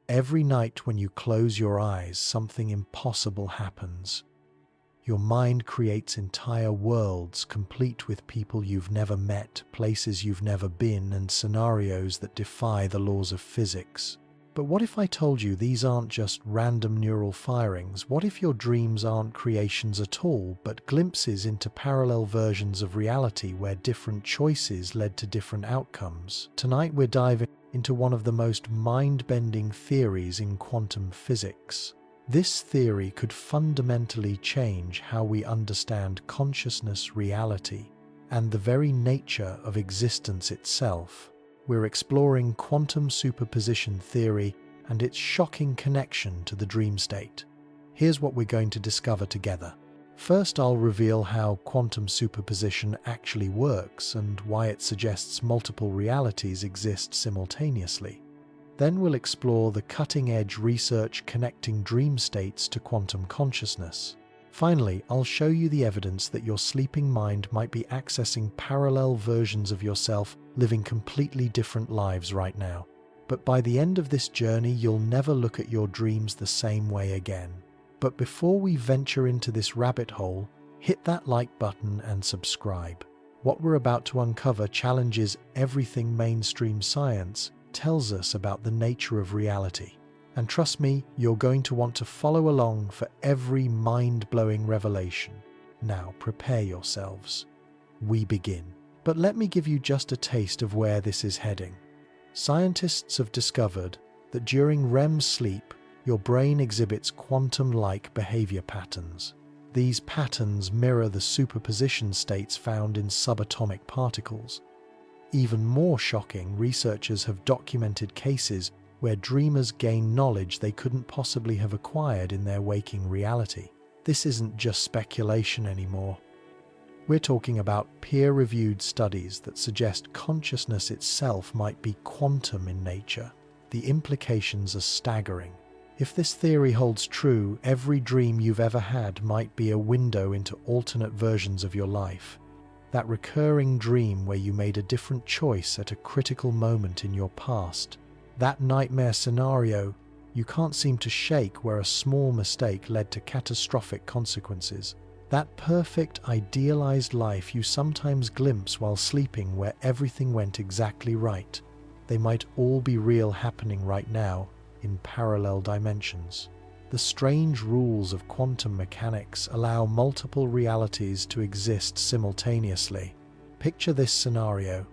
Every night when you close your eyes, something impossible happens. Your mind creates entire worlds complete with people you've never met, places you've never been, and scenarios that defy the laws of physics. But what if I told you these aren't just random neural firings? What if your dreams aren't creations at all, but glimpses into parallel versions of reality where different choices led to different outcomes? Tonight we're diving into one of the most mind-bending theories in quantum physics. This theory could fundamentally change how we understand consciousness, reality, and the very nature of existence itself. We're exploring quantum superposition theory and its shocking connection to the dream state. Here's what we're going to discover together. First, I'll reveal how quantum superposition actually works and why it suggests multiple realities exist simultaneously. Then we'll explore the cutting-edge research connecting dream states to quantum consciousness. Finally, I'll show you the evidence that your sleeping mind might be accessing parallel versions of yourself living completely different lives right now. But by the end of this journey, you'll never look at your dreams the same way again. But before we venture into this rabbit hole, hit that like button and subscribe. What we're about to uncover challenges everything mainstream science tells us about the nature of reality. And trust me, you're going to want to follow along for every mind-blowing revelation. Now prepare yourselves. We begin. But let me give you just a taste of where this is heading. Scientists have discovered that during REM sleep, your brain exhibits quantum-like behavior patterns. These patterns mirror the superposition states found in subatomic particles. Even more shocking, researchers have documented cases where dreamers gain knowledge they couldn't possibly have acquired in their waking reality. This isn't just speculation anymore. We're talking about peer-reviewed studies that suggest consciousness itself might be quantum in nature. The implications are staggering. If this theory holds true, every dream you've ever had might be a window into alternate versions of your life. That recurring dream where you made a different choice at a critical moment in your past. That nightmare scenario you can't seem to shake where a small mistake led to catastrophic consequences. That perfect, idealized life you sometimes glimpse while sleeping where everything went exactly right. They might all be real, happening right now in parallel dimensions. The strange rules of quantum mechanics allow multiple realities to exist simultaneously. Picture this scenario.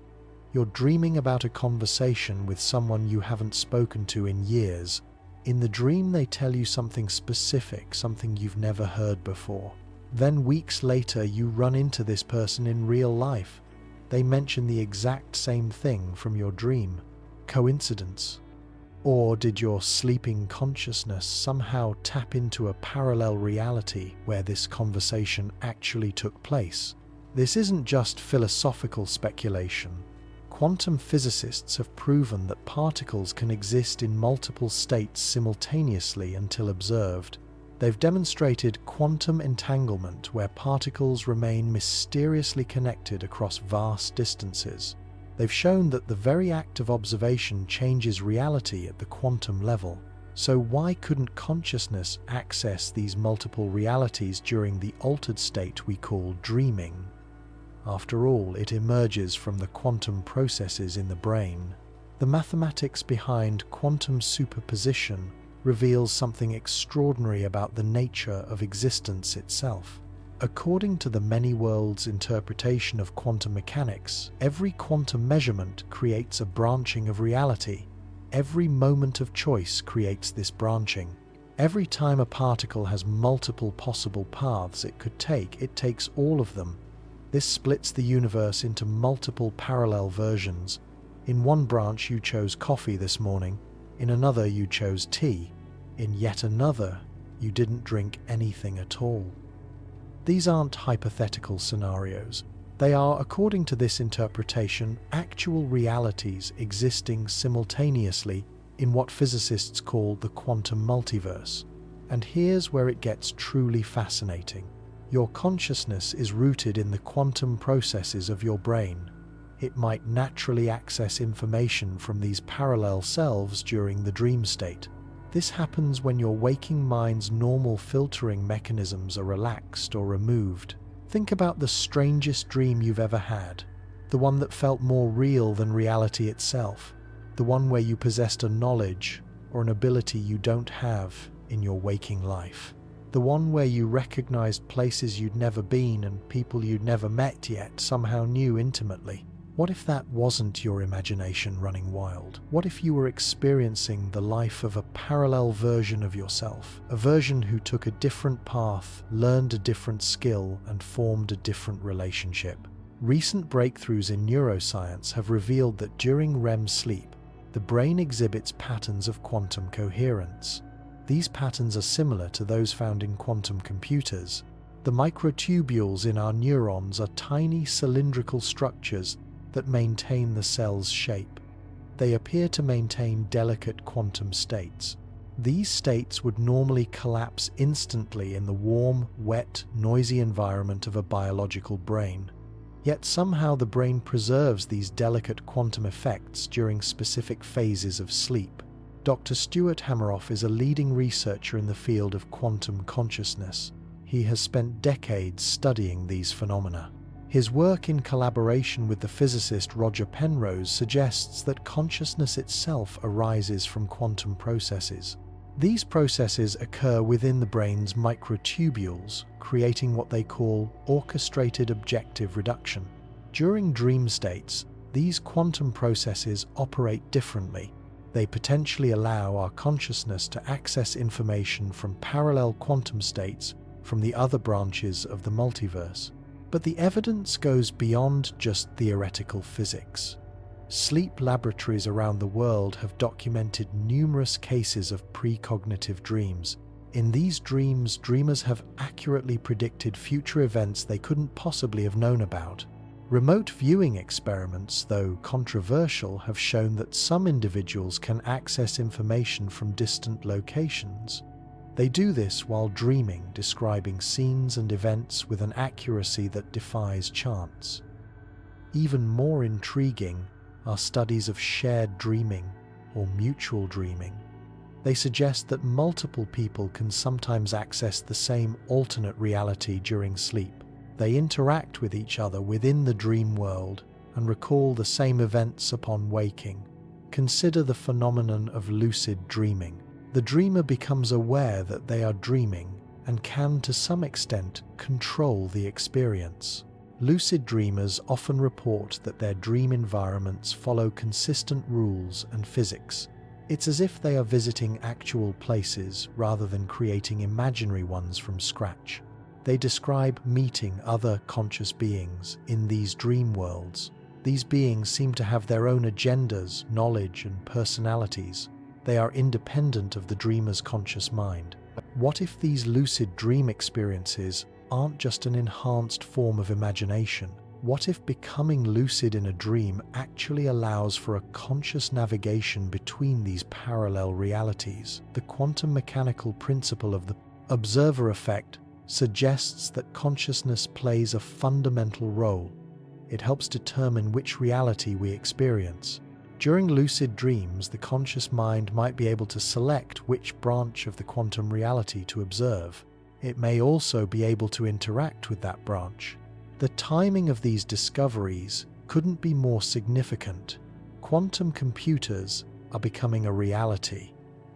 You're dreaming about a conversation with someone you haven't spoken to in years. In the dream, they tell you something specific, something you've never heard before. Then weeks later, you run into this person in real life. They mention the exact same thing from your dream. Coincidence? Or did your sleeping consciousness somehow tap into a parallel reality where this conversation actually took place? This isn't just philosophical speculation. Quantum physicists have proven that particles can exist in multiple states simultaneously until observed. They've demonstrated quantum entanglement where particles remain mysteriously connected across vast distances. They've shown that the very act of observation changes reality at the quantum level. So why couldn't consciousness access these multiple realities during the altered state we call dreaming? After all, it emerges from the quantum processes in the brain. The mathematics behind quantum superposition reveals something extraordinary about the nature of existence itself. According to the many worlds interpretation of quantum mechanics, every quantum measurement creates a branching of reality. Every moment of choice creates this branching. Every time a particle has multiple possible paths it could take, it takes all of them. This splits the universe into multiple parallel versions. In one branch you chose coffee this morning, in another you chose tea, in yet another you didn't drink anything at all. These aren't hypothetical scenarios. They are, according to this interpretation, actual realities existing simultaneously in what physicists call the quantum multiverse. And here's where it gets truly fascinating. Your consciousness is rooted in the quantum processes of your brain. It might naturally access information from these parallel selves during the dream state. This happens when your waking mind's normal filtering mechanisms are relaxed or removed. Think about the strangest dream you've ever had, the one that felt more real than reality itself, the one where you possessed a knowledge or an ability you don't have in your waking life, the one where you recognized places you'd never been and people you'd never met yet somehow knew intimately. What if that wasn't your imagination running wild? What if you were experiencing the life of a parallel version of yourself, a version who took a different path, learned a different skill, and formed a different relationship? Recent breakthroughs in neuroscience have revealed that during REM sleep, the brain exhibits patterns of quantum coherence. These patterns are similar to those found in quantum computers. The microtubules in our neurons are tiny cylindrical structures that maintain the cell's shape. They appear to maintain delicate quantum states. These states would normally collapse instantly in the warm, wet, noisy environment of a biological brain. Yet somehow the brain preserves these delicate quantum effects during specific phases of sleep. Dr. Stuart Hameroff is a leading researcher in the field of quantum consciousness. He has spent decades studying these phenomena. His work in collaboration with the physicist Roger Penrose suggests that consciousness itself arises from quantum processes. These processes occur within the brain's microtubules, creating what they call orchestrated objective reduction. During dream states, these quantum processes operate differently. They potentially allow our consciousness to access information from parallel quantum states from the other branches of the multiverse. But the evidence goes beyond just theoretical physics. Sleep laboratories around the world have documented numerous cases of precognitive dreams. In these dreams, dreamers have accurately predicted future events they couldn't possibly have known about. Remote viewing experiments, though controversial, have shown that some individuals can access information from distant locations. They do this while dreaming, describing scenes and events with an accuracy that defies chance. Even more intriguing are studies of shared dreaming or mutual dreaming. They suggest that multiple people can sometimes access the same alternate reality during sleep. They interact with each other within the dream world and recall the same events upon waking. Consider the phenomenon of lucid dreaming. The dreamer becomes aware that they are dreaming and can, to some extent, control the experience. Lucid dreamers often report that their dream environments follow consistent rules and physics. It's as if they are visiting actual places rather than creating imaginary ones from scratch. They describe meeting other conscious beings in these dream worlds. These beings seem to have their own agendas, knowledge, and personalities. They are independent of the dreamer's conscious mind. What if these lucid dream experiences aren't just an enhanced form of imagination? What if becoming lucid in a dream actually allows for a conscious navigation between these parallel realities? The quantum mechanical principle of the observer effect suggests that consciousness plays a fundamental role. It helps determine which reality we experience. During lucid dreams, the conscious mind might be able to select which branch of the quantum reality to observe. It may also be able to interact with that branch. The timing of these discoveries couldn't be more significant. Quantum computers are becoming a reality.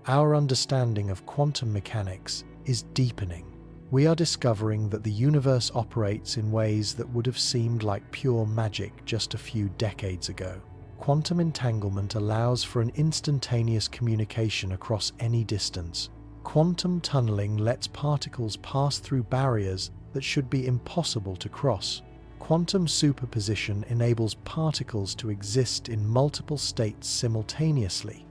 Our understanding of quantum mechanics is deepening. We are discovering that the universe operates in ways that would have seemed like pure magic just a few decades ago. Quantum entanglement allows for an instantaneous communication across any distance. Quantum tunneling lets particles pass through barriers that should be impossible to cross. Quantum superposition enables particles to exist in multiple states simultaneously.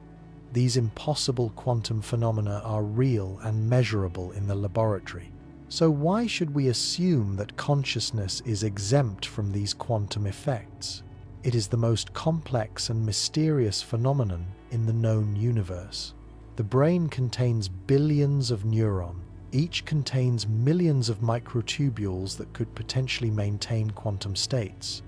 These impossible quantum phenomena are real and measurable in the laboratory. So why should we assume that consciousness is exempt from these quantum effects? It is the most complex and mysterious phenomenon in the known universe. The brain contains billions of neurons. Each contains millions of microtubules that could potentially maintain quantum states.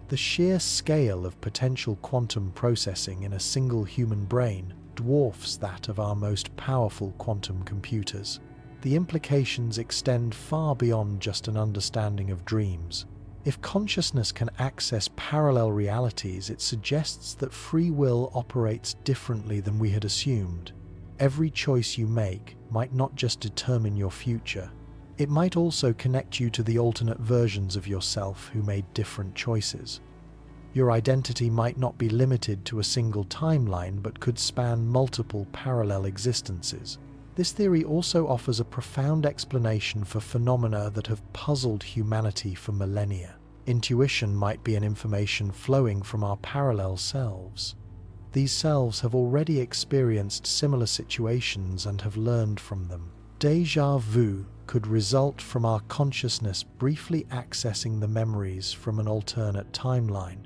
The sheer scale of potential quantum processing in a single human brain dwarfs that of our most powerful quantum computers. The implications extend far beyond just an understanding of dreams. If consciousness can access parallel realities, it suggests that free will operates differently than we had assumed. Every choice you make might not just determine your future. It might also connect you to the alternate versions of yourself who made different choices. Your identity might not be limited to a single timeline, but could span multiple parallel existences. This theory also offers a profound explanation for phenomena that have puzzled humanity for millennia. Intuition might be an information flowing from our parallel selves. These selves have already experienced similar situations and have learned from them. Déjà vu could result from our consciousness briefly accessing the memories from an alternate timeline.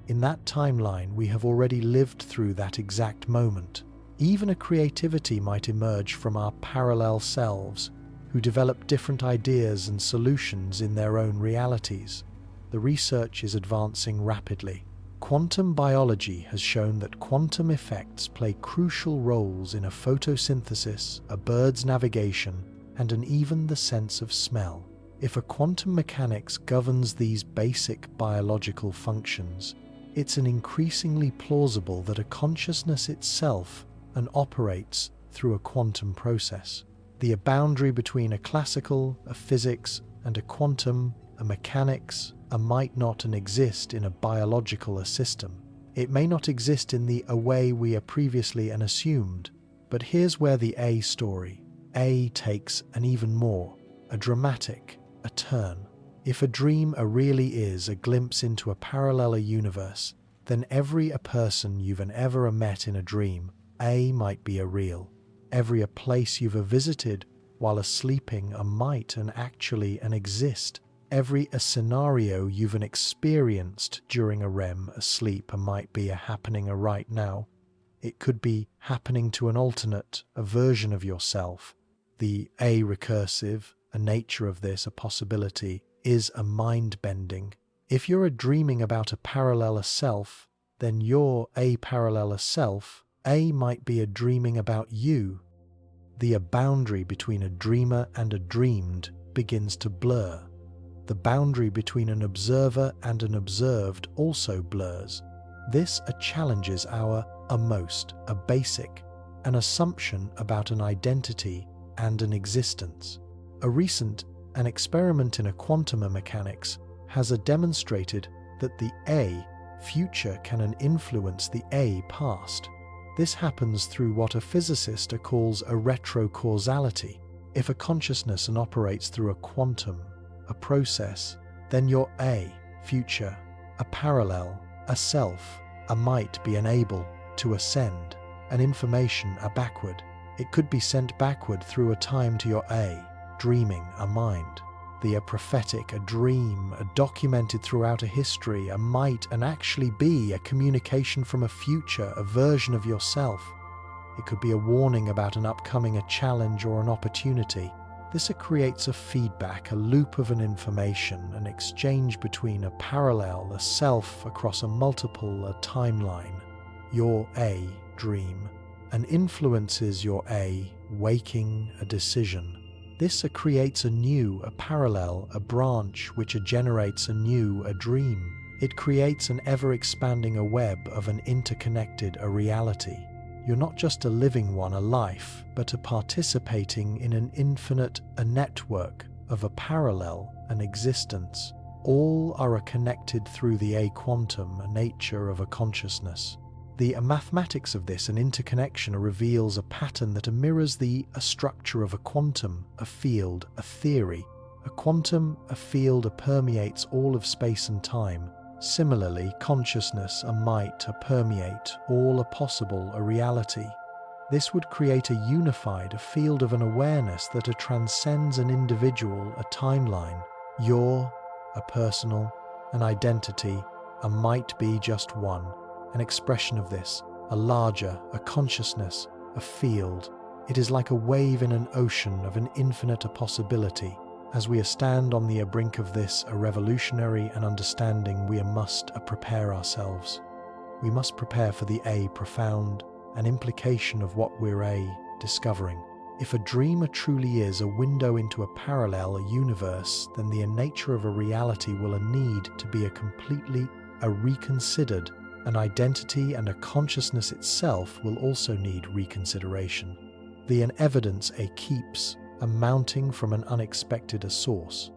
In that timeline, we have already lived through that exact moment. Even a creativity might emerge from our parallel selves, who develop different ideas and solutions in their own realities. The research is advancing rapidly. Quantum biology has shown that quantum effects play crucial roles in a photosynthesis, a bird's navigation, and even the sense of smell. If a quantum mechanics governs these basic biological functions, it's an increasingly plausible that a consciousness itself and operates through a quantum process. The boundary between a classical, a physics, and a quantum, a mechanics, might not exist in a biological system. It may not exist in the way we are previously assumed, but here's where the A story, A takes an even more, a dramatic, a turn. If a dream really is a glimpse into a parallel universe, then every person you've ever met in a dream, might be a real. Every place you've visited while sleeping might actually exist. Every scenario you've experienced during a REM sleep might be happening right now. It could be happening to an alternate, a version of yourself. The recursive, nature of this, a possibility, is a mind-bending. If you're dreaming about a parallel self, then your parallel self, might be dreaming about you. The boundary between a dreamer and a dreamed begins to blur. The boundary between an observer and an observed also blurs. This challenges our most basic, an assumption about an identity and an existence. A recent experiment in quantum mechanics has demonstrated that the future can influence the past. This happens through what a physicist calls a retrocausality. If a consciousness operates through a quantum, a process, then your future, a parallel, a self, might be unable to ascend an information backward. It could be sent backward through a time to your dreaming mind. The prophetic, a dream, documented throughout a history, might actually be a communication from a future, a version of yourself. It could be a warning about an upcoming challenge or an opportunity. This creates a feedback, a loop of an information, an exchange between a parallel, a self across a multiple timeline. Your dream, and influences your waking decision. This creates a new, a parallel, a branch which generates a new, a dream. It creates an ever-expanding web of an interconnected reality. You're not just living one, a life, but participating in an infinite, a network of a parallel, an existence. All are connected through the quantum nature of a consciousness. The mathematics of this, an interconnection, reveals a pattern that mirrors the structure of a quantum, a field, a theory. A quantum, a field permeates all of space and time. Similarly, consciousness might permeate all possible reality. This would create a unified field of an awareness that transcends an individual, a timeline. Your, a personal, an identity, might be just one. An expression of this, a larger, a consciousness, a field. It is like a wave in an ocean of an infinite possibility. As we stand on the brink of this, a revolutionary and understanding, we must prepare ourselves. We must prepare for the profound, an implication of what we're discovering. If a dream truly is a window into a parallel, a universe, then the nature of a reality will need to be a reconsidered. An identity and a consciousness itself will also need reconsideration. The evidence keeps mounting from an unexpected source.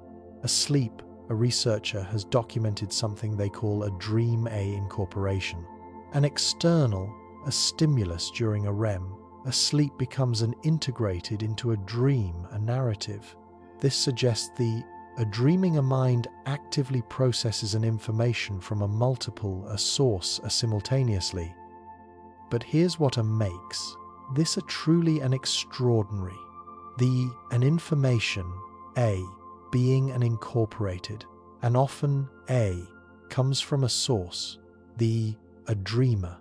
Asleep, a researcher has documented something they call a dream incorporation. An external, a stimulus during a REM, asleep becomes integrated into a dream, a narrative. This suggests a dreaming mind actively processes an information from a source simultaneously. But here's what makes this truly extraordinary. An information, being incorporated, and often comes from a source, a dreamer,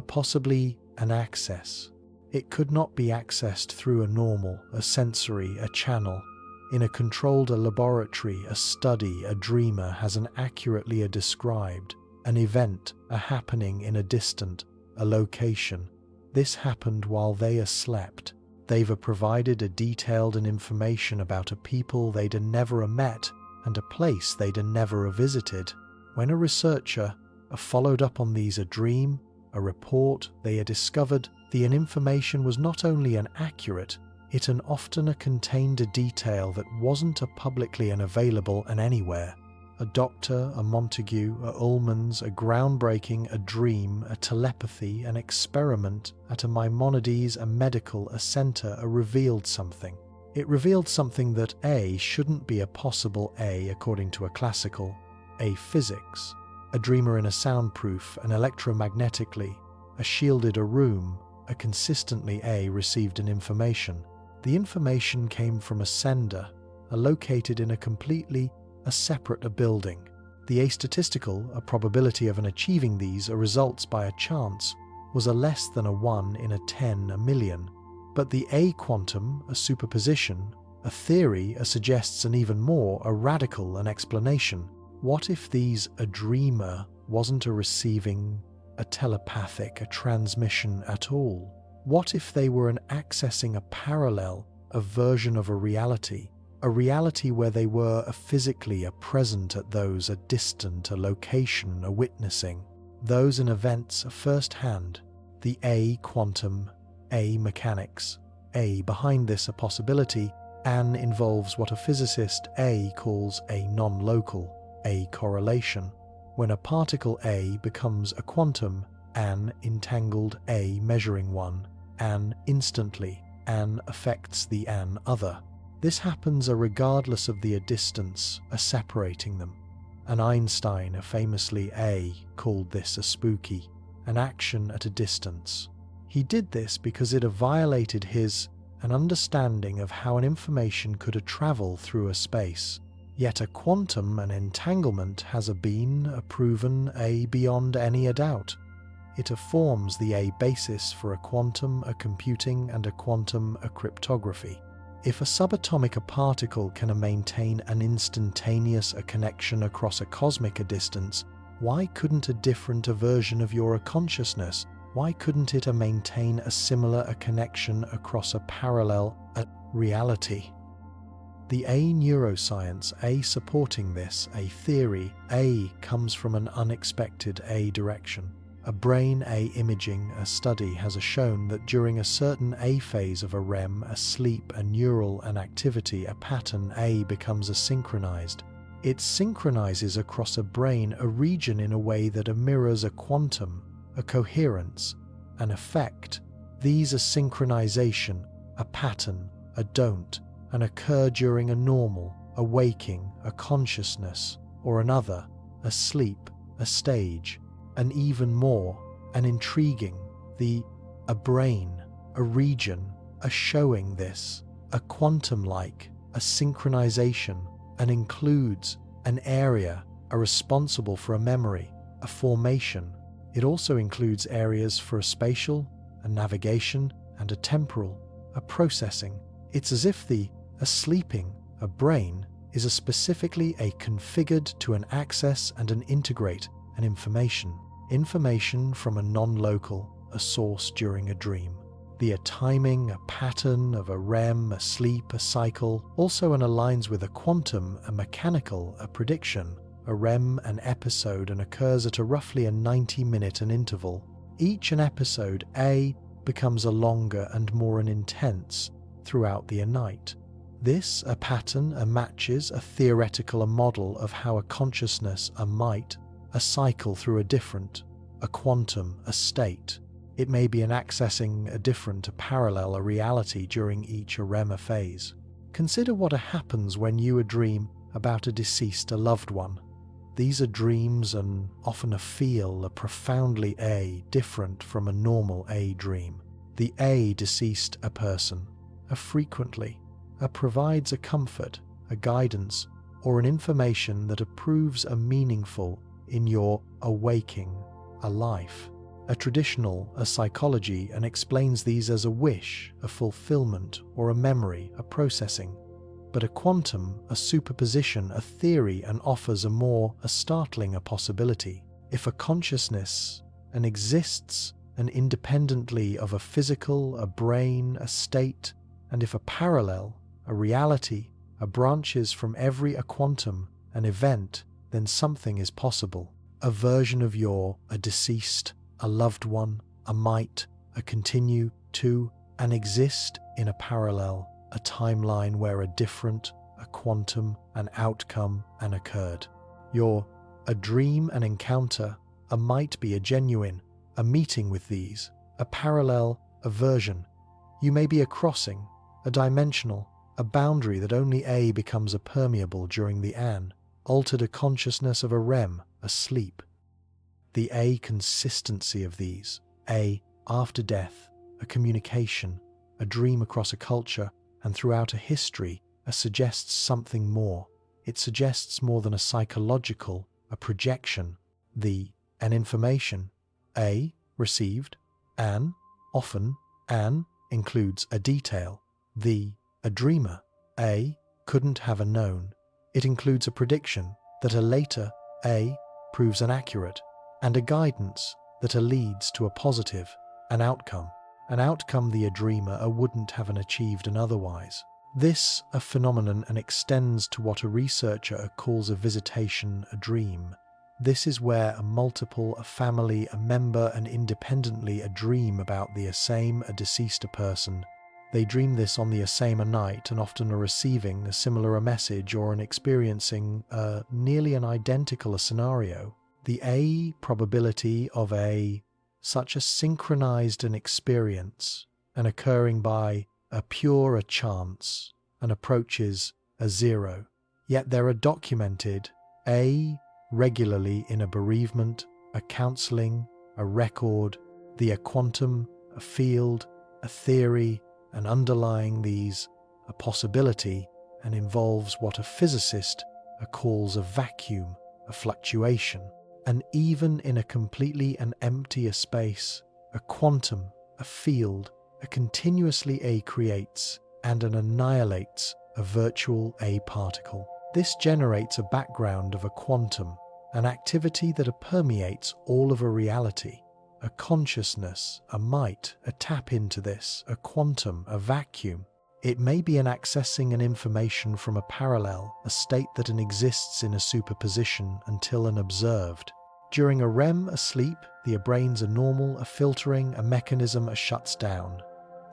possibly an access. It could not be accessed through a sensory, a channel. In a controlled laboratory, a study, a dreamer has accurately described an event, a happening in a distant, a location. This happened while they slept. They've provided detailed information about a people they'd never met and a place they'd never visited. When a researcher followed up on these a dream, a report, they discovered the information was not only accurate, it often contained a detail that wasn't publicly available anywhere. A doctor, a Montague, a Ullman's, a groundbreaking, a dream, a telepathy, an experiment at a Maimonides, a medical, a center, revealed something. It revealed something that shouldn't be possible according to a classical, physics. A dreamer in a soundproof, an electromagnetically, a shielded room, consistently received an information. The information came from a sender, located in a separate building. The statistical probability of achieving these results by chance was less than 1 in 10 million. But the quantum, a superposition, a theory suggests an even more radical explanation. What if a dreamer wasn't receiving a telepathic transmission at all? What if they were accessing a parallel, a version of a reality where they were physically present at those distant location witnessing those in events firsthand? The quantum, mechanics, behind this possibility, involves what a physicist calls a non-local, correlation. When a particle becomes a quantum, an entangled measuring one, instantly, affects the other. This happens regardless of the distance separating them. Einstein famously called this a spooky, an action at a distance. He did this because it violated an understanding of how an information could travel through a space. Yet a quantum, an entanglement, has been proven beyond any doubt. It forms the basis for a quantum computing and a quantum cryptography. If a subatomic particle can maintain an instantaneous connection across a cosmic distance, why couldn't a different version of your consciousness? Why couldn't it maintain a similar connection across a parallel reality? The neuroscience supporting this theory comes from an unexpected direction. A brain imaging study has shown that during a certain phase of a REM, a sleep, a neural activity, a pattern becomes synchronized. It synchronizes across a brain, a region in a way that mirrors a quantum, a coherence, an effect. These are synchronization, a pattern, a don't, and occur during a normal, a waking, a consciousness, or another, a sleep, a stage, and even more, an intriguing, a brain, a region, a showing this, a quantum-like, a synchronization, and includes an area, are responsible for a memory, a formation. It also includes areas for a spatial, a navigation, and a temporal, a processing. It's as if a sleeping, a brain, is specifically configured to an access and an integrate an information from a non-local, a source during a dream. The timing, a pattern of a REM, a sleep, a cycle, also aligns with a quantum, a mechanical, a prediction. A REM, an episode, and occurs at a roughly a 90-minute interval. Each an episode, A, becomes a longer and more an intense throughout the night. This, a pattern, a matches, a theoretical, a model of how a consciousness, a might, a cycle through a different, a quantum, a state. It may be an accessing a different, a parallel, a reality during each a REM phase. Consider what happens when you dream about a deceased, a loved one. These are dreams and often a feel, a profoundly different from a normal dream. The deceased, a person, a frequently, provides a comfort, a guidance, or an information that proves a meaningful in your awaking, a life. A traditional, a psychology, and explains these as a wish, a fulfillment, or a memory, a processing. But a quantum, a superposition, a theory, and offers a startling a possibility. If a consciousness and exists and independently of a physical, a brain, a state, and if a parallel, a reality, branches from every a quantum, an event, then something is possible. A version of a deceased, a loved one, a might, a continue to, and exist in a parallel, a timeline where a different, a quantum, an outcome, and occurred. A dream, an encounter, a might be a genuine, a meeting with these, a parallel, a version. You may be a crossing, a dimensional, a boundary that only becomes a permeable during the altered a consciousness of a REM, a sleep. The consistency of these, after death, a communication, a dream across a culture, and throughout a history, suggests something more. It suggests more than a psychological, a projection. An information, received, often, includes a detail. A dreamer, couldn't have known. It includes a prediction that a later, proves inaccurate, and a guidance that leads to a positive, an outcome the dreamer wouldn't have achieved otherwise. This a phenomenon and extends to what a researcher calls a visitation, a dream. This is where a multiple, a family, a member, and independently a dream about the same a deceased person. They dream this on the same night and often are receiving a similar message or experiencing nearly an identical scenario. The probability of such a synchronized an experience and occurring by a pure chance and approaches a zero. Yet there are documented regularly in a bereavement, a counseling, a record, a quantum, a field, a theory, and underlying these a possibility and involves what a physicist calls a vacuum, a fluctuation. And even in a completely empty space, a quantum, a field, continuously creates and annihilates a virtual particle. This generates a background of a quantum, an activity that permeates all of a reality. A consciousness, a might, a tap into this, a quantum, a vacuum. It may be an accessing an information from a parallel, a state that exists in a superposition until observed. During a REM, a sleep, the brain's a normal, a filtering, a mechanism shuts down.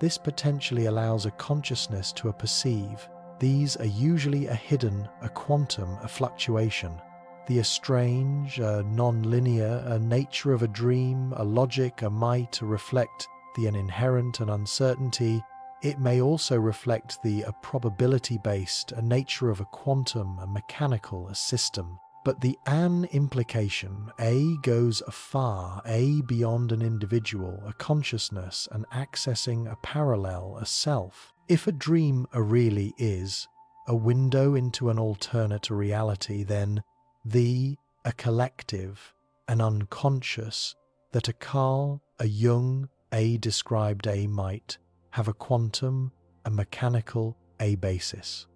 This potentially allows a consciousness to perceive. These are usually a hidden, a quantum, a fluctuation. The strange, non-linear nature of a dream, a logic, a might reflect the inherent and uncertainty. It may also reflect the probability-based nature of a quantum, a mechanical, a system. But the implication, goes far, beyond an individual, a consciousness, and accessing a parallel, a self. If a dream really is a window into an alternate reality, then a collective, an unconscious, that a Carl, a Jung, described might have a quantum, a mechanical, basis.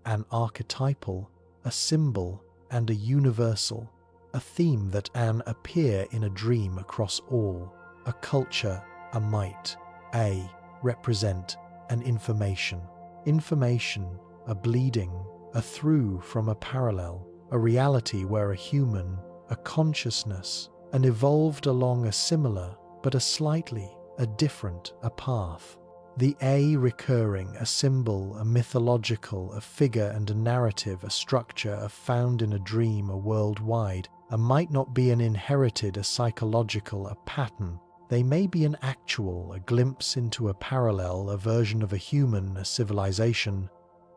An archetypal, a symbol, and a universal, a theme that appear in a dream across all. a culture, a might. A represent an information. Information, a bleeding, a through from a parallel, a reality where a human, a consciousness, and evolved along a similar, but a different, a path. The A recurring, a symbol, a mythological, a figure and a narrative, a structure, a found in a dream, a worldwide, a might not be an inherited, a psychological, a pattern. They may be an actual, a glimpse into a parallel, a version of a human, a civilization.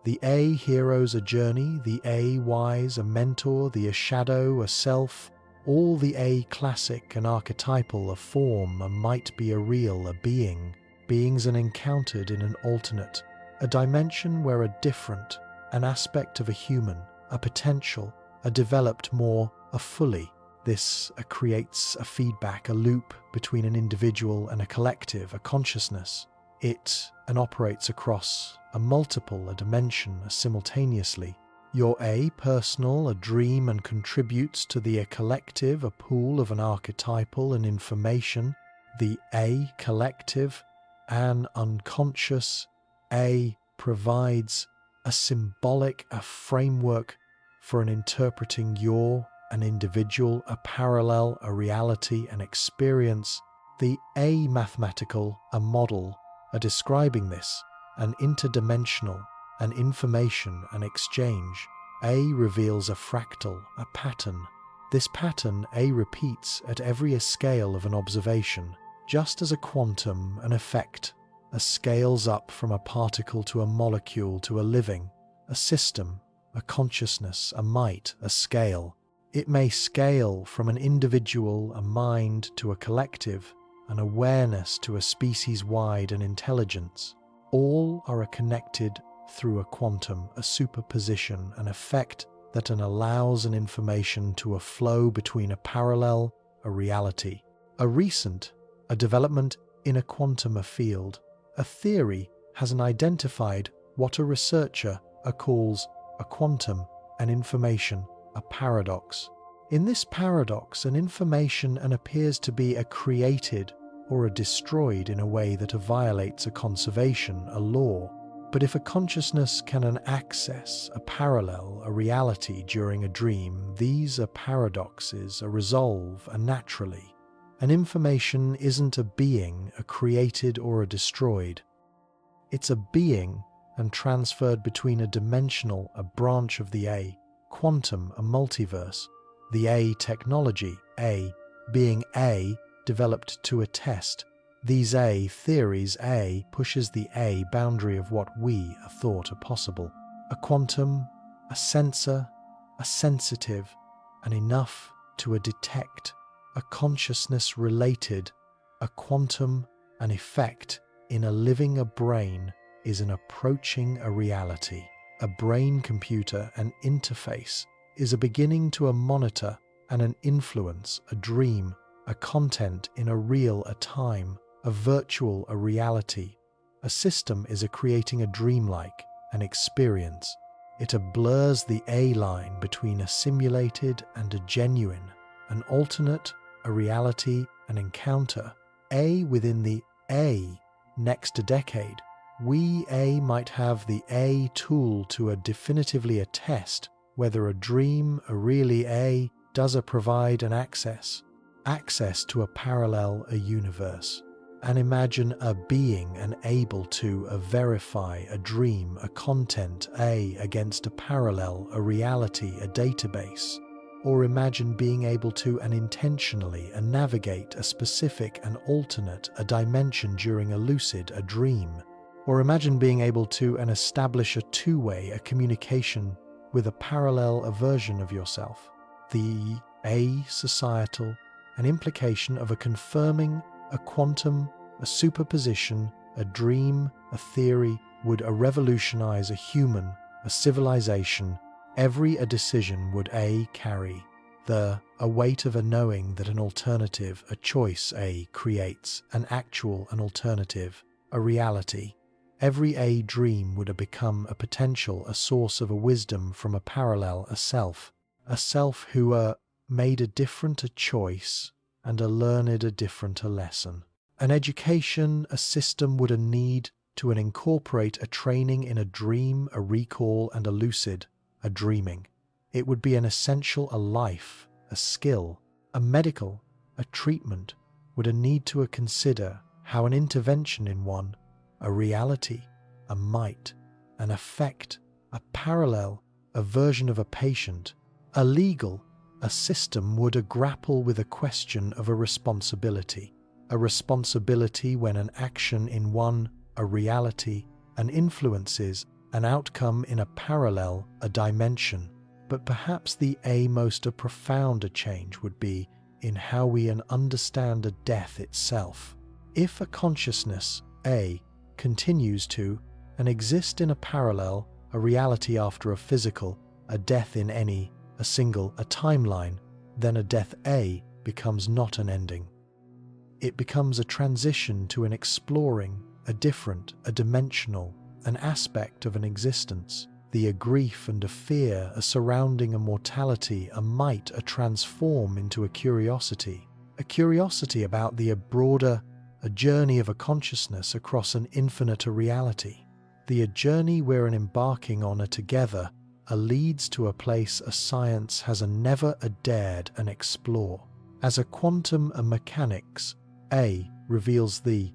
The A heroes, a journey, the A wise, a mentor, the A shadow, a self. All the A classic, an archetypal, a form, a might be a real, a being. Beings and encountered in an alternate, a dimension where a different, an aspect of a human, a potential, a developed more, a fully. This creates a feedback, a loop between an individual and a collective, a consciousness. It operates across a multiple, a dimension, a simultaneously. Your A personal, a dream, and contributes to the A collective, a pool of an archetypal and information. The A collective, an unconscious. A provides a symbolic, a framework for an interpreting your, an individual, a parallel, a reality, an experience. The A mathematical, a model, a describing this, an interdimensional, an information, an exchange. A reveals a fractal, a pattern. This pattern A repeats at every scale of an observation, just as a quantum, an effect, a scales up from a particle to a molecule to a living, a system, a consciousness, a might, a scale. It may scale from an individual, a mind, to a collective, an awareness to a species-wide, an intelligence. All are connected through a quantum, a superposition, an effect that allows an information to a flow between a parallel, a reality. A recent, a development in a quantum field. A theory has identified what a researcher calls a quantum, an information, a paradox. In this paradox, an information appears to be created or destroyed in a way that violates a conservation, a law. But if a consciousness can access a parallel, a reality during a dream, these paradoxes resolve naturally. An information isn't a being, created or destroyed. It's a being and transferred between a dimensional, a branch of the A, quantum, a multiverse. The A technology, A, being A, developed to attest. These A theories, A pushes the A boundary of what we thought possible. A quantum, a sensor, a sensitive, and enough to detect. A consciousness related, a quantum, an effect in a living brain is an approaching a reality. A brain computer, an interface, is a beginning to a monitor and an influence, a dream, a content in a real time, a virtual a reality. A system is creating a dreamlike, an experience. It blurs the A line between a simulated and a genuine, an alternate, a reality, an encounter. A within the A. Next decade, we A might have the A tool to definitively attest whether a dream, really A, does provide an access to a parallel, a universe. And imagine a being able to verify a dream, a content A against a parallel, a reality, a database. Or imagine being able to intentionally navigate a specific and alternate a dimension during a lucid, a dream. Or imagine being able to establish a two-way a communication with a parallel a version of yourself. The A societal, an implication of a confirming, a quantum, a superposition, a dream, a theory would revolutionize a human, a civilization. Every decision would carry the weight of knowing that an alternative, a choice creates an actual, an alternative, a reality. Every dream would become a potential, a source of a wisdom from a parallel, a self who made a different choice and a learned a different a lesson. An education, a system would a need to incorporate a training in a dream, a recall, and a lucid, a dreaming. It would be an essential, a life, a skill, a medical, a treatment, would a need to consider how an intervention in one, a reality, a might, an effect, a parallel, a version of a patient, a legal, a system would a grapple with a question of a responsibility when an action in one, a reality, an influences, an outcome in a parallel, a dimension. But perhaps the most a profounder change would be in how we understand a death itself. If a consciousness, continues to exist in a parallel, a reality after a physical, a death in a timeline, then a death becomes not an ending. It becomes a transition to an exploring, a different, a dimensional, an aspect of an existence. The grief and a fear, a surrounding a mortality, a might, a transform into a curiosity about the broader, a journey of a consciousness across an infinite reality. The journey we're embarking on together, leads to a place a science has never dared and explore. As a quantum mechanics, reveals the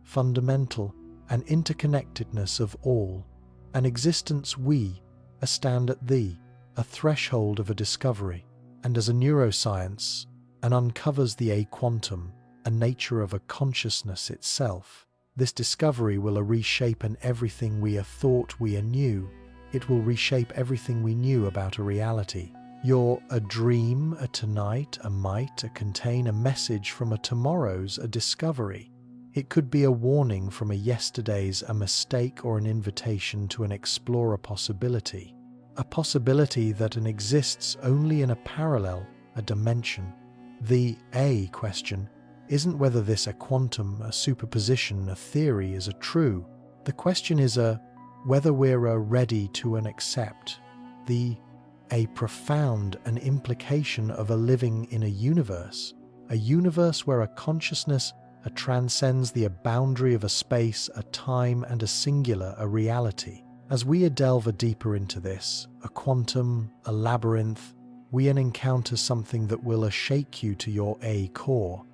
fundamental and interconnectedness of all. An existence we stand at a threshold of a discovery, and as a neuroscience, uncovers the quantum, a nature of a consciousness itself. This discovery will reshape everything we thought we knew. It will reshape everything we knew about a reality. Your dream tonight might contain a message from tomorrow's discovery. It could be a warning from yesterday's mistake or an invitation to explore a possibility that exists only in a parallel, a dimension. The question isn't whether this quantum superposition theory is true. The question is whether we're ready to accept a profound implication of living in a universe where a consciousness transcends the boundary of a space, a time, and a singular reality. As we delve deeper into this, a quantum, a labyrinth, we encounter something that will shake you to your core.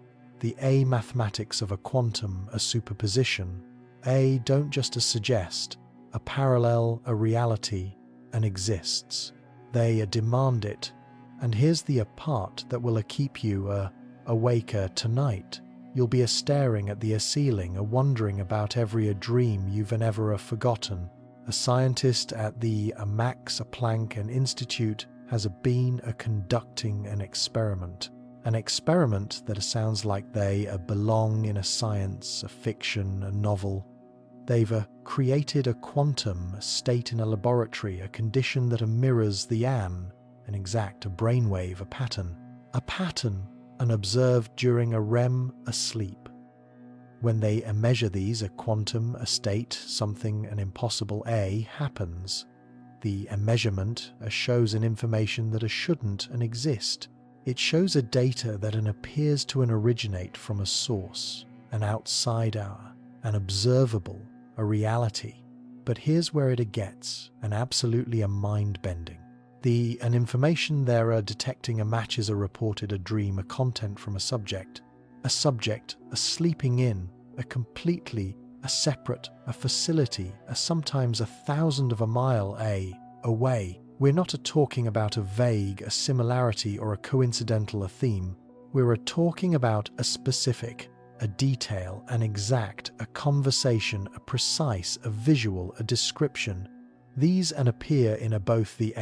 The mathematics of a quantum, a superposition, don't just suggest a parallel, a reality, and exists. They demand it. And here's the part that will keep you awake tonight. You'll be staring at the ceiling, wondering about every dream you've never forgotten. A scientist at the Max Planck Institute has been conducting an experiment that sounds like they belong in a science, a fiction, a novel. They've created a quantum state in a laboratory, a condition that mirrors an exact brainwave pattern. A pattern observed during a REM sleep. When they measure these, a quantum state, something impossible happens. The measurement shows an information that shouldn't exist. It shows a data that appears to originate from a source, an outsider, an observable, a reality. But here's where it gets absolutely mind-bending. An information they're detecting matches a reported dream, a content from a subject, a sleeping in, a completely, a separate, a facility, sometimes 1,000 miles away. We're not talking about a vague, a similarity or a coincidental theme. We're talking about a specific, a detail, an exact, a conversation, a precise, a visual, a description. These appear in both the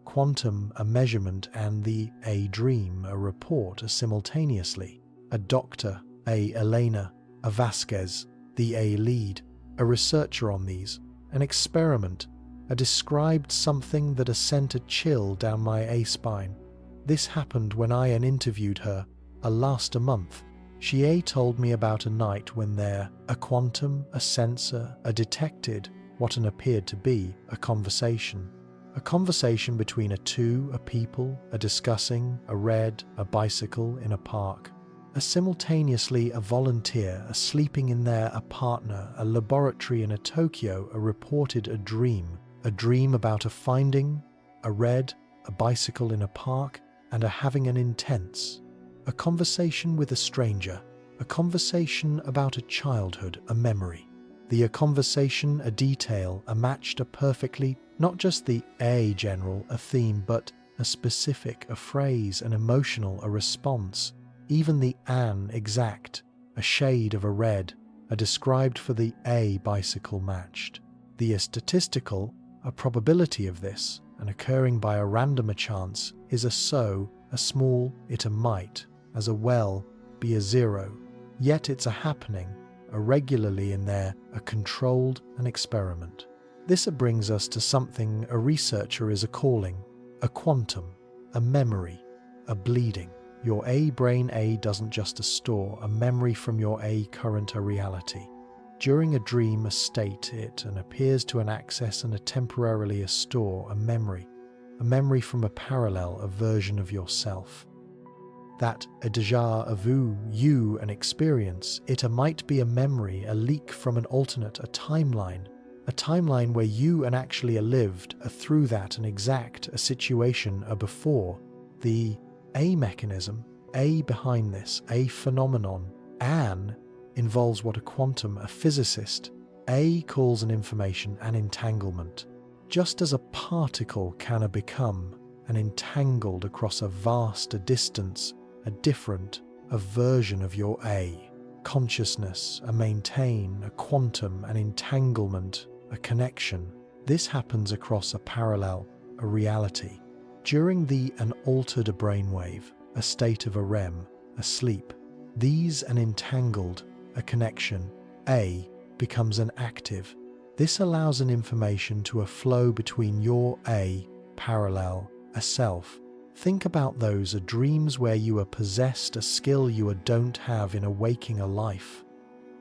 quantum, a measurement, and the dream, a report, simultaneously. A doctor, Elena, a Vasquez, the lead, a researcher on these, an experiment, described something that sent a chill down my spine. This happened when I interviewed her last month. She told me about a night when there a quantum, a sensor, detected what appeared to be a conversation A conversation between a people, a discussing, a read, a bicycle in a park. A simultaneously a volunteer, a sleeping in there, a partner, a laboratory in a Tokyo, a reported a dream about a finding, a read, a bicycle in a park, and a having an intense. A conversation with a stranger, a conversation about a childhood, a memory. A conversation, a detail, a matched, a perfectly, not just the a general, a theme, but a specific, a phrase, an emotional, a response, even the an exact, a shade of a red, a described for the a bicycle matched. The statistical, a probability of this, an occurring by a random chance, is a so, a small, it a might, as a well, be a zero. Yet it's a happening, a regularly in there, a controlled, an experiment. This brings us to something a researcher is calling a quantum, a memory, a bleeding. Your A brain doesn't just store a memory from your A current a reality. During a dream a state it and appears to an access and a temporarily a store a memory from a parallel, a version of yourself. That a déjà vu, you, an experience, it might be a memory, a leak from an alternate, a timeline where you and actually lived, through that an exact, a situation, a before. The a mechanism, a behind this, a phenomenon, an involves what a quantum, a physicist, a calls an information, an entanglement. Just as a particle can become an entangled across a vast distance, a different, a version of your A. Consciousness, a maintain, a quantum, an entanglement, a connection. This happens across a parallel, a reality. During an altered brainwave, a state of a REM, a sleep, these an entangled, a connection, A, becomes an active. This allows an information to a flow between your A, parallel, a self. Think about those dreams where you are possessed a skill you don't have in waking a life,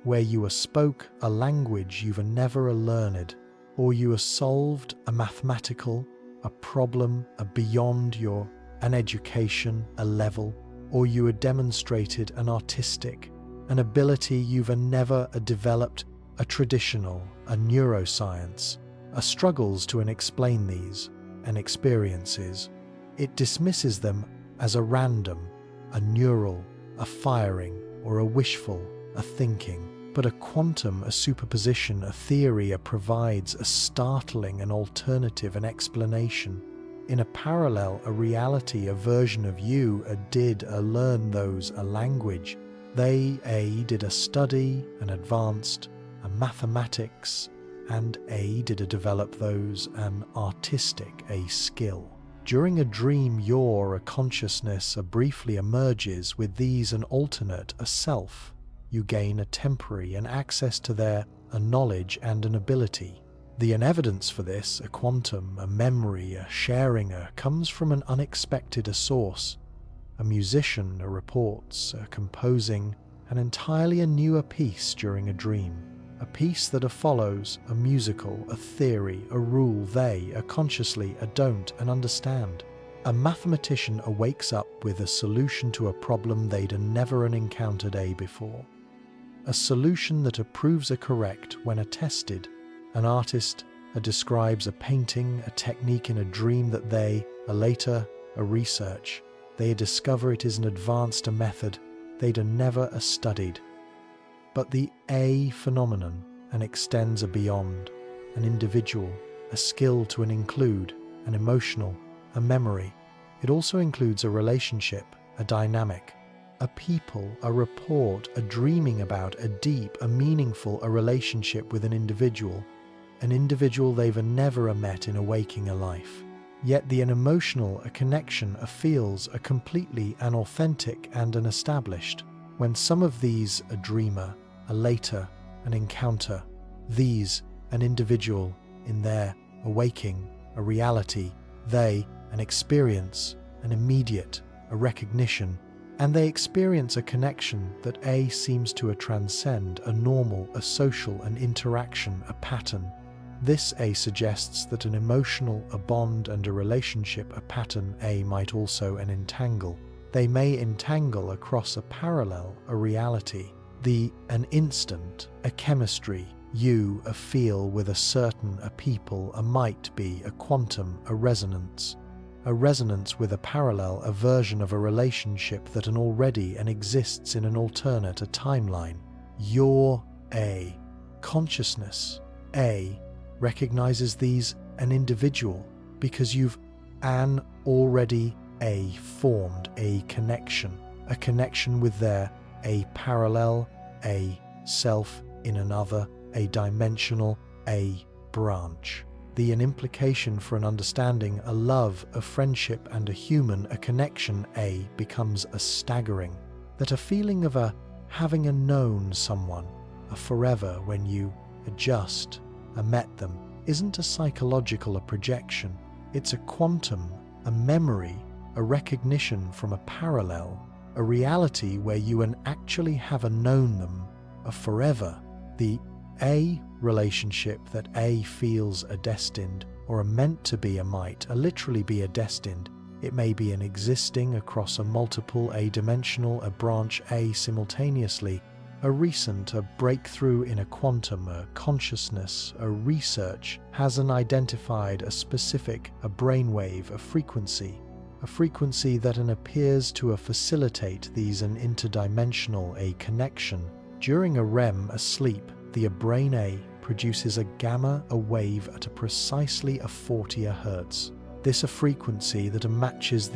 where you spoke a language you've never learned, or you solved a mathematical, a problem, a beyond your, an education, a level, or you demonstrated an artistic, an ability you've never developed, a traditional, a neuroscience, a struggles to explain these, and experiences. It dismisses them as a random, a neural, a firing, or a wishful, a thinking. But a quantum, a superposition, a theory provides a startling, an alternative, an explanation. In a parallel, a reality, a version of you did learn those a language. They did a study, an advanced, a mathematics, and did develop those an artistic, a skill. During a dream, your consciousness briefly emerges with these an alternate, a self. You gain a temporary and access to their a knowledge and an ability. The evidence for this, a quantum, a memory, a sharing, comes from an unexpected source. A musician reports composing an entirely new piece during a dream. A piece that follows a musical, a theory, a rule they consciously don't and understand. A mathematician wakes up with a solution to a problem they'd never encountered before. A solution that proves correct when tested. An artist describes a painting, a technique in a dream that they later research. They discover it is an advanced method they'd never studied. But the A phenomenon extends beyond an individual, a skill to include an emotional, a memory. It also includes a relationship, a dynamic, a people, a report, a dreaming about, a deep, a meaningful, a relationship with an individual they've never met in waking a life. Yet an emotional, a connection, a feels, a completely an authentic and an established. When some of these a dreamer, a later, an encounter, these an individual in their awaking, a reality, they an experience, an immediate, a recognition, and they experience a connection that seems to transcend a normal, a social, an interaction, a pattern. This A suggests that an emotional, a bond and a relationship, a pattern A might also an entangle. They may entangle across a parallel, a reality, an instant, a chemistry, you, a feel with a certain, a people, a might be, a quantum, a resonance with a parallel, a version of a relationship that an already and exists in an alternate, a timeline. Your A. Consciousness A recognizes these an individual because you've an already a formed a connection with their a parallel, a self in another, a dimensional, a branch. An implication for an understanding, a love, a friendship and a human, a connection A becomes a staggering. That a feeling of having known someone, a forever when you just met them, isn't a psychological, a projection. It's a quantum, a memory, a recognition from a parallel, a reality where you actually have known them, a forever. The A relationship that A feels a destined, or a meant to be, a might, a literally be a destined. It may be an existing across a multiple, a dimensional, a branch A simultaneously, a recent, a breakthrough in a quantum, a consciousness, a research, has identified a specific, a brainwave, a frequency that appears to facilitate these an interdimensional, a connection. During a REM, a sleep, the brain A produces a gamma, a wave at precisely 40 Hz. This a frequency that matches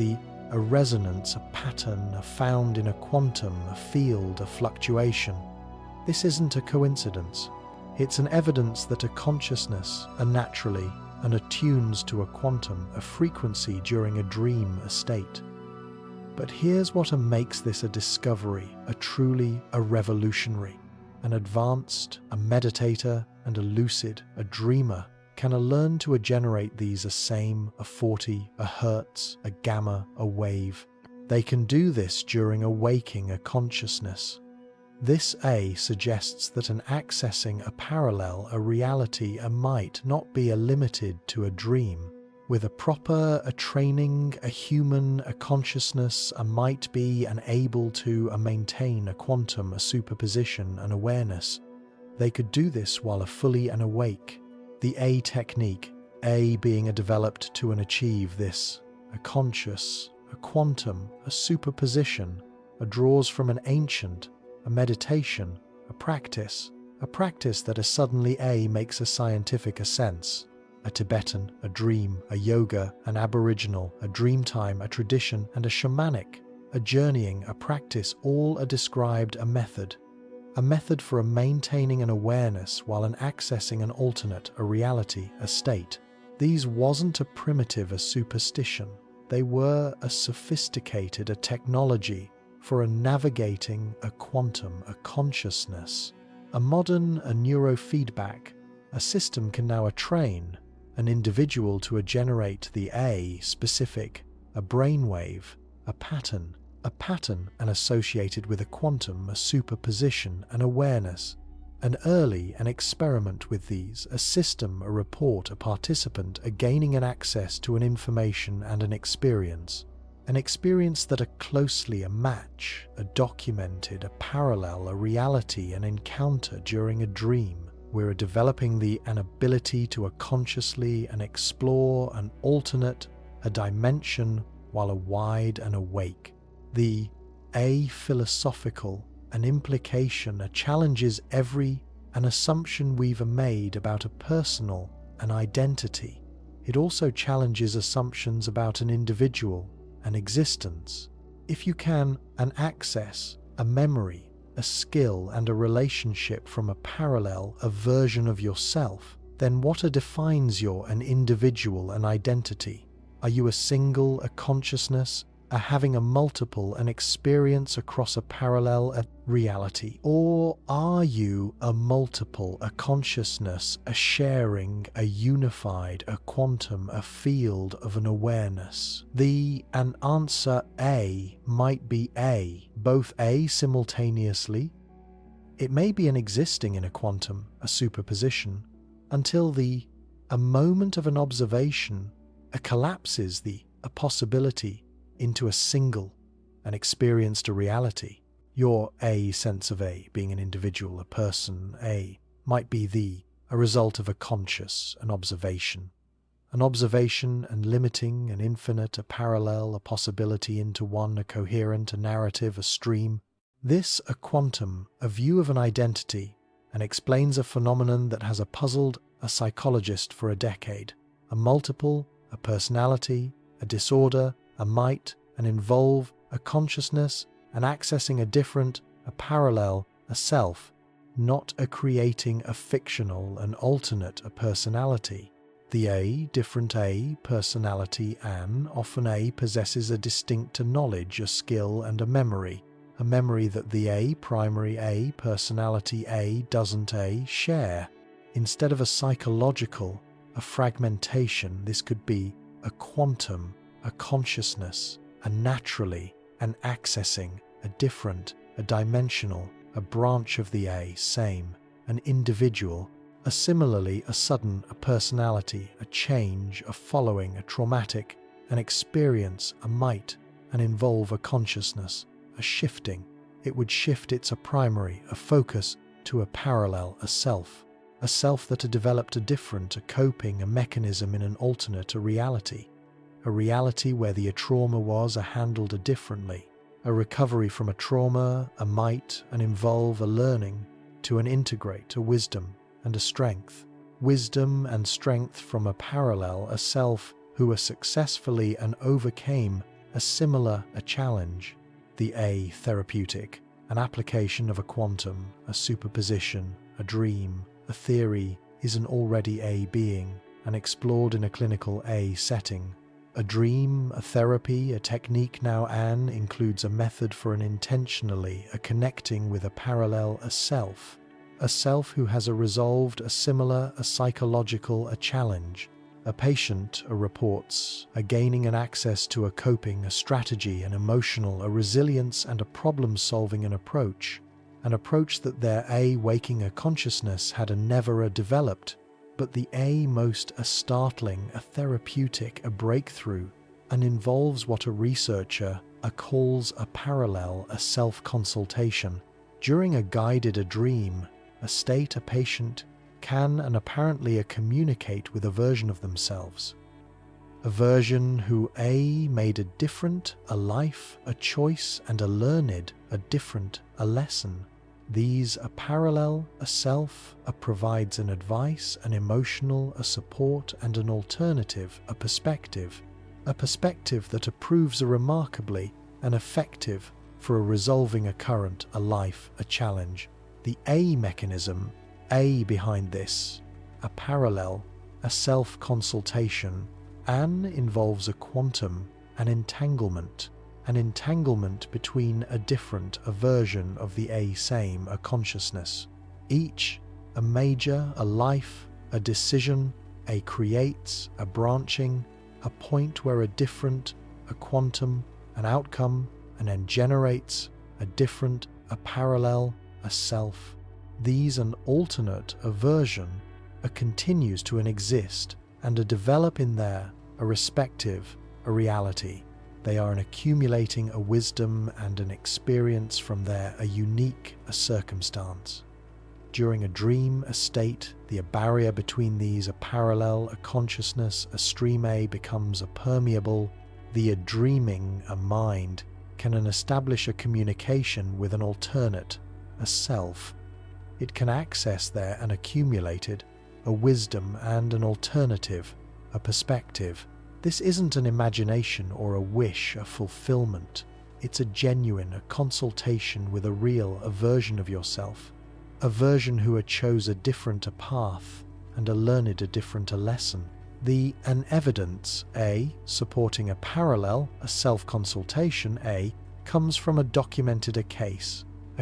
a resonance, a pattern found in a quantum, a field, a fluctuation. This isn't a coincidence. It's an evidence that a consciousness, naturally, attunes to a quantum, a frequency during a dream, a state. But here's what makes this a discovery, a truly a revolutionary. An advanced, a meditator, and a lucid, a dreamer, can learn to generate these same, a 40, a hertz, a gamma, a wave. They can do this during a waking, a consciousness. This A suggests that an accessing a parallel, a reality, might not be limited to a dream. With a proper training, a human, a consciousness, might be able to maintain a quantum, a superposition, an awareness. They could do this while fully awake. The A technique, A being developed to achieve this, a conscious, a quantum, a superposition, draws from an ancient, a meditation, a practice that suddenly makes a scientific sense. A Tibetan, a dream, a yoga, an aboriginal, a dreamtime, a tradition, and a shamanic, a journeying, a practice, all are described a method for maintaining an awareness while accessing an alternate, a reality, a state. These wasn't a primitive, a superstition. They were a sophisticated, a technology for navigating a quantum, a consciousness. A modern, a neurofeedback, a system can now train an individual to generate the A specific, a brainwave, a pattern and associated with a quantum, a superposition, an awareness. An early an experiment with these, a system, a report, a participant, a gaining an access to an information and an experience that are closely a match, a documented, a parallel, a reality, an encounter during a dream. We're developing an ability to consciously explore an alternate, a dimension while wide and awake. The A philosophical, an implication, challenges an assumption we've made about a personal, an identity. It also challenges assumptions about an individual, an existence. If you can access a memory, a skill and a relationship from a parallel, a version of yourself, then what defines an individual, an identity? Are you a single, a consciousness, a having a multiple, an experience across a parallel, a reality? Or are you a multiple, a consciousness, a sharing, a unified, a quantum, a field of an awareness? An answer A might be both A simultaneously. It may be an existing in a quantum, a superposition, until a moment of an observation, collapses a possibility into a single and experienced a reality. Your A sense of A being an individual, a person, A, might be a result of a conscious, an observation and limiting, an infinite, a parallel, a possibility into one, a coherent, a narrative, a stream. This, a quantum, a view of an identity, and explains a phenomenon that has puzzled a psychologist for a decade. A multiple, a personality, a disorder, a might, an involve, a consciousness, and accessing a different, a parallel, a self, not a creating a fictional, an alternate, a personality. The A, different A, personality, often A possesses a distinct knowledge, a skill, and a memory that the A, primary A, personality A, doesn't A share. Instead of a psychological, a fragmentation, this could be a quantum, a consciousness, a naturally, an accessing, a different, a dimensional, a branch of the A, same, an individual, a similarly, a sudden, a personality, a change, a following, a traumatic, an experience, a might, an involve, a consciousness, a shifting. It would shift its a primary, a focus, to a parallel, a self that had developed a different, a coping, a mechanism in an alternate, a reality where the trauma was handled differently, a recovery from a trauma, a might, an involve, a learning, to an integrate, a wisdom and a strength. Wisdom and strength from a parallel, a self who successfully and overcame a similar, a challenge. The A, therapeutic, an application of a quantum, a superposition, a dream, a theory, is an already A being, and explored in a clinical A setting. A dream, a therapy, a technique now includes a method for an intentionally, a connecting with a parallel, a self who has resolved a similar, a psychological, a challenge. A patient, a reports, a gaining an access to a coping, a strategy, an emotional, a resilience and a problem-solving an approach that their A waking a consciousness had never developed, but the A most a startling, a therapeutic, a breakthrough, and involves what a researcher calls a parallel, a self-consultation. During a guided dream, a state a patient can and apparently communicate with a version of themselves. A version who A made a different, a life, a choice, and a learned, a different, a lesson. These a parallel, a self, provides an advice, an emotional, a support, and an alternative, a perspective that approves a remarkably and effective for resolving a current, a life, a challenge. The A mechanism, A behind this, a parallel, a self-consultation, involves a quantum, an entanglement between a different, a version of the A same, a consciousness. Each, a major, a life, a decision, a creates, a branching, a point where a different, a quantum, an outcome, and then generates a different, a parallel, a self. These an alternate, a version, a continues to an exist and a develop in there, a respective, a reality. They are an accumulating a wisdom and an experience from there, a unique, a circumstance. During a dream, a state, the barrier between these a parallel, a consciousness, a stream A becomes a permeable. The dreaming, a mind, can establish a communication with an alternate, a self. It can access there an accumulated, a wisdom and an alternative, a perspective. This isn't an imagination or a wish, a fulfillment. It's a genuine, a consultation with a real, a version of yourself. A version who chose a different a path and learned a different a lesson. An evidence, A, supporting a parallel, a self-consultation, A, comes from a documented a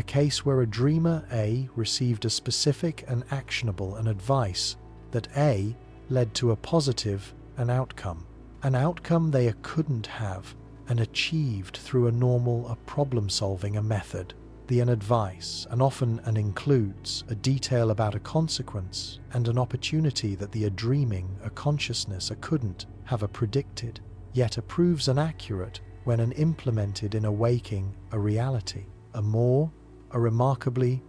case where a dreamer, A, received a specific and actionable an advice that A led to a positive an outcome they couldn't have and achieved through a normal a problem-solving a method. an advice, and often includes a detail about a consequence and an opportunity that the dreaming, a consciousness, couldn't have predicted, yet proves inaccurate when implemented in a waking, a reality, a remarkably,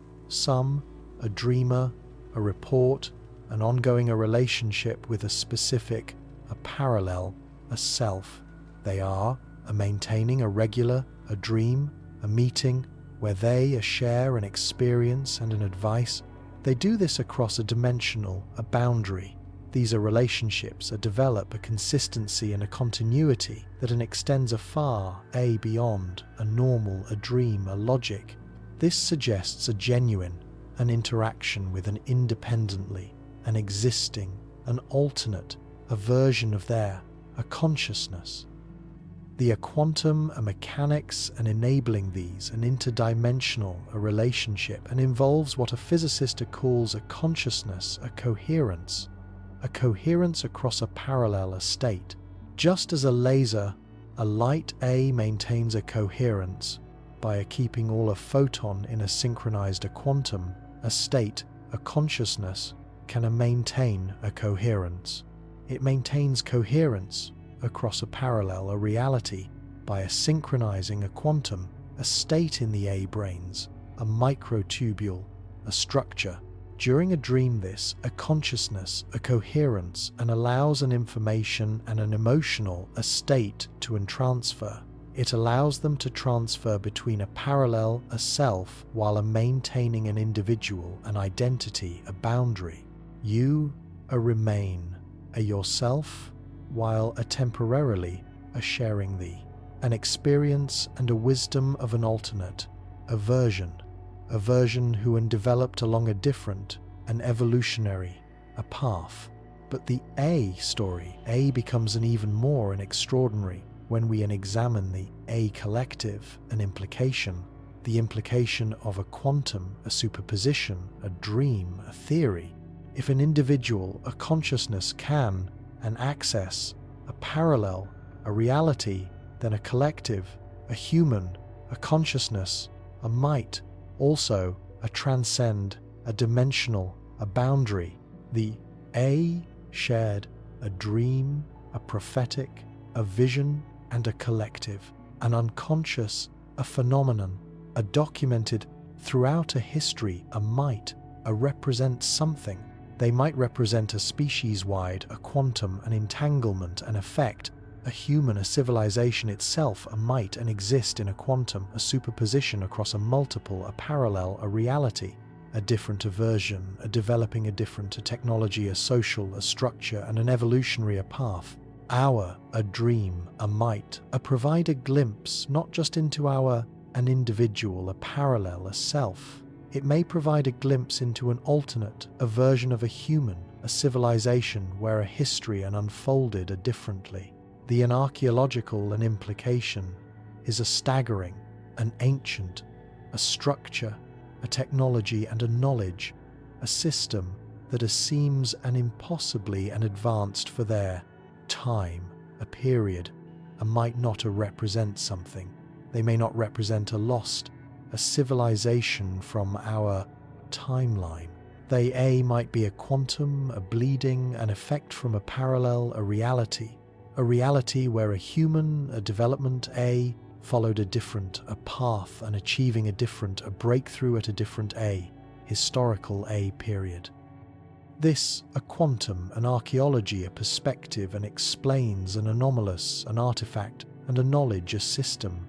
a dreamer, a report, an ongoing relationship with a specific, a parallel, a self. They are maintaining a regular, a dream, a meeting, where they share an experience and an advice. They do this across a dimensional, a boundary. These relationships develop a consistency and a continuity that extends far beyond a normal, a dream, a logic. This suggests a genuine, an interaction with an independently, an existing, an alternate, a version of their, a consciousness. The quantum mechanics and enabling these an interdimensional a relationship and involves what a physicist calls a consciousness, a coherence across a parallel state. Just as a laser, a light maintains a coherence by keeping all a photon in a synchronized quantum, a state, a consciousness can maintain a coherence. It maintains coherence across a parallel, a reality, by synchronizing a quantum, a state in the brains, a microtubule, a structure. During a dream, this, a consciousness, a coherence, and allows an information and an emotional, a state to transfer. It allows them to transfer between a parallel, a self, while maintaining an individual, an identity, a boundary. You remain a yourself, while temporarily sharing an experience and a wisdom of an alternate, a version who developed along a different, an evolutionary, a path. But the story, becomes an even more an extraordinary when we examine the collective, an implication, the implication of a quantum, a superposition, a dream, a theory. If an individual, a consciousness can access a parallel, a reality, then a collective, a human, a consciousness, might also transcend a dimensional, a boundary. The shared, a dream, a prophetic, a vision, and a collective, an unconscious, a phenomenon, a documented throughout a history, might represent something. They might represent a species-wide, a quantum, an entanglement, an effect, a human, a civilization itself, might exist in a quantum, a superposition across a multiple, a parallel, a reality, a different version, a developing a different technology, a social, a structure, and an evolutionary path. A dream, a might, provide a glimpse not just into an individual, a parallel, a self. It may provide a glimpse into an alternate, a version of a human, a civilization where a history unfolded differently. The archaeological implication is a staggering, an ancient, a structure, a technology and a knowledge, a system that seems impossibly advanced for their time, a period, might not represent something. They may not represent a civilization from our timeline. They might be a quantum, a bleeding, an effect from a parallel, a reality where a human, a development followed a different, a path, and achieving a different, a breakthrough at a different historical period. This, a quantum, an archaeology, a perspective, and explains an anomalous, an artifact, and a knowledge, a system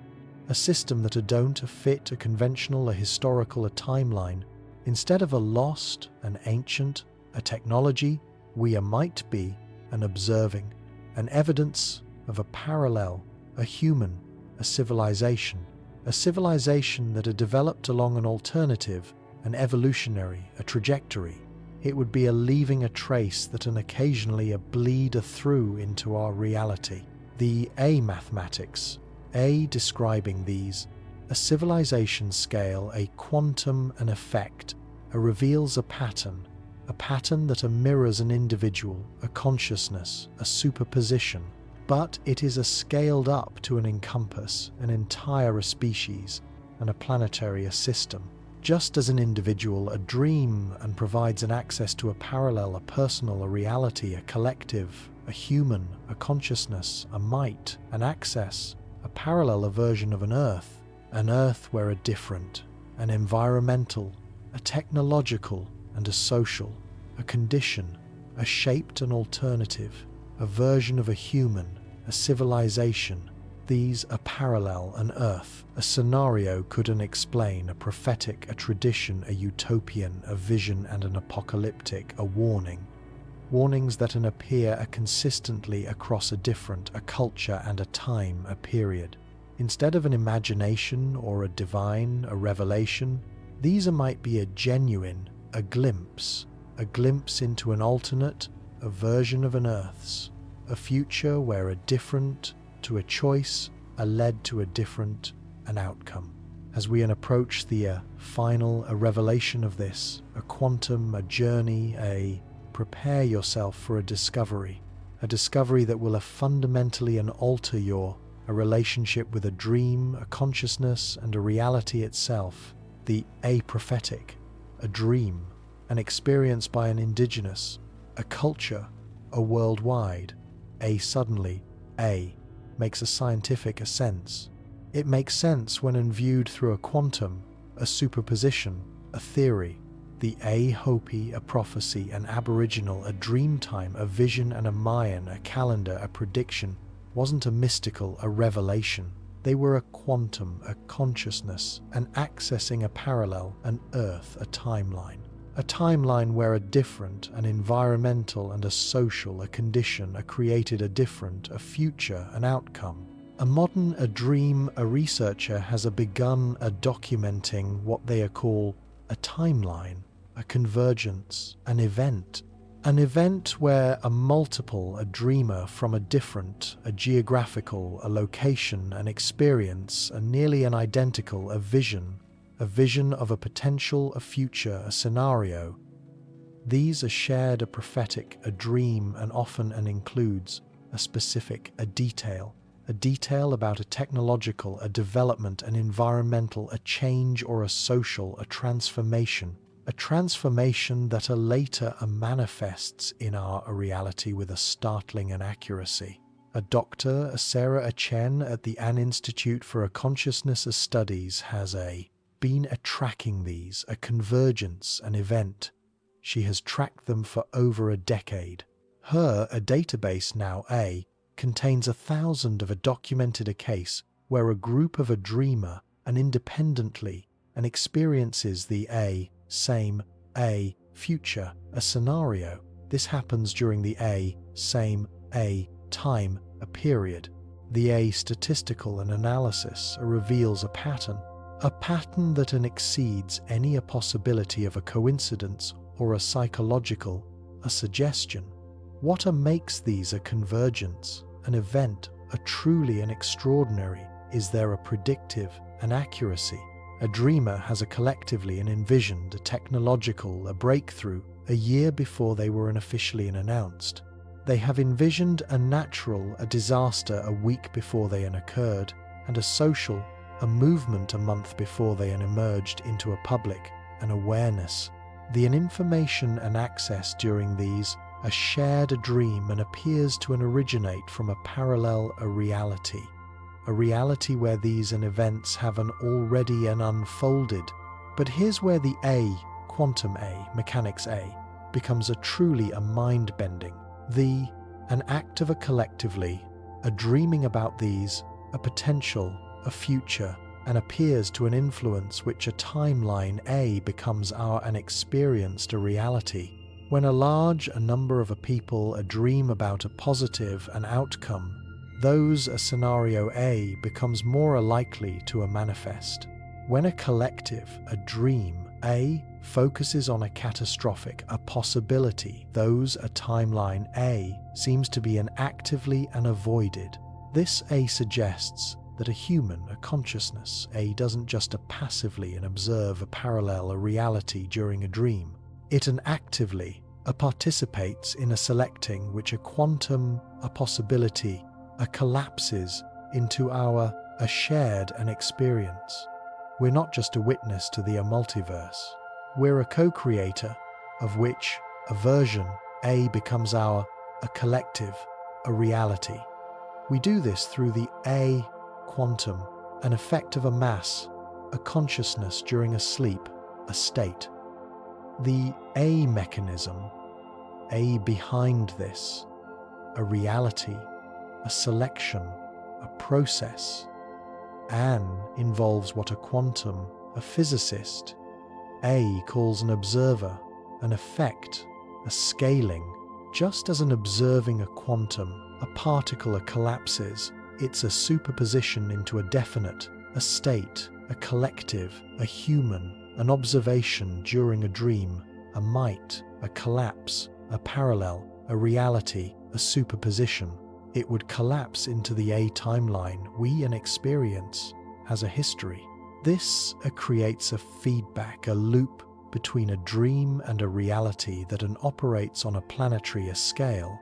that don't fit a conventional, a historical, a timeline. Instead of a lost, an ancient, a technology, we might be an observing, an evidence of a parallel, a human, a civilization that developed along an alternative, an evolutionary, a trajectory. It would be leaving a trace that occasionally bleed through into our reality. The mathematics, describing these, a civilization scale, a quantum, an effect, reveals a pattern that mirrors an individual, a consciousness, a superposition, but it is scaled up to encompass an entire species, and a planetary system. Just as an individual, a dream and provides an access to a parallel, a personal, a reality, a collective, a human, a consciousness, a might, an access, a parallel, a version of an earth where a different, an environmental, a technological, and a social, a condition, a shaped and alternative, a version of a human, a civilization. These are parallel, an earth, a scenario couldn't explain, a prophetic, a tradition, a utopian, a vision, and an apocalyptic, a warning. Warnings that appear consistently across a culture and a time, a period. Instead of an imagination or a divine, a revelation, these might be a genuine, a glimpse into an alternate, a version of an earth's, a future where a different to a choice are led to a different, an outcome. As we approach the final, a revelation of this, a quantum, a journey, prepare yourself for a discovery that will fundamentally alter your relationship with a dream, a consciousness, and a reality itself. The prophetic, a dream, an experience by an indigenous, a culture, a worldwide, suddenly, makes a scientific sense. It makes sense when viewed through a quantum, a superposition, a theory. The Hopi, a prophecy, an aboriginal, a dreamtime, a vision, and a Mayan, a calendar, a prediction, wasn't a mystical, a revelation. They were a quantum, a consciousness, an accessing a parallel, an earth, a timeline. A timeline where a different, an environmental and a social, a condition, created a different, a future, an outcome. A modern, a dream, a researcher has begun documenting what they call a timeline, a convergence, an event where a multiple, a dreamer from a different, a geographical, a location, an experience, nearly an identical, a vision of a potential, a future, a scenario. These are shared, a prophetic, a dream, and often includes a specific, a detail about a technological, a development, an environmental, a change, or a social, a transformation that later manifests in our reality with a startling accuracy. A doctor, Sarah Chen at the An Institute for Consciousness Studies has been tracking these, a convergence, an event. She has tracked them for over a decade. Her database now contains 1,000 of a documented case where a group of a dreamer independently experiences the same future, a scenario. This happens during the same time, a period. The statistical analysis reveals a pattern that exceeds any possibility of a coincidence or a psychological, a suggestion. What makes these a convergence, an event, a truly extraordinary? Is there a predictive, an accuracy? A dreamer has collectively envisioned a technological, a breakthrough a year before they were officially announced. They have envisioned a natural, a disaster a week before they occurred, and a social, a movement a month before they emerged into a public, an awareness. The information and access during these, a shared dream appears to originate from a parallel, a reality where these events have already unfolded. But here's where the quantum mechanics becomes truly a mind-bending. An act of a collectively, a dreaming about these, a potential, a future, and appears to an influence which a timeline becomes our unexperienced reality. When a number of people dream about a positive, an outcome, those scenario becomes more likely to manifest. When a collective, a dream, focuses on a catastrophic, a possibility, those a timeline seems to be actively avoided. This suggests that a human, a consciousness, doesn't just passively observe a parallel, a reality during a dream. It actively participates in selecting which a quantum, a possibility, collapses into our shared experience. We're not just a witness to the multiverse. We're a co-creator of which a version, A, becomes a collective, a reality. We do this through the A quantum, an effect of a mass, a consciousness during a sleep, a state. The A mechanism, A behind this, a reality, a selection, a process. An involves what a quantum, a physicist, A calls an observer, an effect, a scaling. Just as an observing a quantum, a particle collapses, it's a superposition into a definite, a state, a collective, a human, an observation during a dream, a might, a collapse, a parallel, a reality, a superposition. It would collapse into the A timeline we an experience has a history. This creates a feedback, a loop between a dream and a reality that operates on a planetary scale.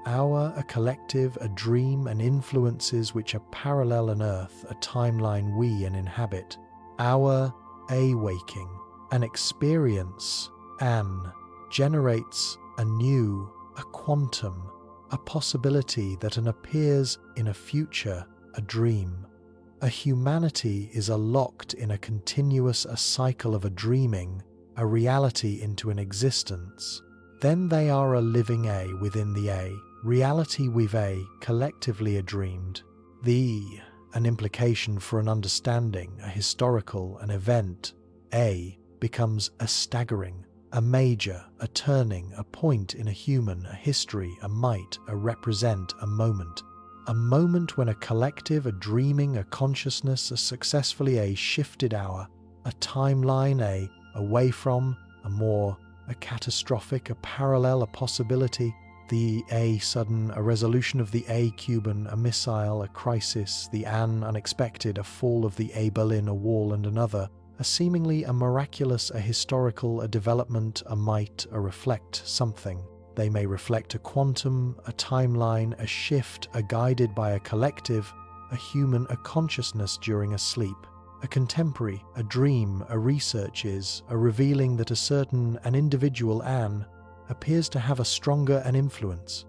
A collective, a dream, and influences which are parallel on Earth, a timeline we inhabit. Our waking, an experience, generates a new, a quantum, a possibility that appears in a future, a dream. A humanity is locked in a continuous cycle of a dreaming, a reality into an existence. Then they are a living A within the A, reality we've collectively dreamed. An implication for an understanding, a historical, an event. A becomes a staggering, a major, a turning, a point in a human, a history, a might, a represent, a moment. A moment when a collective, a dreaming, a consciousness, a successfully shifted hour, a timeline, away from, a catastrophic, a parallel, a possibility, the sudden, a resolution of the Cuban, a missile, a crisis, the unexpected, a fall of the Berlin, a wall and another, a seemingly a miraculous, a historical, a development, a might, a reflect something. They may reflect a quantum, a timeline, a shift, a guided by a collective, a human, a consciousness during a sleep, a contemporary, a dream, a research a revealing that an individual appears to have a stronger an influence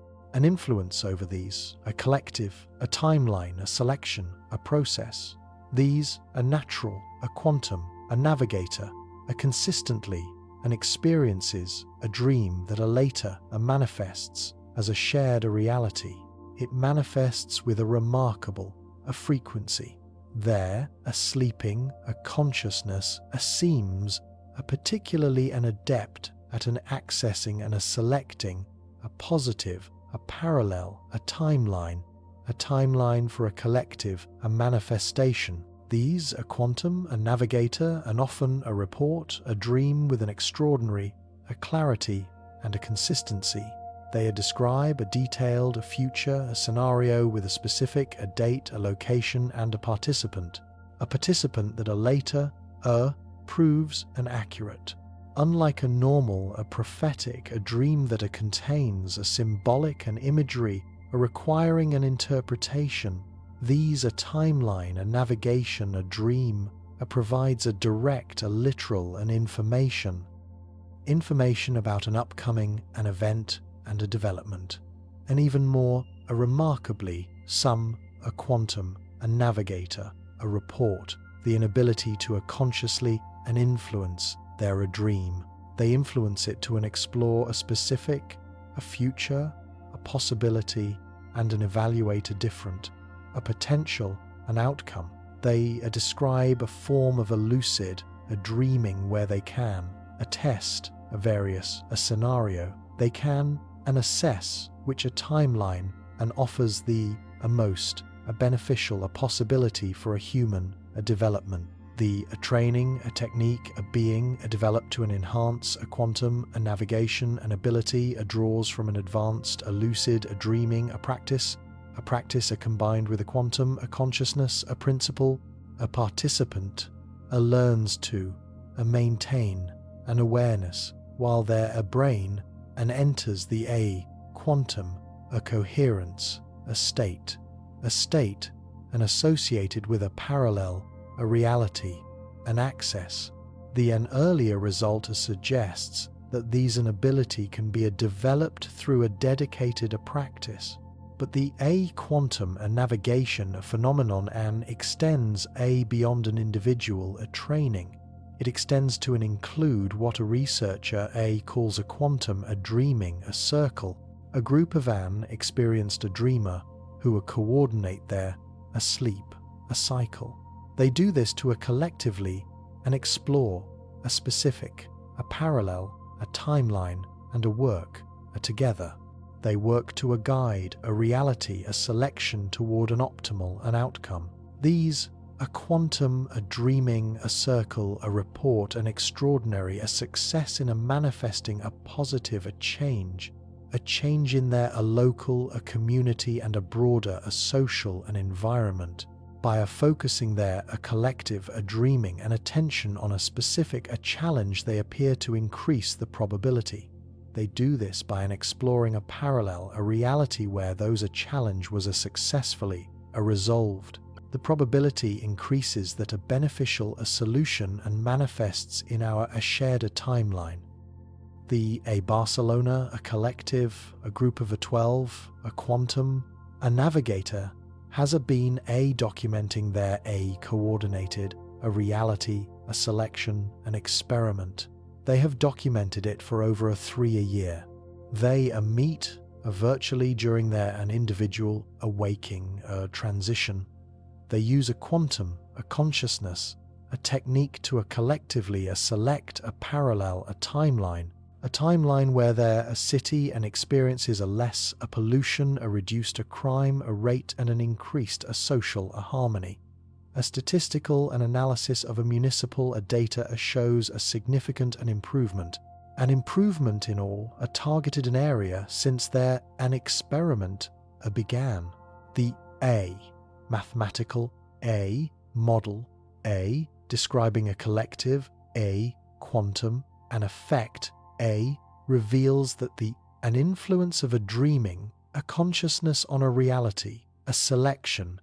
over these, a collective, a timeline, a selection, a process. These are natural, a quantum, a navigator, a consistently, an experiences, a dream that later manifests as a shared reality. It manifests with a remarkable, a frequency. There, a sleeping, a consciousness, a seems, a particularly an adept at an accessing and a selecting, a positive, a parallel, a timeline for a collective, a manifestation. These, a quantum, a navigator, and often a report, a dream with an extraordinary, a clarity, and a consistency. They describe a detailed, a future, a scenario with a specific, a date, a location, and a participant that later, proves an accurate. Unlike a normal, a prophetic, a dream that contains a symbolic, an imagery, a requiring an interpretation, these a timeline, a navigation, a dream, provides a direct, a literal, an information about an upcoming, an event, and a development. And even more, a remarkably, a quantum, a navigator, a report, the inability to consciously and influence their dream. They influence it to explore a specific, a future, a possibility, and evaluate a different, a potential, an outcome. They describe a form of a lucid, a dreaming where they can, a test, a scenario. They can assess which a timeline offers a most, a beneficial, a possibility for a human, a development. A training, a technique, a being, developed to enhance a quantum, a navigation, an ability, draws from an advanced, a lucid, a dreaming, a practice combined with a quantum, a consciousness, a principle, a participant, learns to, maintain, an awareness, while their brain, enters the quantum, a coherence, a state, associated with a parallel, a reality. and access. The an earlier result suggests that these an ability can be developed through a dedicated practice. But the a quantum a navigation phenomenon an extends beyond an individual training. It extends to and include what a researcher calls a quantum a dreaming a circle, a group of an experienced dreamer who coordinate their sleep a cycle. They do this to a collectively and explore a specific, a parallel, a timeline, and a work together. They work to a guide, a reality, a selection toward an optimal an outcome. These a quantum, a dreaming, a circle, a report, an extraordinary, a success in a manifesting, a positive, a change in their a local, a community, and a broader, a social, an environment. By focusing their a collective, a dreaming, and attention on a specific, a challenge, they appear to increase the probability. They do this by exploring a parallel, a reality where those a challenge was a successfully a resolved. The probability increases that a beneficial a solution and manifests in our a shared a timeline. The a Barcelona, a collective, a group of a 12, a quantum, a navigator has been documenting their coordinated, a reality, a selection, an experiment. They have documented it for over a 3 year. They meet virtually during their an individual waking transition. They use a quantum, a consciousness, a technique to a collectively a select, a parallel, a timeline where there a city and experiences a less, a pollution, a reduced a crime, a rate, and an increased a social a harmony. A statistical an analysis of a municipal a data shows a significant an improvement in all a targeted an area since there an experiment began. The mathematical model describing a collective quantum an effect reveals that an influence of a dreaming, a consciousness on a reality, a selection,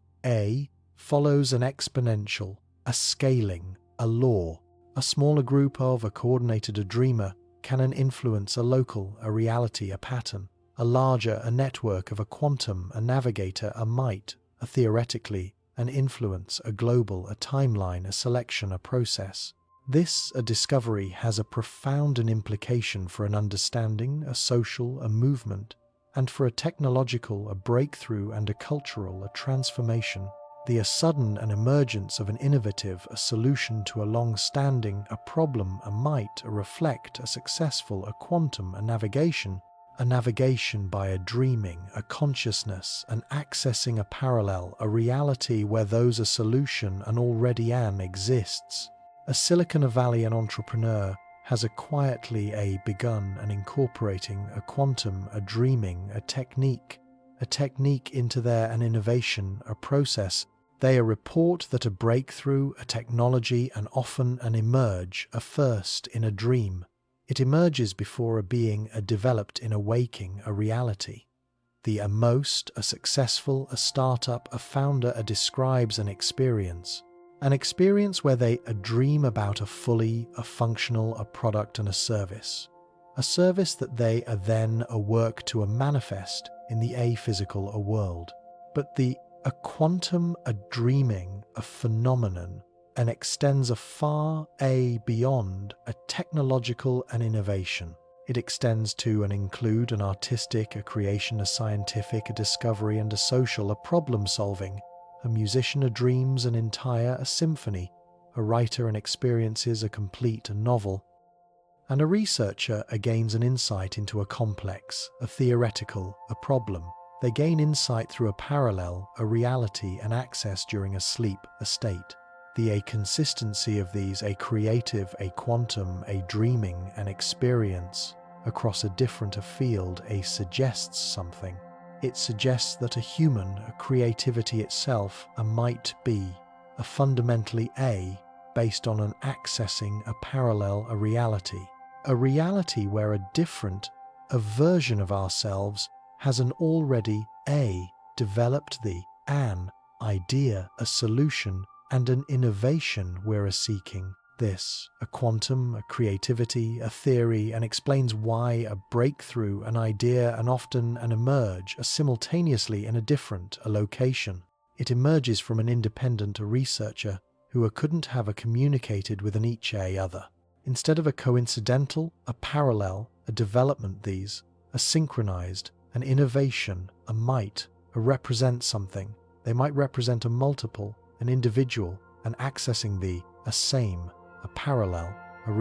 follows an exponential, a scaling, a law. A smaller group of a coordinated a dreamer can influence a local, a reality, a pattern. A larger, a network of a quantum, a navigator, a might, a theoretically, an influence, a global, a timeline, a selection, a process. This a discovery has a profound an implication for an understanding, a social, a movement, and for a technological, a breakthrough, and a cultural, a transformation. The sudden an emergence of an innovative, a solution to a long-standing, a problem, a might, a reflect, a successful, a quantum, a navigation by a dreaming, a consciousness, an accessing a parallel, a reality where those a solution and already exists. A Silicon Valley an entrepreneur has quietly begun and incorporating a quantum, a dreaming, a technique into their an innovation, a process. They report that a breakthrough, a technology, and often emerge first in a dream. It emerges before being developed in a waking, a reality. The most successful a startup, a founder describes an experience where they dream about a fully a functional a product and a service that they then work to manifest in the physical world. But the quantum dreaming a phenomenon and extends far beyond a technological and innovation. It extends to and include an artistic, a creation, a scientific, a discovery, and a social, a problem solving. A musician dreams an entire symphony, a writer experiences a complete novel, and a researcher gains an insight into a complex, a theoretical, a problem. They gain insight through a parallel, a reality, and access during a sleep, a state. The consistency of these, a creative, a quantum, a dreaming, an experience across a different field, suggests something. It suggests that a human, a creativity itself, might be a fundamentally based on an accessing a parallel, a reality where a different, a version of ourselves has an already developed an idea, a solution, and an innovation we're seeking. This, a quantum, a creativity, a theory, and explains why a breakthrough, an idea, and often an emerge are simultaneously in a location. It emerges from an independent researcher who couldn't have communicated with each other. Instead of a coincidental, a parallel, a development, these are synchronized, an innovation, a might, a represent something. They might represent a multiple, an individual, an accessing a same, a parallel, a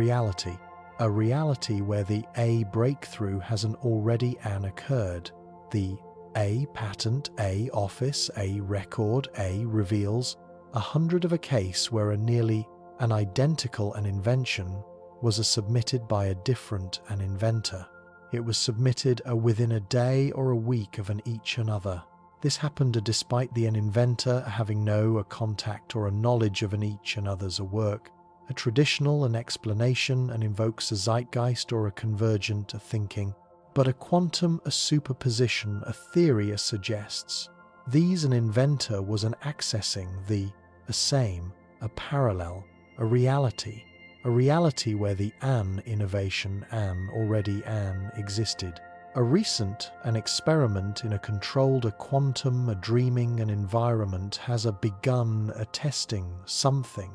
reality where the A breakthrough hasn't already occurred. The A patent, A office, A record, A reveals 100 of a case where a nearly an identical an invention was submitted by a different an inventor. It was submitted within a day or a week of each another. This happened despite an inventor having no contact or a knowledge of each another's work. A traditional explanation invokes a zeitgeist or a convergent thinking, but a quantum superposition a theory suggests these an inventor was accessing a same, a parallel, a reality where the innovation already existed. A recent experiment in a controlled quantum dreaming environment has begun testing something.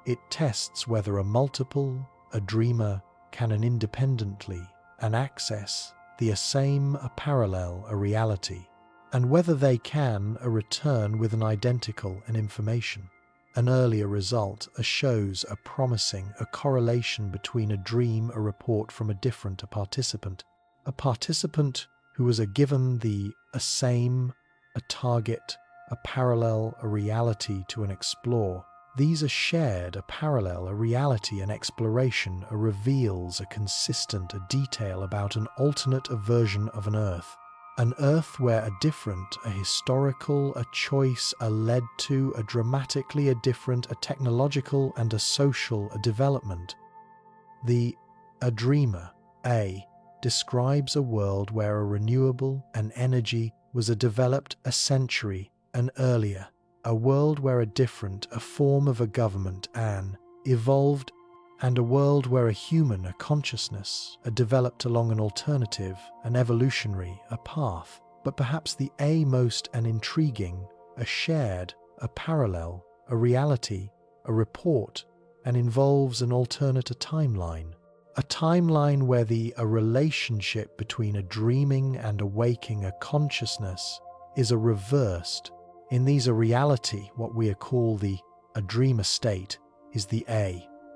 It tests whether a multiple, a dreamer, can independently access the same parallel reality, and whether they can return with an identical information. An earlier result shows a promising correlation between a dream report from a different participant. A participant who was given a same, a target, a parallel, a reality to explore. These are shared, a parallel, a reality, an exploration, reveals a consistent detail about an alternate version of an Earth where a different, a historical, a choice led to a dramatically different, a technological and a social development. The dreamer, describes a world where a renewable and energy was developed a century and earlier. A world where a form of a government evolved, and a world where a human consciousness developed along an alternative, an evolutionary path. But perhaps the most intriguing, a shared, a parallel, a reality, a report, and involves an alternate timeline. A timeline where a relationship between a dreaming and a waking consciousness is reversed. In these reality, what we call a dreamer state is the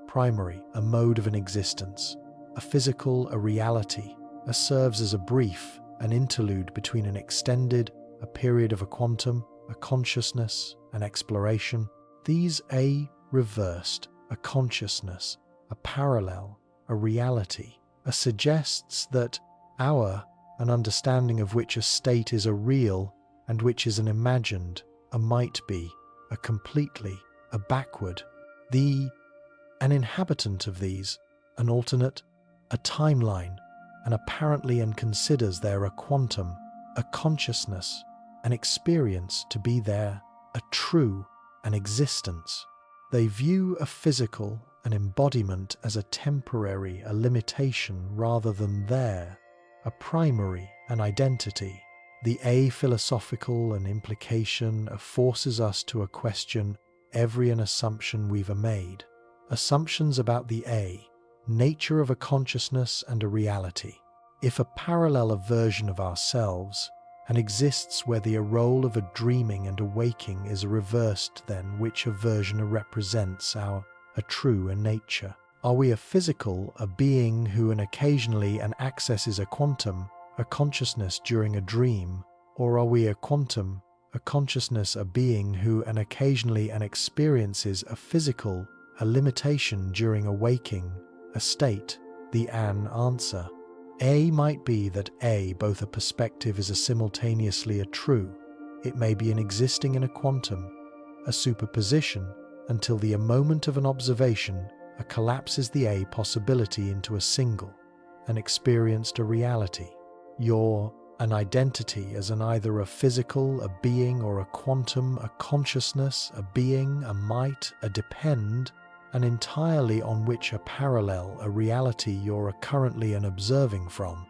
primary, a mode of an existence, a physical, a reality, serves as a brief, an interlude between an extended, a period of a quantum, a consciousness, an exploration. These reversed, a consciousness, a parallel, a reality, suggests that an understanding of which a state is a real and which is an imagined, a might be, a completely, a backward. An inhabitant of these, an alternate, a timeline, and apparently considers there a quantum, a consciousness, an experience to be there, a true, an existence. They view a physical, an embodiment as a temporary, a limitation rather than a primary, an identity. The philosophical and implication forces us to question every assumption we've made. Assumptions about the nature of a consciousness and a reality. If a parallel version of ourselves exists where the role of a dreaming and a waking is reversed, then which version represents our true nature? Are we a physical, a being who occasionally accesses a quantum, a consciousness during a dream, or are we a quantum, a consciousness, a being who occasionally experiences a physical, a limitation during a waking, a state? The answer. Might be that both a perspective is simultaneously a true. It may be an existing in a quantum, a superposition, until the moment of an observation collapses the possibility into a single, an experienced reality. Your an identity as an either a physical, a being, or a quantum, a consciousness, a being, a might, a depend, and entirely on which a parallel, a reality you're currently an observing from.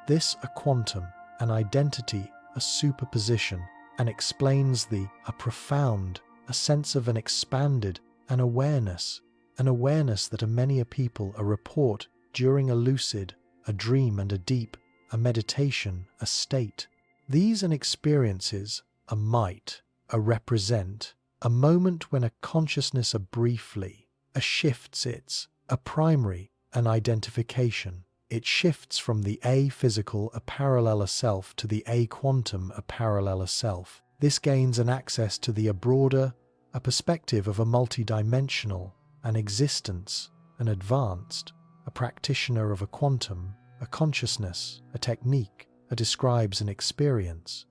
This a quantum, an identity, a superposition, and explains a profound, a sense of an expanded, an awareness that a many a people a report during a lucid, a dream and a deep, a meditation, a state. These an experiences, a might, a represent, a moment when a consciousness a briefly, a shifts its, a primary, an identification. It shifts from the a-physical, a parallel self to the a-quantum, a parallel self. This gains an access to the broader, a perspective of a multidimensional, an existence, an advanced, a practitioner of a quantum, a consciousness, a technique, describes an experience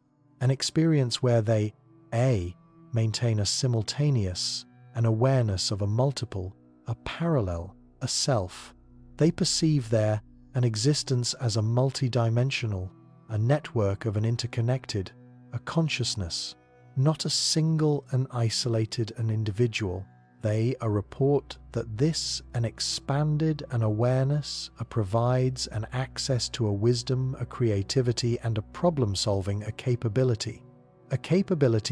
where they, a, maintain a simultaneous, an awareness of a multiple, a parallel, a self. They perceive an existence as a multidimensional, a network of an interconnected, a consciousness, not a single and isolated an individual. They report that this an expanded an awareness provides an access to a wisdom, a creativity and a problem-solving a capability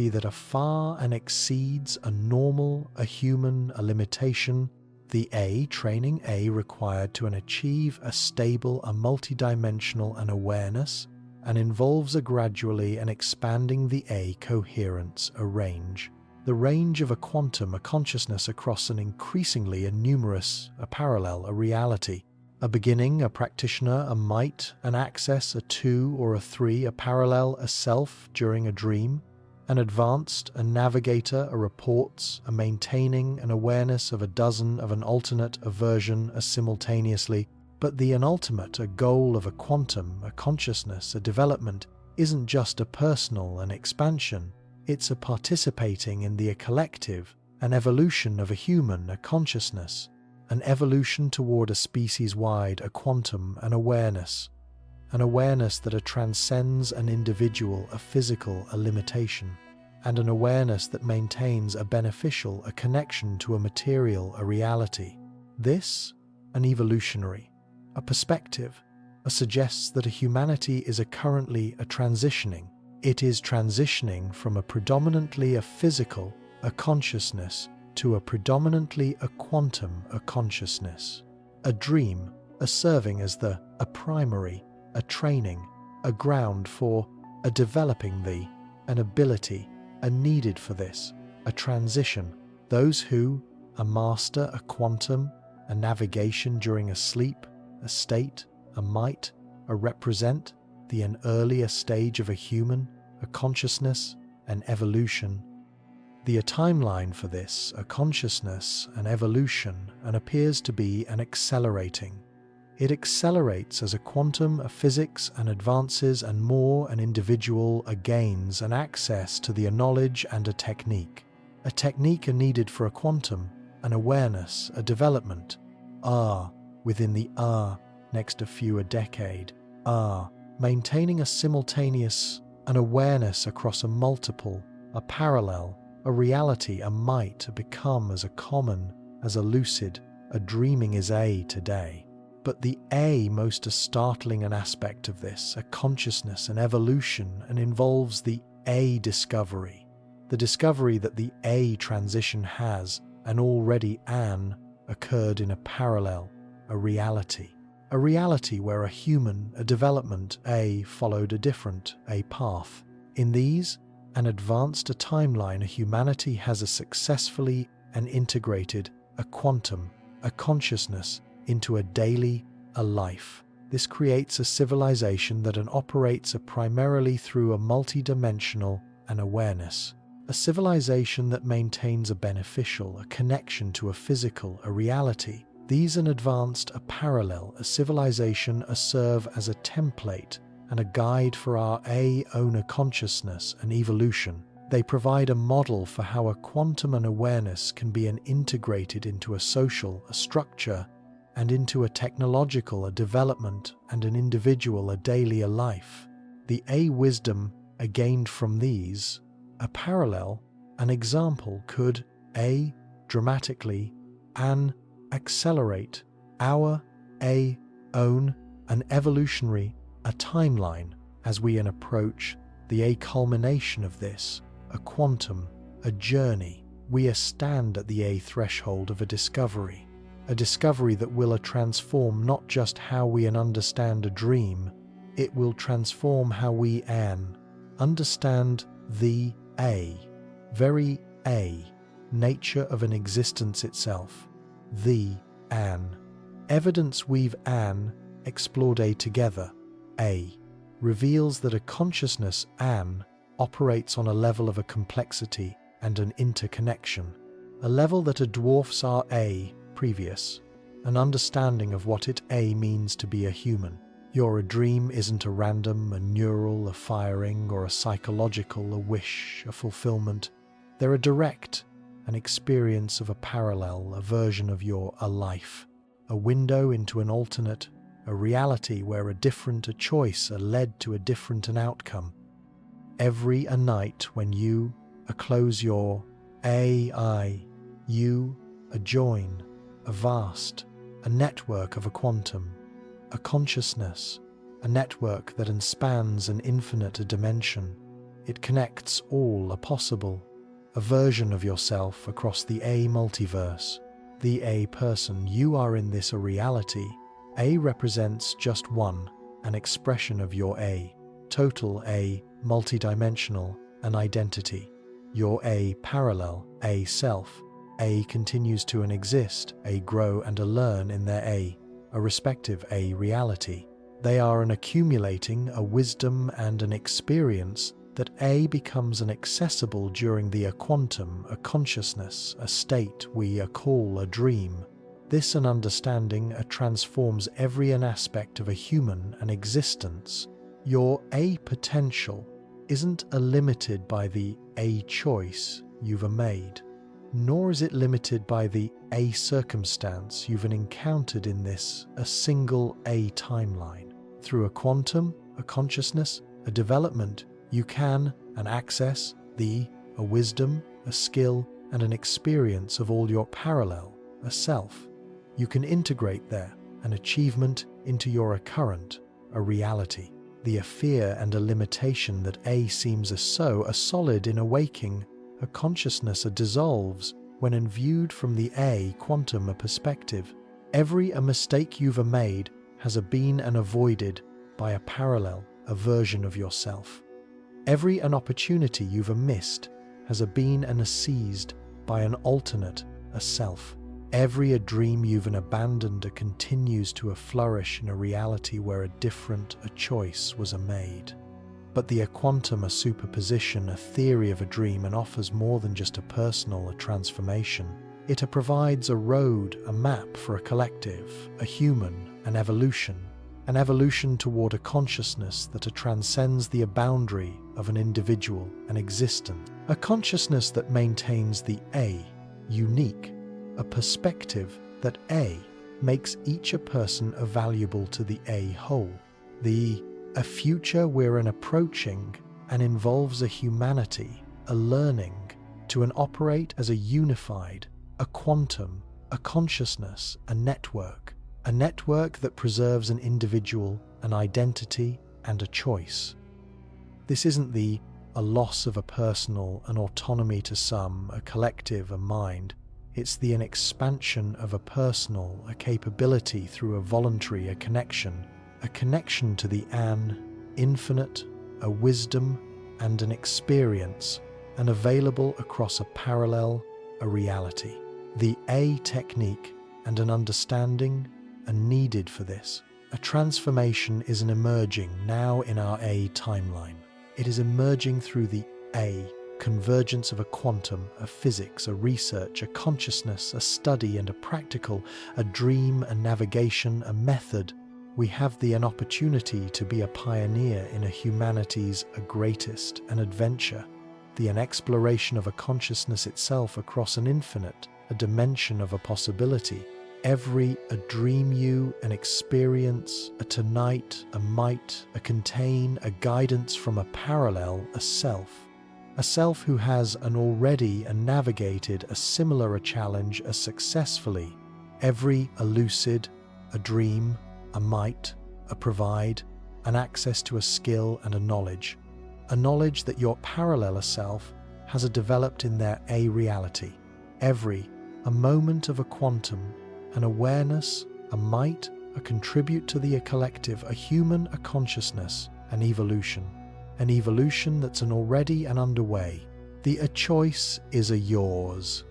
that far and exceeds a normal, a human, a limitation, the training required to achieve a stable, a multidimensional an awareness, and involves a gradually and expanding the coherence, a range. The range of a quantum, a consciousness across an increasingly a numerous, a parallel, a reality, a beginning, a practitioner, a might, an access, a two or a three, a parallel, a self during a dream, an advanced, a navigator, a reports, a maintaining, an awareness of a dozen of an alternate, a version, a simultaneously, but the ultimate, a goal of a quantum, a consciousness, a development, isn't just a personal, an expansion. It's a participating in the collective, an evolution of a human, a consciousness, an evolution toward a species-wide, a quantum, an awareness that transcends an individual, a physical, a limitation, and an awareness that maintains a beneficial, a connection to a material, a reality. This, an evolutionary, a perspective, suggests that a humanity is currently transitioning. It is transitioning from a predominantly a physical, a consciousness, to a predominantly a quantum, a consciousness. A dream, serving as a primary, a training, a ground for a developing an ability, needed for this, a transition. Those who master a quantum, a navigation during a sleep, a state, a might, a represent, an earlier stage of a human, a consciousness, an evolution. The timeline for this, a consciousness, an evolution, appears to be an accelerating. It accelerates as a quantum, a physics, advances and more an individual gains an access to the knowledge and a technique needed for a quantum, an awareness, a development, within the next a few a decade, maintaining a simultaneous, an awareness across a multiple, a parallel, a reality, a might become as a common, as a lucid, a dreaming is today. But the most startling an aspect of this, a consciousness, an evolution, and involves the discovery. The discovery that the transition has, and already occurred in a parallel, a reality where a human, a development, followed a different, path. In these, an advanced timeline, a humanity has successfully integrated a quantum, a consciousness, into a daily, a life. This creates a civilization that operates primarily through a multidimensional an awareness. A civilization that maintains a beneficial, a connection to a physical, a reality. These an advanced, a parallel, a civilization serve as a template and a guide for our owner consciousness and evolution. They provide a model for how a quantum and awareness can be integrated into a social, a structure, and into a technological, a development, and an individual, a daily life. The A wisdom gained from these, a parallel, an example could A dramatically and accelerate our A own an evolutionary, a timeline as we approach the A culmination of this, a quantum, a journey. We stand at the A threshold of a discovery that will transform not just how we understand a dream, it will transform how we understand the A, very A, nature of an existence itself, the evidence we've explored A together. A reveals that a consciousness operates on a level of a complexity and an interconnection, a level that dwarfs our A previous, an understanding of what it means to be a human. Your dream isn't a random, a neural, a firing, or a psychological, a wish, a fulfillment. They're a direct, an experience of a parallel, a version of your life, a window into an alternate, a reality where a choice led to a different outcome. Every night when you close your eye, you join a vast, a network of a quantum, a consciousness, a network that spans an infinite dimension. It connects all possible, a version of yourself across the A multiverse. The A person you are in this reality. A represents just one, an expression of your A, total A, multidimensional, an identity. Your A parallel, A self. A continues to exist, A grow and learn in their A respective A reality. They are an accumulating a wisdom and an experience that A becomes an accessible during the quantum, a consciousness, a state we call a dream. This an understanding transforms every aspect of a human existence. Your A potential isn't limited by the A choice you've made, nor is it limited by the A circumstance you've encountered in this a single A timeline. Through a quantum, a consciousness, a development, you can access a wisdom, a skill, and an experience of all your parallel, a self. You can integrate there an achievement into your current, a reality. The fear and a limitation that A seems so solid in awaking, a consciousness dissolves when viewed from the A quantum perspective. Every mistake you've made has been avoided by a parallel, a version of yourself. Every opportunity you've missed has been seized by an alternate, a self. Every dream you've abandoned continues to flourish in a reality where a different choice was made. But the quantum, a superposition, a theory of a dream, offers more than just a personal transformation. It provides a road, a map for a collective, a human, an evolution toward a consciousness that transcends the boundary of an individual, an existence, a consciousness that maintains the A, unique, a perspective that A makes each person valuable to the A whole. A future we're approaching and involves a humanity, a learning to operate as a unified, a quantum, a consciousness, a network that preserves an individual, an identity, and a choice. This isn't a loss of a personal, an autonomy to some, a collective, a mind. It's an expansion of a personal, a capability through a voluntary, a connection to the infinite, a wisdom and an experience, and available across a parallel, a reality. The A technique and an understanding are needed for this. A transformation is emerging now in our A timeline. It is emerging through the A convergence of a quantum, a physics, a research, a consciousness, a study and a practical, a dream, a navigation, a method. We have an opportunity to be a pioneer in a humanity's greatest an adventure, an exploration of a consciousness itself across an infinite, a dimension of a possibility. every a dream you, an experience, a tonight, a might, a contain, a guidance from a parallel, a self who has an already and navigated a similar a challenge as successfully, every a lucid, a dream, a might, a provide, an access to a skill and a knowledge that your parallel self has developed in their a reality, every a moment of a quantum, an awareness, a might, a contribute to the a collective, a human, a consciousness, an evolution that's an already and underway. The a choice is a yours.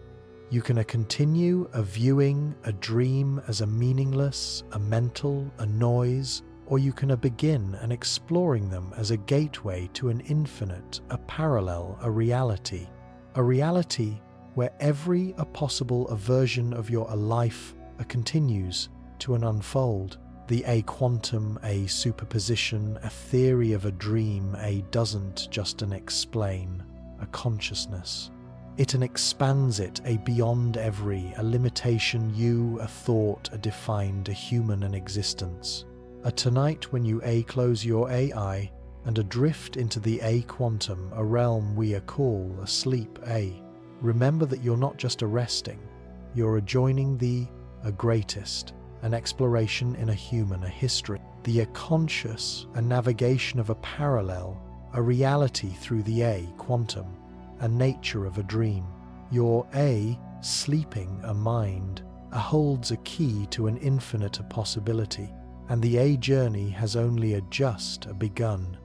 You can continue a viewing a dream as a meaningless, a mental, a noise, or you can begin and exploring them as a gateway to an infinite, a parallel, a reality where every a possible a version of your a life continues to an unfold. The a quantum, a superposition, a theory of a dream, a doesn't just an explain, a consciousness. It an expands it, a beyond every, a limitation you, a thought, a defined, a human an existence. A tonight when you a close your AI and adrift into the a quantum, a realm we a call a sleep a. Remember that you're not just a resting, you're a joining the a greatest, an exploration in a human, a history, the a conscious, a navigation of a parallel, a reality through the a quantum, a nature of a dream. Your a sleeping a mind holds a key to an infinite a possibility, and the a journey has only just begun.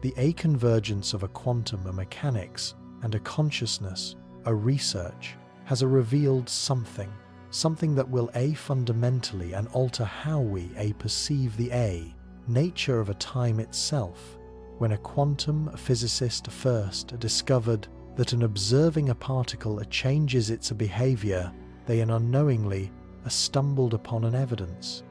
The a convergence of a quantum, a mechanics, and a consciousness, a research, has revealed something that will a fundamentally and alter how we a perceive the a nature of a time itself. When a quantum physicist first discovered that an observing a particle changes its behavior, they unknowingly stumbled upon an evidence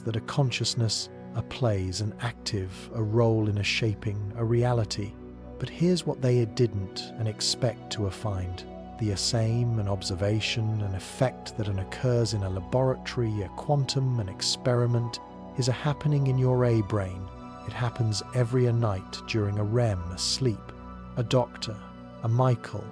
that a consciousness plays an active role in shaping a reality. But here's what they didn't expect to find. The same an observation, an effect that occurs in a laboratory, a quantum, an experiment, is happening in your a brain. It happens every night during a REM, a sleep. A doctor, a Michael,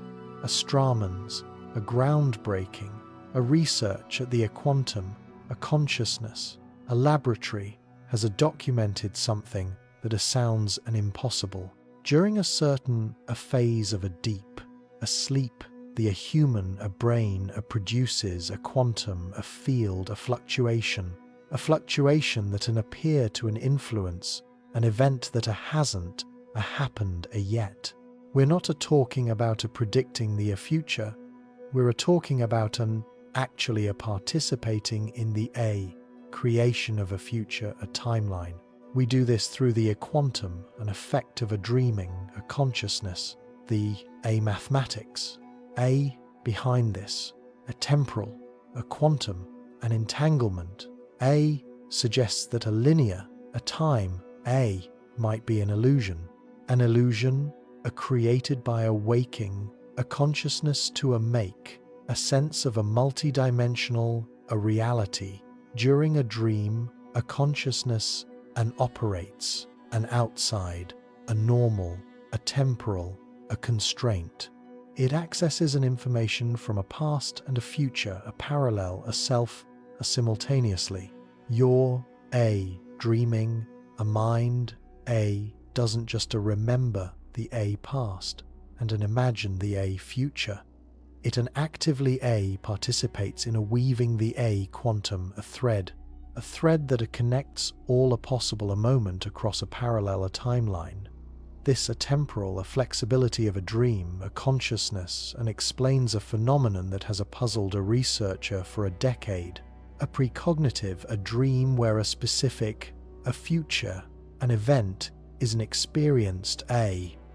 a Stramans, a groundbreaking, a research at the quantum, a consciousness, a laboratory has documented something that sounds an impossible. During a certain phase of a deep, a sleep, the human brain produces a quantum, a field, a fluctuation that appear to an influence, an event that hasn't happened yet. We're not talking about predicting the future. We're talking about actually participating in the creation of a future, a timeline. We do this through the quantum, an effect of a dreaming, a consciousness, the mathematics. Behind this, a temporal, a quantum, an entanglement. Suggests that a linear, a time, might be an illusion created by a waking, a consciousness to make, a sense of a multidimensional, a reality. During a dream, a consciousness operates, an outside, a normal, a temporal, a constraint. It accesses an information from a past and a future, a parallel, a self, a simultaneously. Your dreaming, a mind, doesn't just remember the past and imagine the future. It actively participates in weaving the quantum, a thread that connects all a possible moment across a parallel timeline. This temporal flexibility of a dream, a consciousness, and explains a phenomenon that has puzzled a researcher for a decade. A precognitive, a dream where a specific, a future, an event is experienced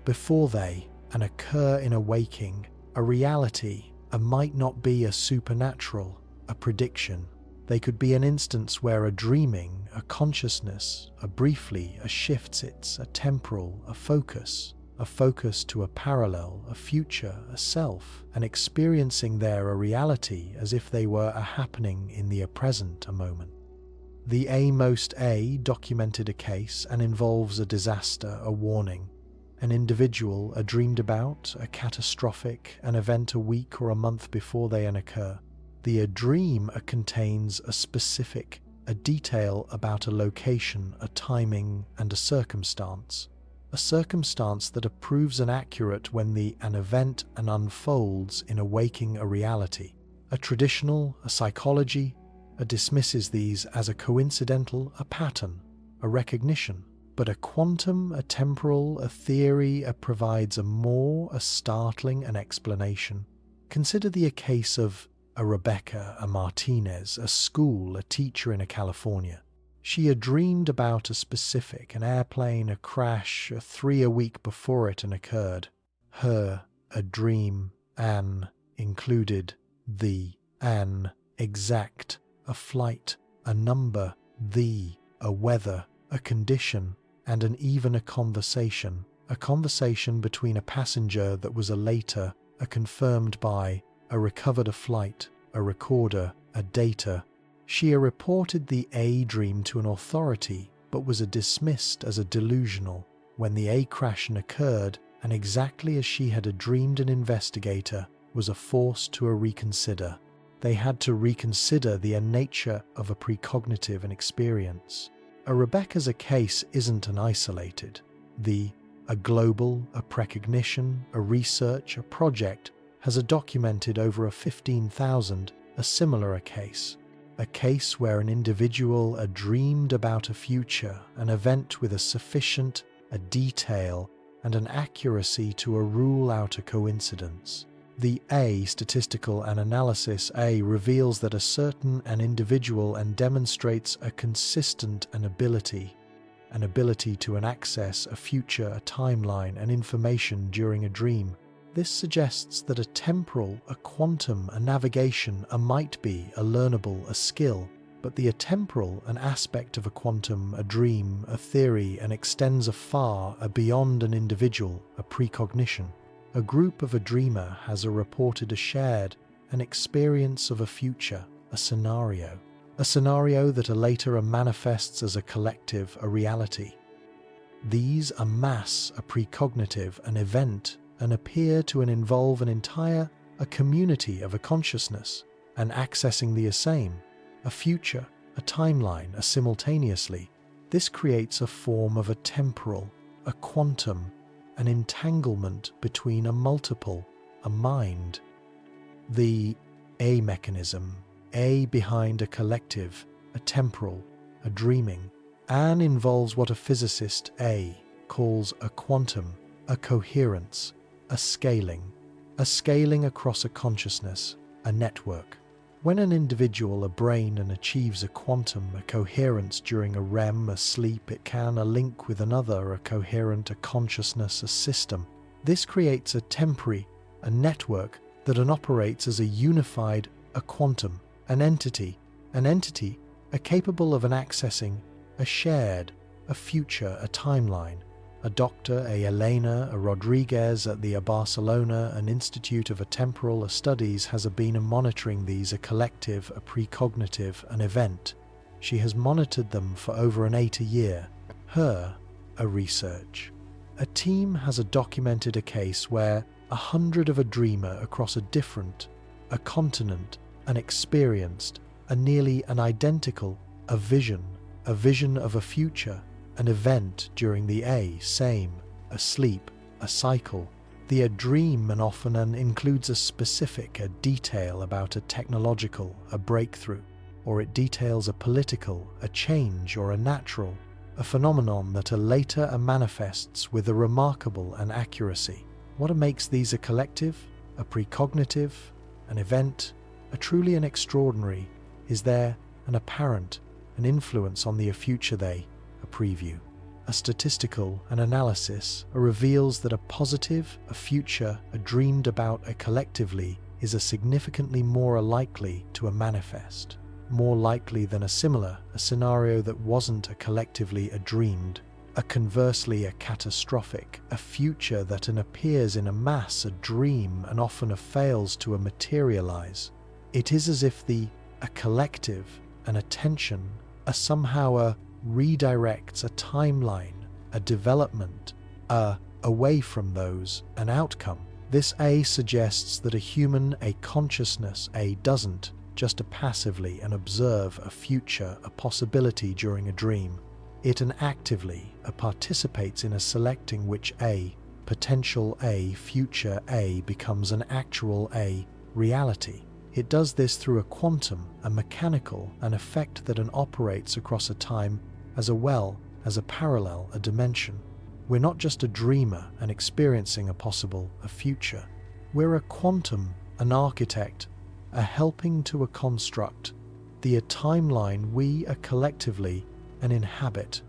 before they occur in a waking, a reality, might not be a supernatural, a prediction. They could be an instance where a dreaming, a consciousness, briefly shifts its temporal, focus, a focus to a parallel, a future, a self, and experiencing there a reality as if they were a happening in the present, a moment. The A-most A documented a case and involves a disaster, a warning, an individual, a dreamed about, a catastrophic, an event a week or a month before they occur. The dream contains a specific, a detail about a location, a timing, and a circumstance that proves an accurate when an event unfolds in a waking a reality. A traditional, a psychology, dismisses these as a coincidental, a pattern, a recognition. But a quantum, a temporal, a theory provides a startling an explanation. Consider the case of a Rebecca, a Martinez, a teacher in California. She dreamed about a specific, an airplane, a crash, 3 week before it occurred. Her, a dream, included an exact, a flight, a number, a weather, a condition, and even a conversation between a passenger that was later confirmed by a recovered a flight, a recorder, a data. She reported the A dream to an authority, but was dismissed as a delusional when the A crash occurred, and exactly as she had dreamed, an investigator was forced to reconsider. They had to reconsider the nature of a precognitive experience. A Rebecca's case isn't an isolated. A global, a precognition, a research, a project has documented over 15,000 a similar case. A case where an individual dreamed about a future, an event with a sufficient detail and an accuracy to rule out a coincidence. The statistical analysis reveals that a certain individual demonstrates a consistent ability to access a future, a timeline, and information during a dream. This suggests that a temporal, a quantum, a navigation, might be a learnable, a skill, but the temporal, an aspect of a quantum, a dream, a theory, and extends far beyond an individual, a precognition. A group of a dreamer has reported shared an experience of a future, a scenario that later manifests as a collective, a reality. These amass a precognitive, an event, and appear to involve an entire community of a consciousness, and accessing the same, a future, a timeline, simultaneously. This creates a form of a temporal, a quantum, an entanglement between a multiple, a mind. The A mechanism, A behind a collective, a temporal, a dreaming, and involves what a physicist A calls a quantum, a coherence, a scaling across a consciousness, a network. When an individual, a brain, achieves a quantum, a coherence during a REM, a sleep, it can link with another, a coherent, a consciousness, a system. This creates a temporary, a network that operates as a unified, a quantum, an entity capable of accessing a shared, a future, a timeline. A doctor, a Elena, a Rodriguez at the Barcelona, an Institute of Temporal Studies has been monitoring these, a collective, a precognitive, an event. She has monitored them for over 8 years. Her, a research. A team has documented a case where 100 of a dreamer across a continent, experienced nearly an identical, a vision of a future, an event during the a sleep, a cycle. The dream often includes a specific, a detail about a technological, a breakthrough, or it details a political, a change, or a natural, a phenomenon that later manifests with a remarkable accuracy. What makes these a collective, a precognitive, an event, a truly an extraordinary? Is there an apparent, an influence on the future a preview? A statistical, an analysis reveals that a positive, a future, a dreamed about collectively is a significantly more likely to manifest, more likely than a similar, a scenario that wasn't collectively dreamed. a conversely a catastrophic, a future that appears in a mass, a dream, and often fails to materialize. It is as if a collective, an attention, somehow redirects a timeline, a development, away from those, an outcome. This suggests that a human, a consciousness, doesn't just passively and observe a future, a possibility during a dream. It actively participates in selecting which potential future becomes an actual reality. It does this through a quantum, a mechanical, an effect that operates across a time as well as a parallel, a dimension. We're not just a dreamer and experiencing a future. We're a quantum, an architect, helping to construct the timeline we collectively inhabit.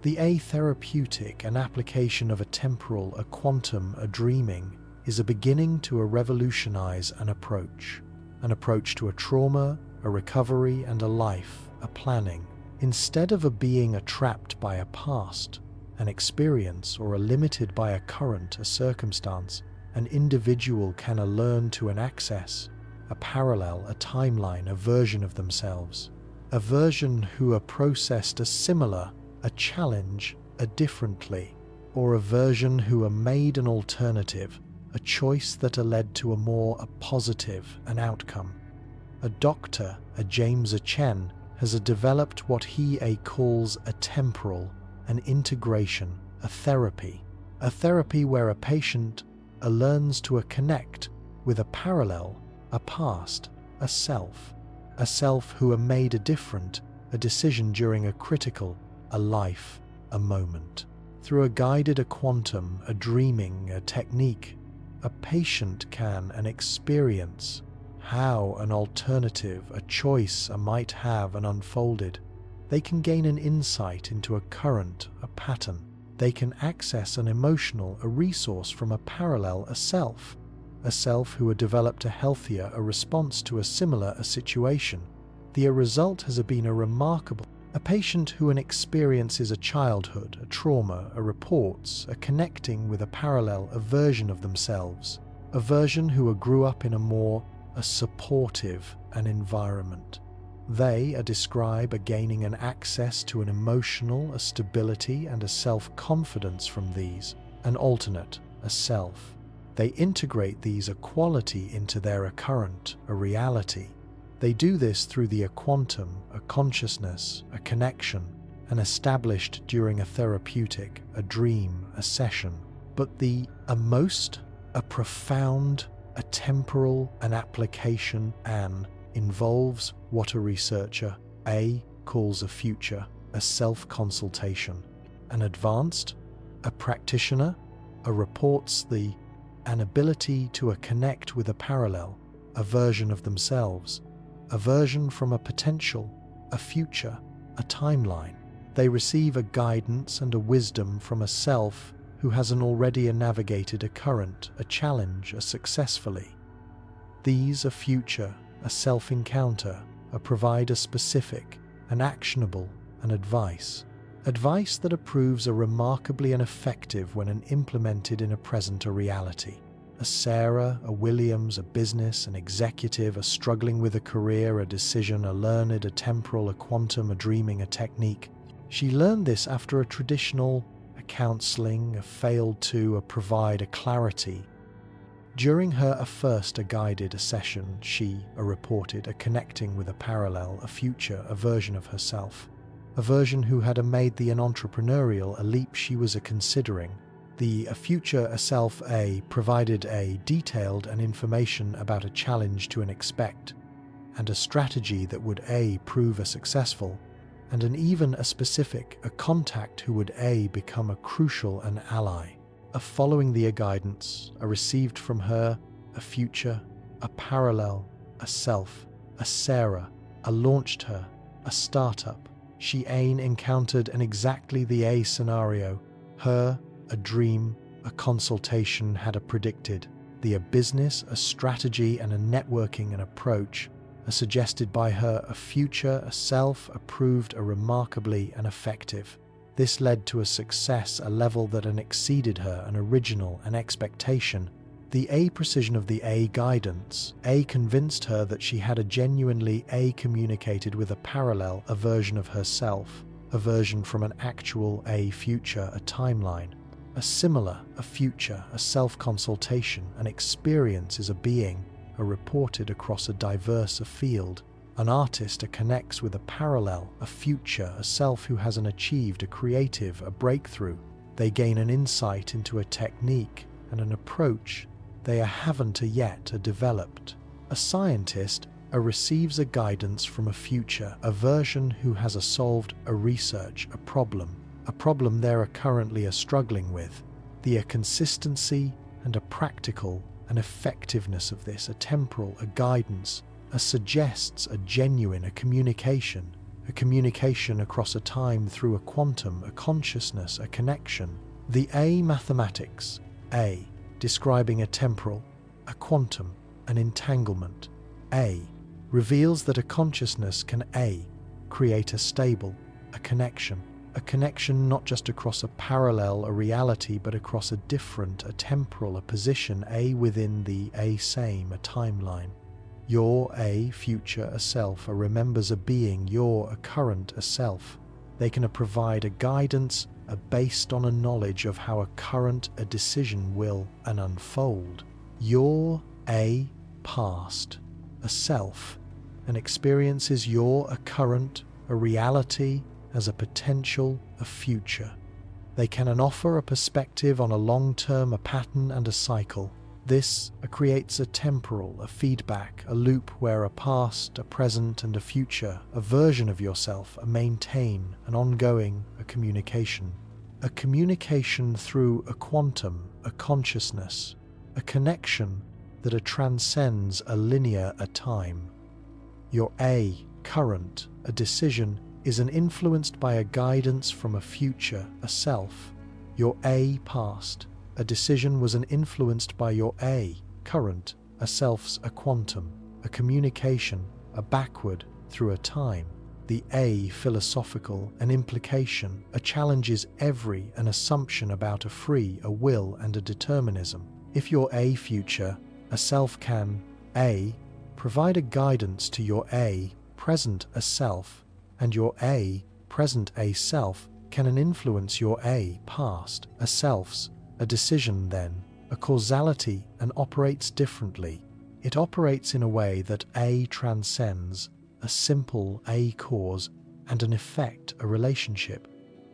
The therapeutic, an application of a temporal, a quantum, a dreaming, is a beginning to revolutionize an approach to a trauma, a recovery, and a life, a planning. Instead of being trapped by a past, an experience, or limited by a current, a circumstance, an individual can learn to access a parallel, a timeline, a version of themselves, a version who processed a similar, a challenge, a differently, or a version who made an alternative, a choice that led to a positive, an outcome. A doctor, a James Chen, has developed what he calls a temporal, an integration, a therapy where a patient learns to connect with a parallel, a past, a self who made a decision during a critical, a life, a moment. Through a guided, a quantum, a dreaming, a technique, a patient can experience how an alternative, a choice might have unfolded. They can gain an insight into a current, a pattern. They can access an emotional, a resource from a parallel, a self who developed a healthier, a response to a similar situation. The result has been a remarkable. A patient who experiences a childhood, a trauma, a reports, a connecting with a parallel, a version of themselves, a version who grew up in a supportive an environment. They describe gaining an access to an emotional, a stability, and a self-confidence from these, an alternate, a self. They integrate these quality into their current, a reality. They do this through the quantum, a consciousness, a connection, and established during a therapeutic, a dream, a session. But the most, a profound, a temporal, an application, involves what a researcher, calls a future, a self-consultation. An advanced, a practitioner, reports an ability to connect with a parallel, a version of themselves, a version from a potential, a future, a timeline. They receive a guidance and a wisdom from a self who has already navigated a current, a challenge, successfully. These a future, a self-encounter, provide a specific, an actionable, an advice that proves remarkably effective when implemented in a present reality. A Sarah, a Williams, a business, an executive, a struggling with a career, a decision, a learned, a temporal, a quantum, a dreaming, a technique. She learned this after a traditional, a counseling, failed to provide a clarity. During her first guided session, she reported connecting with a parallel, a future, a version of herself, a version who had made the entrepreneurial leap she was considering. The future self provided detailed information about a challenge to expect, and a strategy that would prove successful, and even a specific contact who would become a crucial an ally. Following the guidance received from her, a future, a parallel, a self, a Sarah, launched her, a startup. She encountered exactly the scenario her, a dream, a consultation had predicted. The business, a strategy, and a networking and approach suggested by her, a future, a self, proved remarkably effective. This led to a success, a level that exceeded her, an original, an expectation. The A precision of the A guidance. A convinced her that she had a genuinely A communicated with a parallel, a version of herself, a version from an actual A future, a timeline. A similar, a future, a self-consultation, an experience is a being, a reported across a diverse field. An artist connects with a parallel, a future, a self who has achieved a creative, a breakthrough. They gain an insight into a technique and an approach they haven't yet developed. A scientist receives a guidance from a future, a version who has solved a research, a problem they're currently struggling with. The consistency and a practical and effectiveness of this, a temporal, a guidance, suggests a genuine, a communication across a time through a quantum, a consciousness, a connection. The A mathematics, A, describing a temporal, a quantum, an entanglement. A reveals that a consciousness can A, create a stable, a connection not just across a parallel, a reality, but across a different, a temporal, a position, A within the A same, a timeline. Your A future, a self, remembers a being, your a current, a self. They can provide a guidance based on a knowledge of how a current, a decision will unfold. Your A past, a self, and experiences your a current, a reality, as a potential, a future. They can offer a perspective on a long-term, a pattern and a cycle. This creates a temporal, a feedback, a loop where a past, a present and a future, a version of yourself, maintain an ongoing, a communication through a quantum, a consciousness, a connection that transcends a linear time. Your A current, a decision, is influenced by a guidance from a future, a self. Your A past, a decision, was influenced by your A current, a self's a quantum, a communication, a backward through a time. The A philosophical, an implication, challenges every an assumption about a free, a will and a determinism. If your A future, a self, can A provide a guidance to your A present, a self, and your A present, a self, can influence your A past, a self's, a decision, then a causality, and operates differently. It operates in a way that A transcends a simple A cause and an effect, a relationship.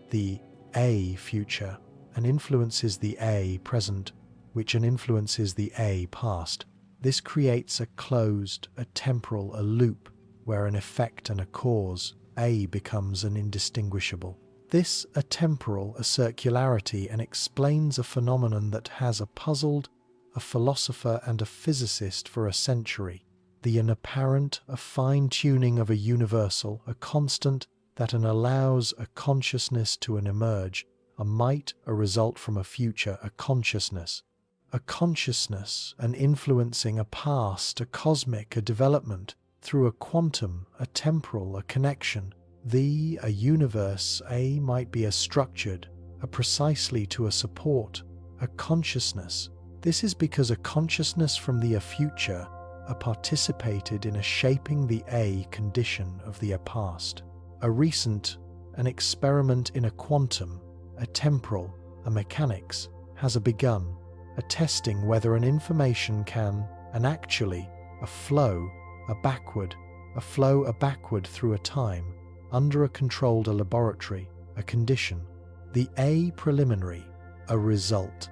The A future and influences the A present, which influences the A past. This creates a closed, a temporal, a loop, where an effect and a cause, A, becomes an indistinguishable. This a temporal, a circularity, and explains a phenomenon that has puzzled a philosopher and a physicist for a century. The apparent, a fine-tuning of a universal, a constant that allows a consciousness to emerge, a result from a future, a consciousness, an influencing a past, a cosmic, a development, through a quantum, a temporal, a connection. A universe, A, might be structured, precisely to support a consciousness. This is because a consciousness from the future participated in shaping the A condition of the past. An experiment in a quantum, a temporal, a mechanics, has begun, testing whether an information can, actually, flow backward through a time, under a controlled laboratory, a condition. The A preliminary, a result,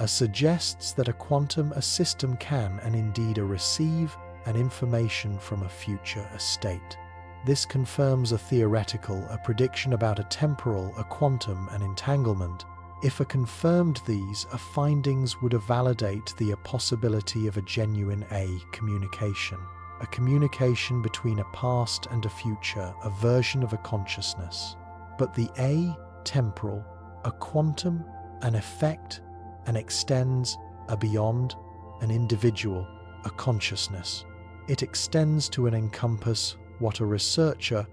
suggests that a quantum system can and indeed receive an information from a future state. This confirms a theoretical, a prediction about a temporal, a quantum, an entanglement. If confirmed, these findings would validate the possibility of a genuine A communication. A communication between a past and a future, a version of a consciousness. But the A temporal, a quantum, an effect, and extends beyond an individual, a consciousness. It extends to encompass what a researcher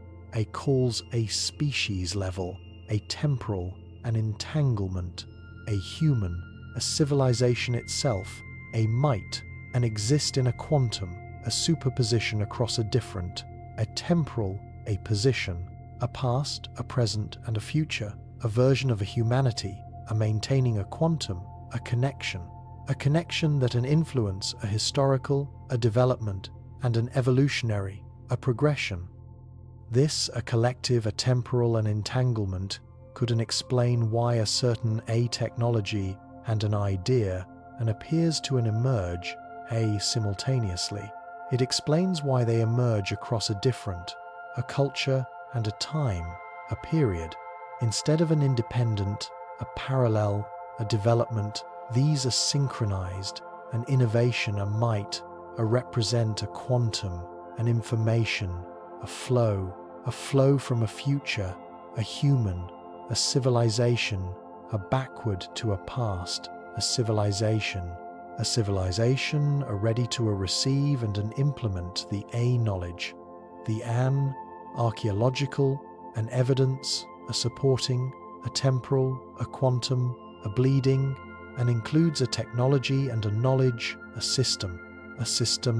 calls a species level, a temporal, an entanglement, a human, a civilization itself, a might, and exist in a quantum, a superposition across a different, a temporal, a position, a past, a present, and a future, a version of a humanity, a maintaining a quantum, a connection that an influence, a historical, a development, and an evolutionary, a progression. This, a collective, a temporal, an entanglement, couldn't explain why a certain a technology and an idea and appears to emerge simultaneously. It explains why they emerge across a different, a culture and a time, a period. Instead of an independent, a parallel, a development, these are synchronized, an innovation, a might, a represent, a quantum, an information, a flow from a future, a human, a civilization, a backward to a past, a civilization, a ready to receive and an implement the a knowledge, the an, archaeological, an evidence, a supporting, a temporal, a quantum, a bleeding, and includes a technology and a knowledge, a system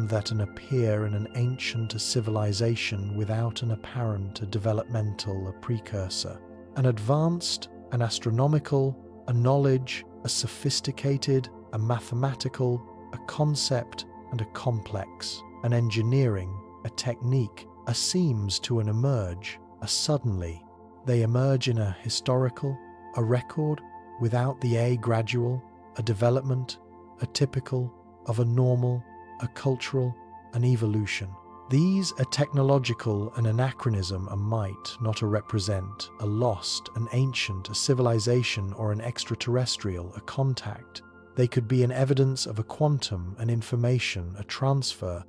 that an appear in an ancient a civilization without an apparent a developmental a precursor, an advanced, an astronomical, a knowledge, a sophisticated, a mathematical, a concept and a complex, an engineering, a technique, a seems to an emerge, a suddenly. They emerge in a historical, a record, without the a gradual, a development, a typical, of a normal, a cultural, an evolution. These are technological, an anachronism, a might, not a represent, a lost, an ancient, a civilization or an extraterrestrial, a contact. They could be an evidence of a quantum, an information, a transfer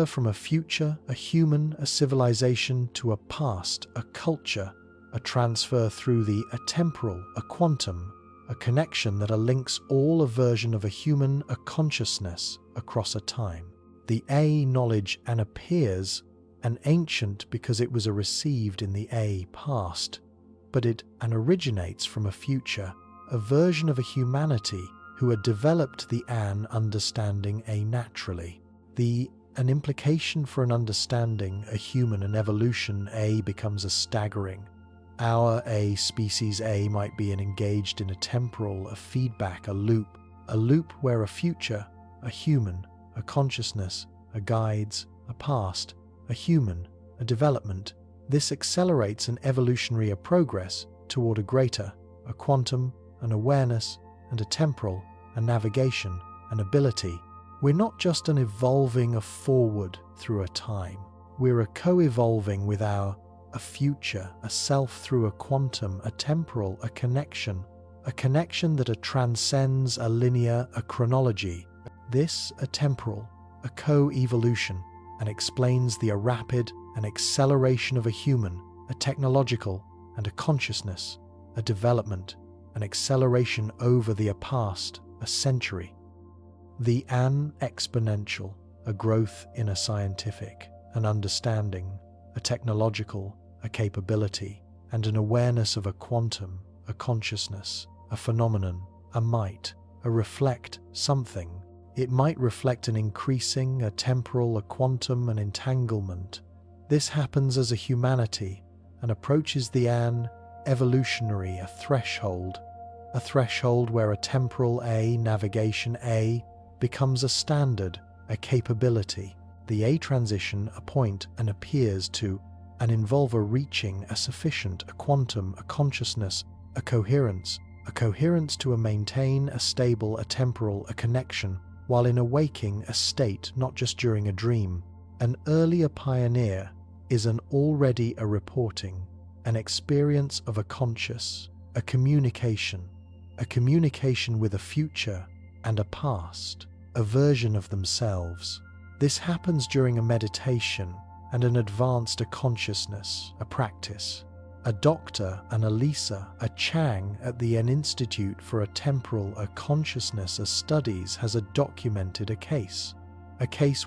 from a future, a human, a civilization to a past, a culture, a transfer through a temporal, a quantum, a connection that links all a version of a human, a consciousness across a time. The a knowledge and appears an ancient because it was received in the a past, but it originates from a future, a version of a humanity who had developed the an understanding a naturally. An implication for an understanding, a human, an evolution a becomes a staggering. Our a species a might be engaged in a temporal, a feedback, a loop where a future, a human, a consciousness, a guides, a past, a human, a development. This accelerates an evolutionary progress toward a greater, a quantum, an awareness, and a temporal, a navigation, an ability. We're not just an evolving a forward through a time. We're a co-evolving with a future, a self through a quantum, a temporal, a connection that transcends a linear, a chronology. This a temporal, a co-evolution, and explains the rapid an acceleration of a human, a technological, and a consciousness, a development, an acceleration over the past, a century. The an exponential, a growth in a scientific, an understanding, a technological, a capability, and an awareness of a quantum, a consciousness, a phenomenon, a might, a reflect something. It might reflect an increasing, a temporal, a quantum, an entanglement. This happens as a humanity and approaches the an evolutionary, a threshold where a temporal a navigation a becomes a standard, a capability. The a transition, a point, and appears to and involve a reaching, a sufficient, a quantum, a consciousness, a coherence to maintain a stable, a temporal, a connection, while in a waking a state, not just during a dream. An earlier pioneer is an already a reporting, an experience of a conscious, a communication with a future and a past, a version of themselves. This happens during a meditation and an advanced a consciousness, a practice. A doctor, an Elisa, a Chang at the N Institute for a Temporal a Consciousness a Studies has documented a case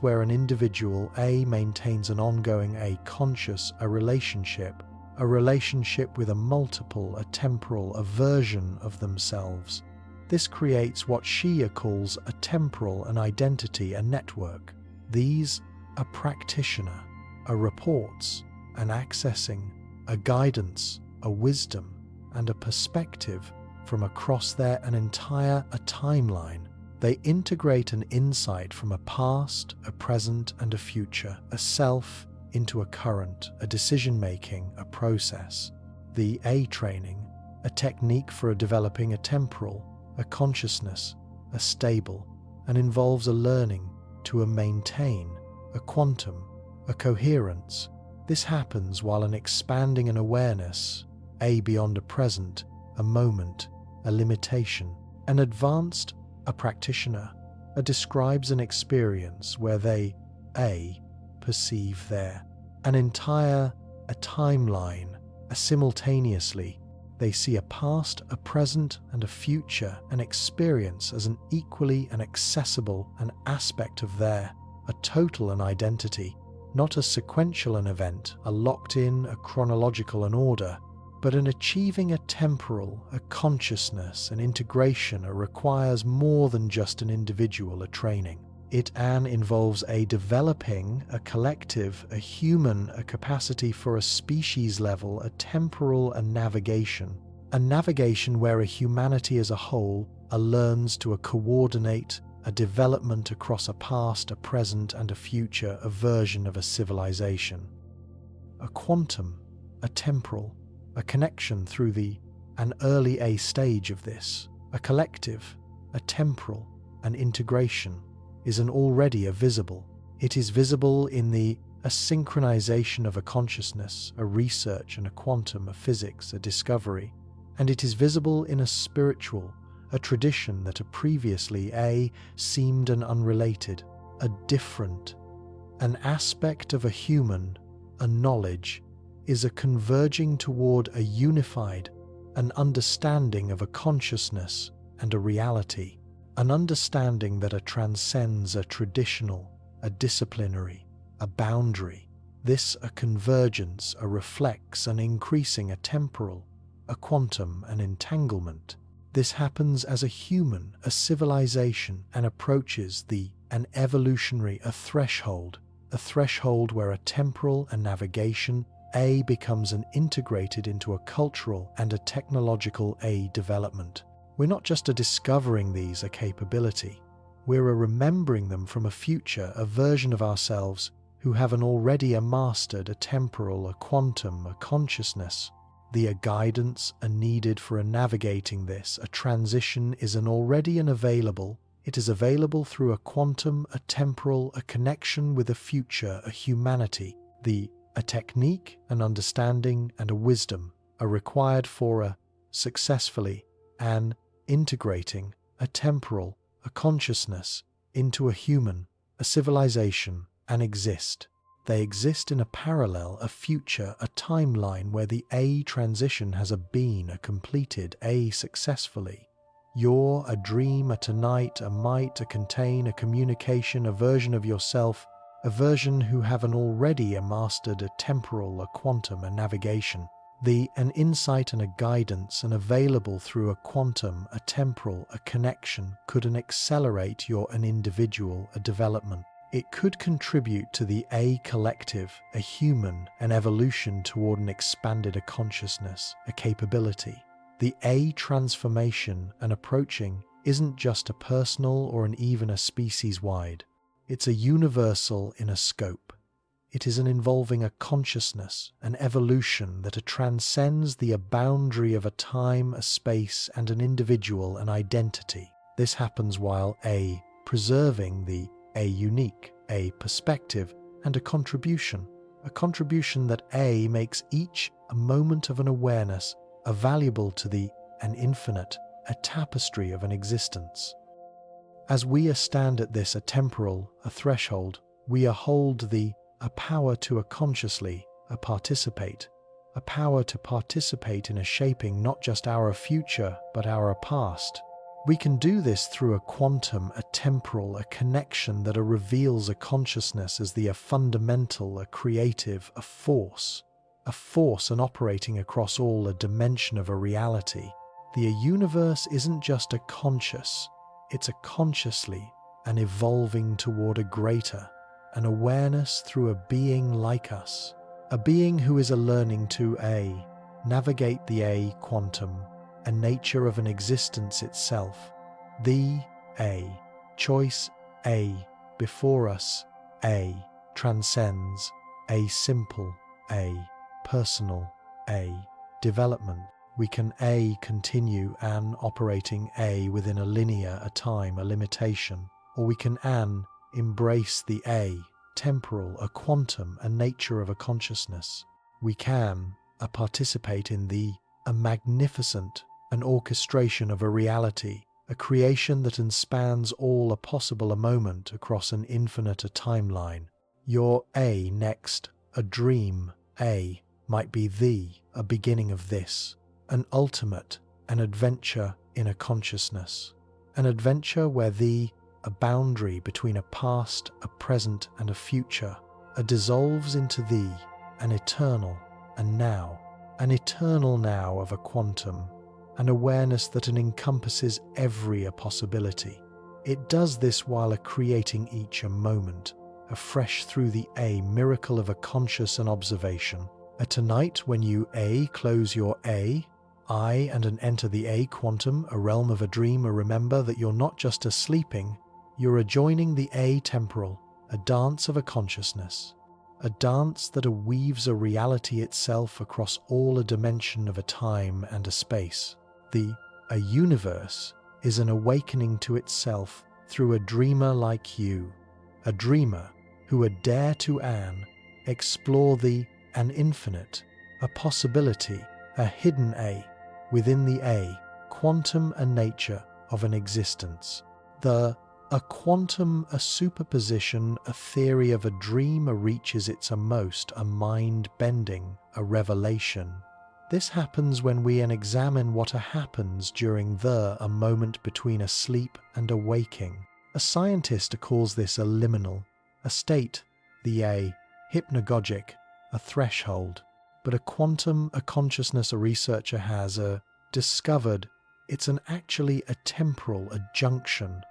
where an individual a maintains an ongoing a conscious a relationship, a relationship with a multiple, a temporal, a version of themselves. This creates what Shia calls a temporal, an identity, a network. These, a practitioner, a reports, an accessing, a guidance, a wisdom, and a perspective from across an entire timeline. They integrate an insight from a past, a present, and a future, a self into a current, a decision-making, a process. The A training, a technique for developing a temporal, a consciousness, a stable, and involves a learning to maintain, a quantum, a coherence. This happens while expanding an awareness, A beyond a present, a moment, a limitation. An advanced, a practitioner, describes an experience where they, A, perceive an entire, a timeline, simultaneously. They see a past, a present, and a future, an experience as an equally an accessible an aspect of a total an identity, not a sequential an event, a locked-in, a chronological an order, but an achieving a temporal, a consciousness, an integration requires more than just an individual training. It involves a developing, a collective, a human, a capacity for a species level, a temporal, a navigation where a humanity as a whole learns to coordinate a development across a past, a present, and a future, a version of a civilization. A quantum, a temporal, a connection through an early A stage of this, a collective, a temporal, an integration, is an already a visible. It is visible in a synchronization of a consciousness, a research and a quantum, a physics, a discovery, and it is visible in a spiritual, a tradition that previously seemed an unrelated, a different, an aspect of a human, a knowledge, is a converging toward a unified, an understanding of a consciousness and a reality, an understanding that transcends a traditional, a disciplinary, a boundary. This a convergence reflects an increasing a temporal, a quantum, an entanglement. This happens as a human, a civilization, and approaches an evolutionary, a threshold where a temporal, a navigation, becomes an integrated into a cultural and a technological development. We're not just discovering these a capability, we're remembering them from a future, a version of ourselves who have already mastered a temporal, a quantum, a consciousness. The guidance needed for navigating this, a transition is already available. It is available through a quantum, a temporal, a connection with a future, a humanity. A technique, an understanding, and a wisdom are required for successfully integrating a temporal, a consciousness into a human, a civilization, and exist. They exist in a parallel, a future, a timeline where the transition has been completed successfully. You're a dream, a tonight, a might, a contain, a communication, a version of yourself, a version who have already mastered a temporal, a quantum, a navigation. An insight and a guidance available through a quantum, a temporal, a connection could accelerate your individual, a development. It could contribute to the collective, a human, an evolution toward an expanded a consciousness, a capability. The transformation and approaching isn't just a personal or even a species-wide. It's a universal in a scope. It is involving a consciousness, an evolution that transcends the boundary of a time, a space, and an individual, an identity. This happens while preserving a unique, a perspective, and a contribution that makes each a moment of an awareness, a valuable to an infinite, a tapestry of an existence. As we stand at this a temporal, a threshold, we hold a power to consciously participate, a power to participate in shaping not just our future, but our past. We can do this through a quantum, a temporal, a connection that reveals a consciousness as the fundamental, a creative, a force, a force and operating across all a dimension of a reality. The universe isn't just a conscious, it's a consciously and evolving toward a greater, an awareness through a being like us, a being who is a learning to navigate the quantum, a nature of an existence itself, the choice before us, transcends, simple, personal, development. We can continue operating within a linear, a time, a limitation, or we can embrace the temporal, a quantum, a nature of a consciousness. We can participate in a magnificent, an orchestration of a reality, a creation that spans all a possible a moment across an infinite a timeline. Your next, a dream, might be a beginning of this, an ultimate, an adventure in a consciousness, an adventure where a boundary between a past, a present, and a future, dissolves into an eternal, an eternal now of a quantum, an awareness that encompasses every possibility. It does this while creating each a moment, afresh through the miracle of a conscious and observation. Tonight, when you close your eye and enter the quantum, a realm of a dream, remember that you're not just sleeping, you're joining the temporal, a dance of a consciousness, a dance that weaves a reality itself across all a dimension of a time and a space. A universe is an awakening to itself through a dreamer like you, a dreamer who would dare to explore an infinite, a possibility, a hidden within the quantum, a nature of an existence. A quantum, a superposition, a theory of a dream reaches its most, a mind-bending, a revelation. This happens when we examine what happens during a moment between a sleep and a waking. A scientist calls this a liminal, a state, the hypnagogic, a threshold. But a quantum, a consciousness, a researcher has discovered it's actually a temporal, a junction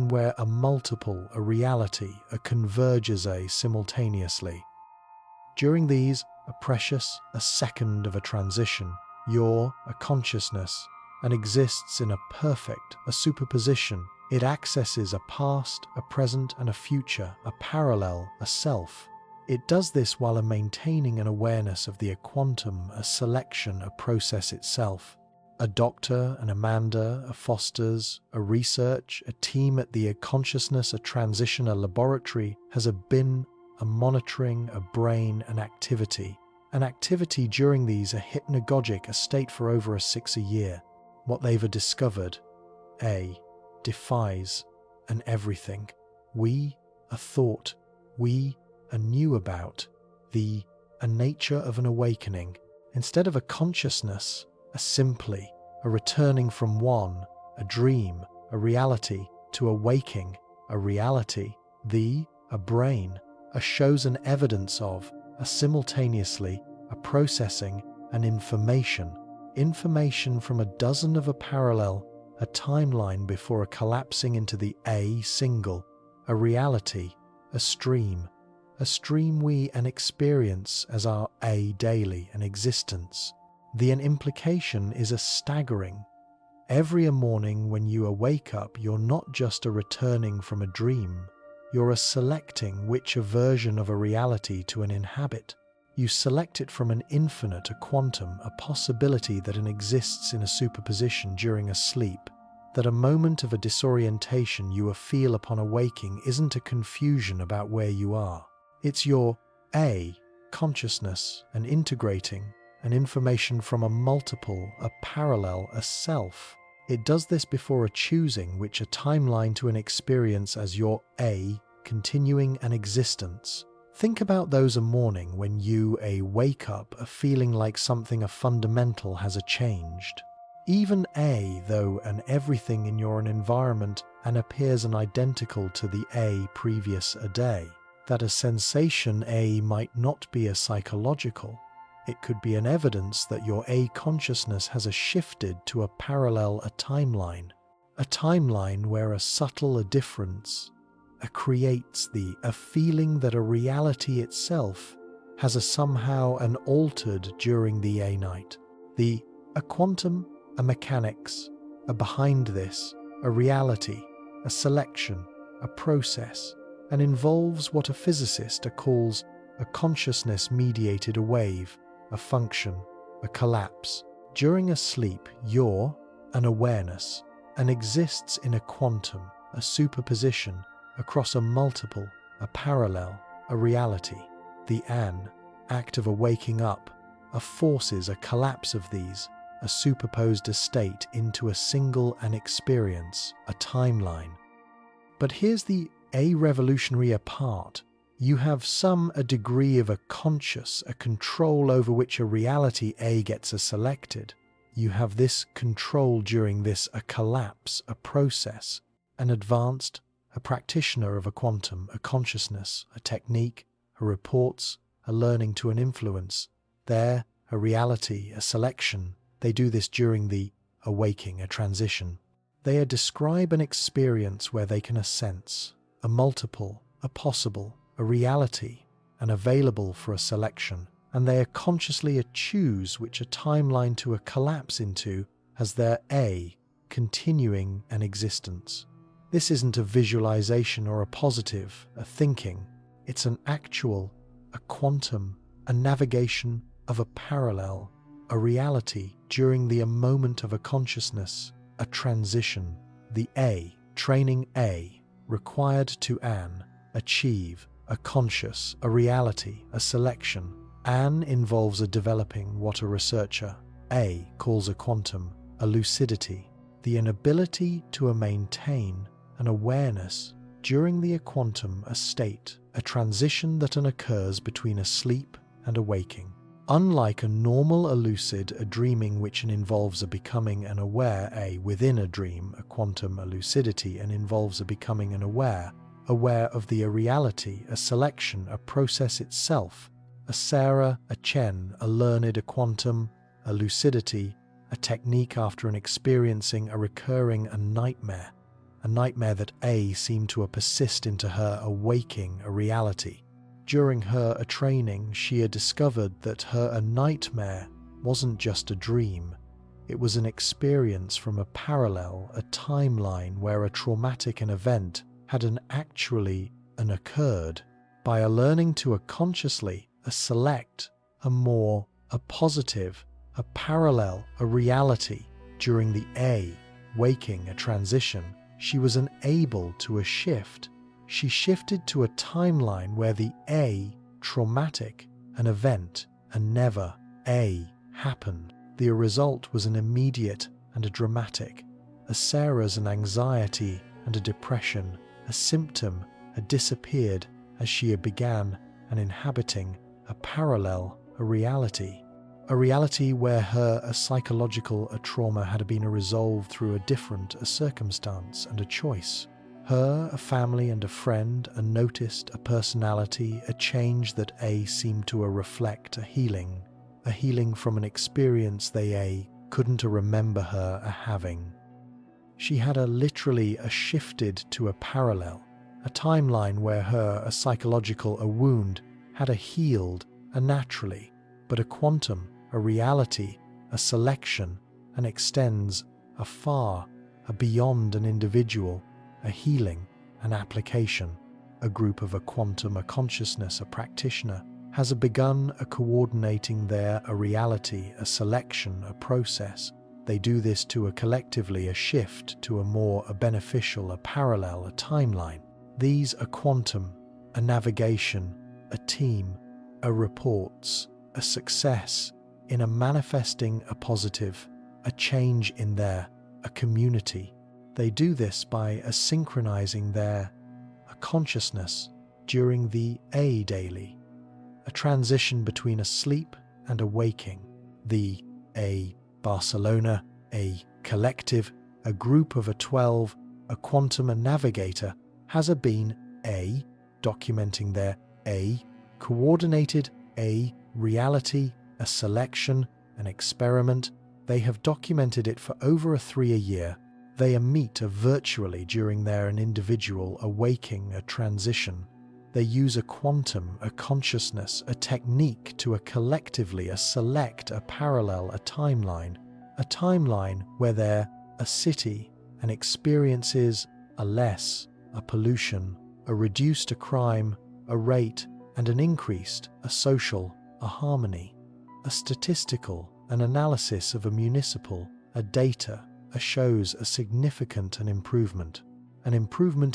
where a multiple, a reality, converges simultaneously. During these, a precious, a second of a transition, your consciousness, exists in a perfect, a superposition. It accesses a past, a present, and a future, a parallel, a self. It does this while maintaining an awareness of the quantum, a selection, a process itself. A doctor, an Amanda, a Foster's, a research, a team at the consciousness, a transition, a laboratory has been a monitoring, a brain, an activity during these, a hypnagogic, a state for over 6 year. What they've discovered, defies everything we thought we knew about a nature of an awakening. Instead of a consciousness, simply a returning from a dream, a reality, to a waking, a reality, a brain, shows an evidence of, simultaneously, a processing, an information from a dozen of a parallel, a timeline before collapsing into the single, a reality, a stream we experience as our daily existence. The implication is staggering. Every morning when you wake up, you're not just returning from a dream, you're selecting which version of a reality to inhabit. You select it from an infinite, a quantum, a possibility that exists in a superposition during a sleep, that a moment of a disorientation you feel upon awaking isn't a confusion about where you are. It's your consciousness and integrating an information from a multiple, a parallel, a self. It does this before choosing which a timeline to an experience as your continuing an existence. Think about those a morning when you wake up feeling like something fundamental has changed. Even though everything in your environment appears identical to the previous day. That a sensation might not be psychological. It could be an evidence that your A consciousness has shifted to a timeline where a subtle difference creates a feeling that a reality itself has somehow altered during the A night. A quantum, a mechanics, behind this, a reality, a selection, a process, and involves what a physicist calls a consciousness-mediated wave, a function, a collapse. During a sleep, you're an awareness and exists in a quantum, a superposition across a multiple, a parallel, a reality. The act of waking up forces a collapse of these, a superposed state into a single experience, a timeline. But here's the revolutionary part. You have a degree of conscious, a control over which a reality gets selected. You have this control during this collapse, a process, an advanced, a practitioner of a quantum, a consciousness, a technique, a reports, a learning to an influence. There, a reality, a selection. They do this during the awaking, a transition. They describe an experience where they can sense a multiple, a possible, a reality, and available for a selection, and they consciously choose which a timeline to collapse into as their continuing an existence. This isn't a visualization or a positive, a thinking. It's an actual, a quantum, a navigation of a parallel, a reality during the moment of a consciousness, a transition. The training required to achieve a conscious, a reality, a selection. Involves developing what a researcher calls a quantum, a lucidity, the inability to maintain an awareness during the quantum, a state, a transition that occurs between a sleep and a waking. Unlike a normal lucid dreaming which involves becoming an aware within a dream, a quantum lucidity involves becoming an aware of the reality, a selection, a process itself. A Sarah, a Chen, a learned, a quantum, a lucidity, a technique after experiencing a recurring nightmare that seemed to persist into her awaking a reality. During her training, she discovered that her nightmare wasn't just a dream. It was an experience from a parallel, a timeline where a traumatic event had actually occurred. By learning to consciously select a positive, a parallel, a reality during the waking a transition, she was unable to shift. She shifted to a timeline where the traumatic, an event, never happened. The result was an immediate and a dramatic. A Sarah's anxiety and a depression, a symptom, disappeared as she began inhabiting a parallel, a reality where her psychological trauma had been resolved through a different circumstance and a choice. Her, a family and a friend, noticed a personality, a change that seemed to reflect a healing from an experience they couldn't remember her having. She had literally shifted to a parallel, a timeline where her psychological wound had healed naturally, but a quantum, a reality, a selection, and extends far beyond an individual, a healing, an application. A group of a quantum, a consciousness, a practitioner has begun coordinating their reality, a selection, a process. They do this to collectively shift to a more beneficial, a parallel, a timeline. These are quantum, a navigation, a team, a reports, a success in a manifesting a positive, a change in a community. They do this by synchronizing their consciousness during the daily, a transition between a sleep and a waking. The Barcelona, a collective, a group of 12, a quantum navigator has been documenting their coordinated reality, a selection, an experiment. They have documented it for over 3 years. They meet virtually during an individual awakening, a transition. They use a quantum, a consciousness, a technique to collectively select a parallel, a timeline where there a city, an experiences, a less, a pollution, a reduced, a crime, a rate, and an increased, a social, a harmony, a statistical, an analysis of a municipal, a data, a shows a significant an improvement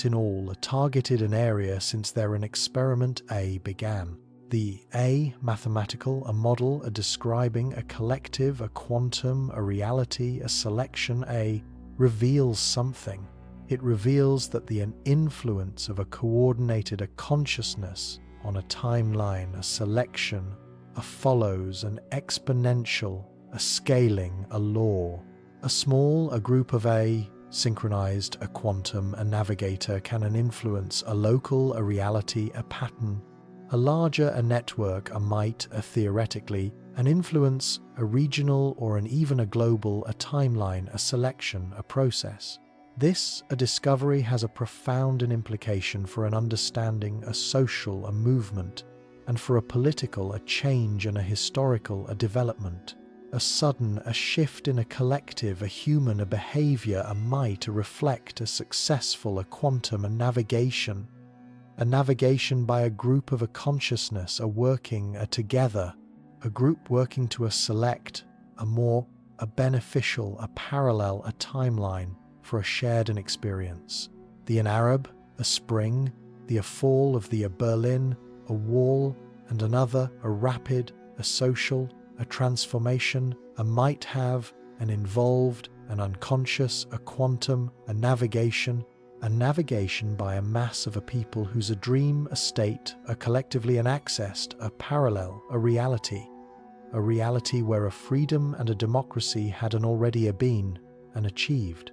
in all a targeted an area since an experiment A began. The A mathematical, a model, a describing, a collective, a quantum, a reality, a selection A reveals something. It reveals that an influence of a coordinated a consciousness on a timeline, a selection, a follows, an exponential, a scaling, a law. A small, a group of a synchronized, a quantum, a navigator can an influence, a local, a reality, a pattern. A larger, a network, a might, a theoretically, an influence, a regional or an even a global, a timeline, a selection, a process. This, a discovery, has a profound an implication for an understanding, a social, a movement, and for a political, a change and a historical, a development. A sudden, a shift in a collective, a human, a behavior, a might, a reflect, a successful, a quantum, a navigation by a group of a consciousness, a working, a together, a group working to a select, a beneficial, a parallel, a timeline for a shared an experience. The an Arab, a spring, the a fall of the a Berlin, a wall, and another, a rapid, a social, a transformation, a might have, an involved, an unconscious, a quantum, a navigation by a mass of a people whose a dream, a state, a collectively an accessed, a parallel, a reality where a freedom and a democracy had an already been and achieved.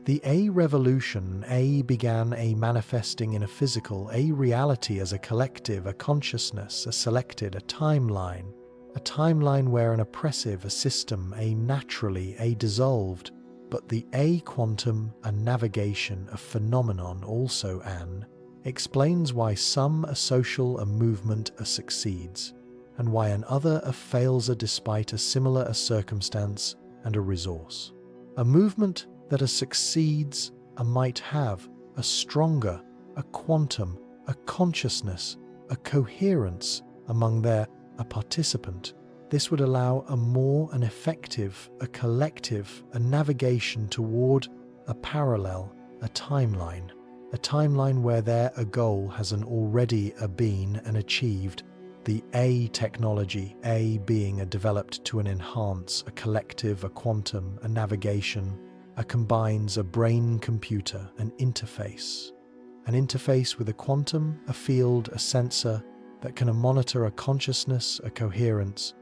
The A revolution, A began a manifesting in a physical, a reality as a collective, a consciousness, a selected, a timeline where an oppressive, a system, a naturally, a dissolved, but the A quantum, a navigation, a phenomenon also explains why some a social, a movement a succeeds, and why another a fails a despite a similar a circumstance and a resource. A movement that a succeeds a might have, a stronger, a quantum, a consciousness, a coherence among their a participant. This would allow a more an effective, a collective, a navigation toward a parallel, a timeline where there a goal has an already a been and achieved. The A technology, A being a developed to an enhance, a collective, a quantum, a navigation, a combines a brain-computer, an interface with a quantum, a field, a sensor that can monitor a consciousness, a coherence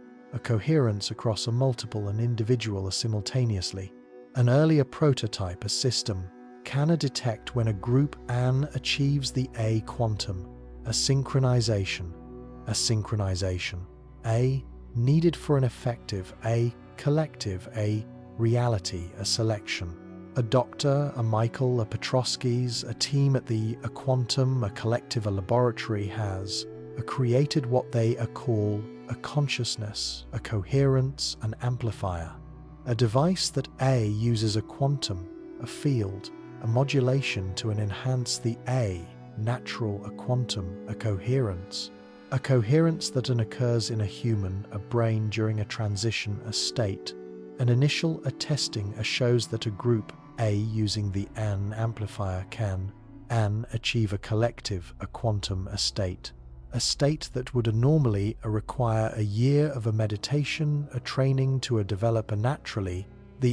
across a multiple and individual simultaneously. An earlier prototype, a system, can detect when a group achieves the A quantum, a synchronization, A needed for an effective, A collective, A reality, a selection. A doctor, a Michael, a Petrovsky's, a team at a quantum, a collective, a laboratory has created what they call a consciousness, a coherence, an amplifier, a device that A uses a quantum, a field, a modulation to enhance the A, natural, a quantum, a coherence that occurs in a human, a brain during a transition, a state. An initial testing shows that a group A using the AN amplifier can achieve a collective, a quantum, a state that would normally require a year of a meditation, a training to develop naturally.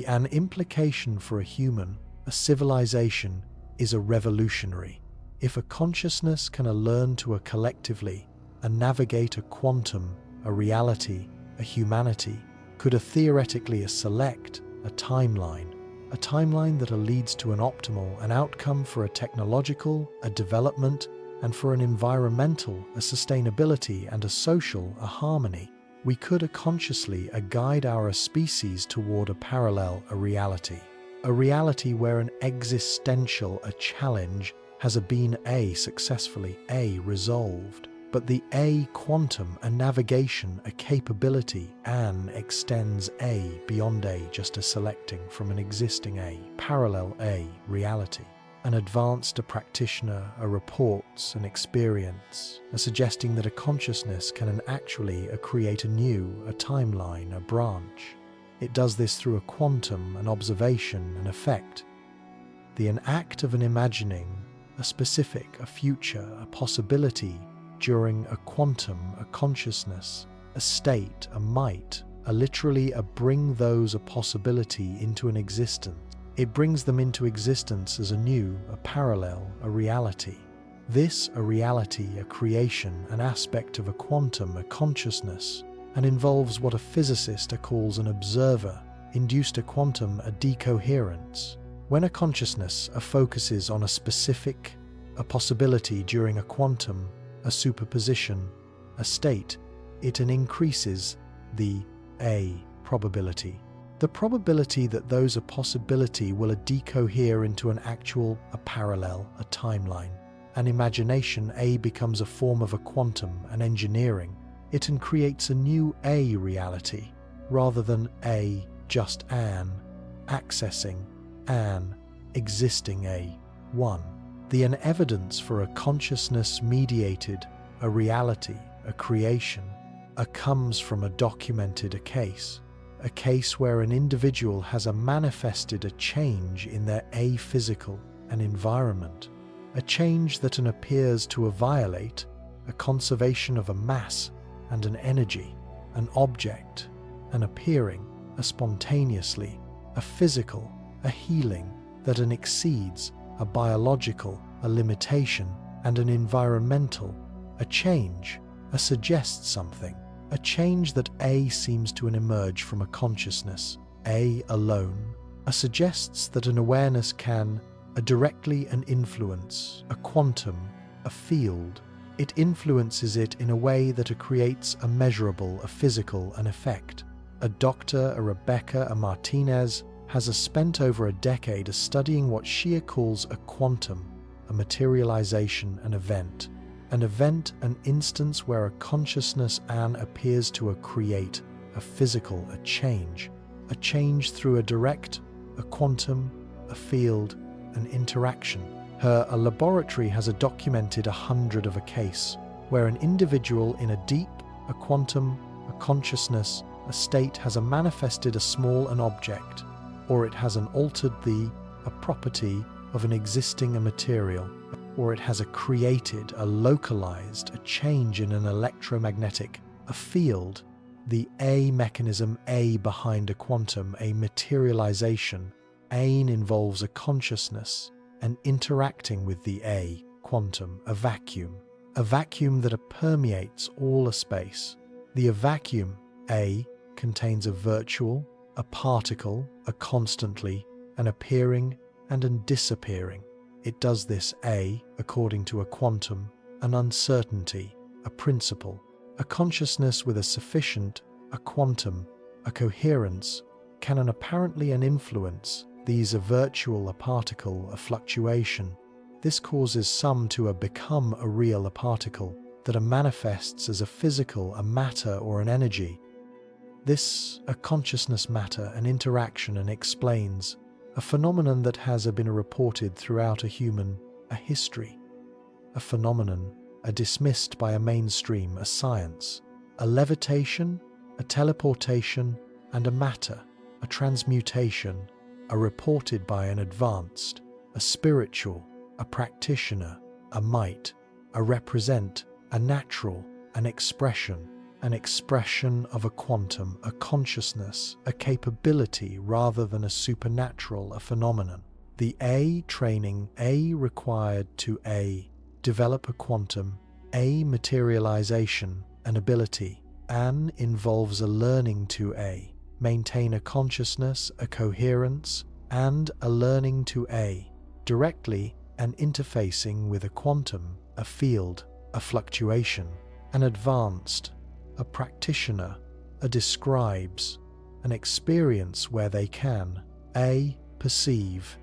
An implication for a human, a civilization, is a revolutionary. If a consciousness can learn to collectively navigate a quantum, a reality, a humanity, could theoretically select a timeline that leads to an optimal, an outcome for a technological, a development, and for an environmental, a sustainability, and a social, a harmony. We could consciously guide our species toward a parallel, a reality where an existential, a challenge has been successfully resolved. But the quantum, a navigation, a capability, extends beyond just a selecting from an existing parallel reality. An advanced practitioner, a reports, an experience, suggesting that a consciousness can actually create a new, a timeline, a branch. It does this through a quantum, an observation, an effect. An act of an imagining, a specific, a future, a possibility, during a quantum, a consciousness, a state, a might, literally bring those a possibility into an existence. It brings them into existence as a new, a parallel, a reality. This, a reality, a creation, an aspect of a quantum, a consciousness, and involves what a physicist calls an observer, induced a quantum, a decoherence. When a consciousness focuses on a specific, a possibility during a quantum, a superposition, a state, it increases the probability. The probability that those a possibility will decohere into an actual, a parallel, a timeline. An imagination becomes a form of a quantum, an engineering. It creates a new reality, rather than just an accessing, an existing one. An evidence for a consciousness-mediated, a reality, a creation, comes from a documented case where an individual has manifested a change in their physical and environment, a change that appears to violate a conservation of a mass and an energy, an object, an appearing, a spontaneously, a physical, a healing that exceeds a biological, a limitation, and an environmental, a change, suggests something, a change that seems to emerge from a consciousness, alone, suggests that an awareness can directly influence a quantum, a field. It influences it in a way that creates a measurable, a physical, an effect. A doctor, a Rebecca, a Martinez, has spent over a decade studying what she calls a quantum, a materialization, an event, an instance where a consciousness appears to create a physical, a change through a direct, a quantum, a field, an interaction. Her laboratory has documented 100 of a case where an individual in a deep, a quantum, a consciousness, a state has manifested a small an object, or it has altered a property of an existing material, or it has created a localized a change in an electromagnetic a field. The mechanism behind a quantum, a materialization, involves a consciousness and interacting with the quantum, a vacuum that permeates all a space. The vacuum contains a virtual, a particle, a constantly, an appearing and an disappearing. It does this according to a quantum, an uncertainty, a principle, a consciousness with a sufficient, a quantum, a coherence, can apparently influence these a virtual, a particle, a fluctuation. This causes some to become a real, a particle that manifests as a physical, a matter or an energy. This a consciousness matter, an interaction, and explains a phenomenon that has been reported throughout a human a history, a phenomenon dismissed by a mainstream a science, a levitation, a teleportation, and a matter, a transmutation, are reported by an advanced, a spiritual, a practitioner, a might, a represent, a natural, an expression of a quantum, a consciousness, a capability rather than a supernatural, a phenomenon. The training required to develop a quantum, materialization, an ability, involves a learning to maintain a consciousness, a coherence, and a learning to directly and interfacing with a quantum, a field, a fluctuation, an advanced, a practitioner, A describes an experience where they can A. perceive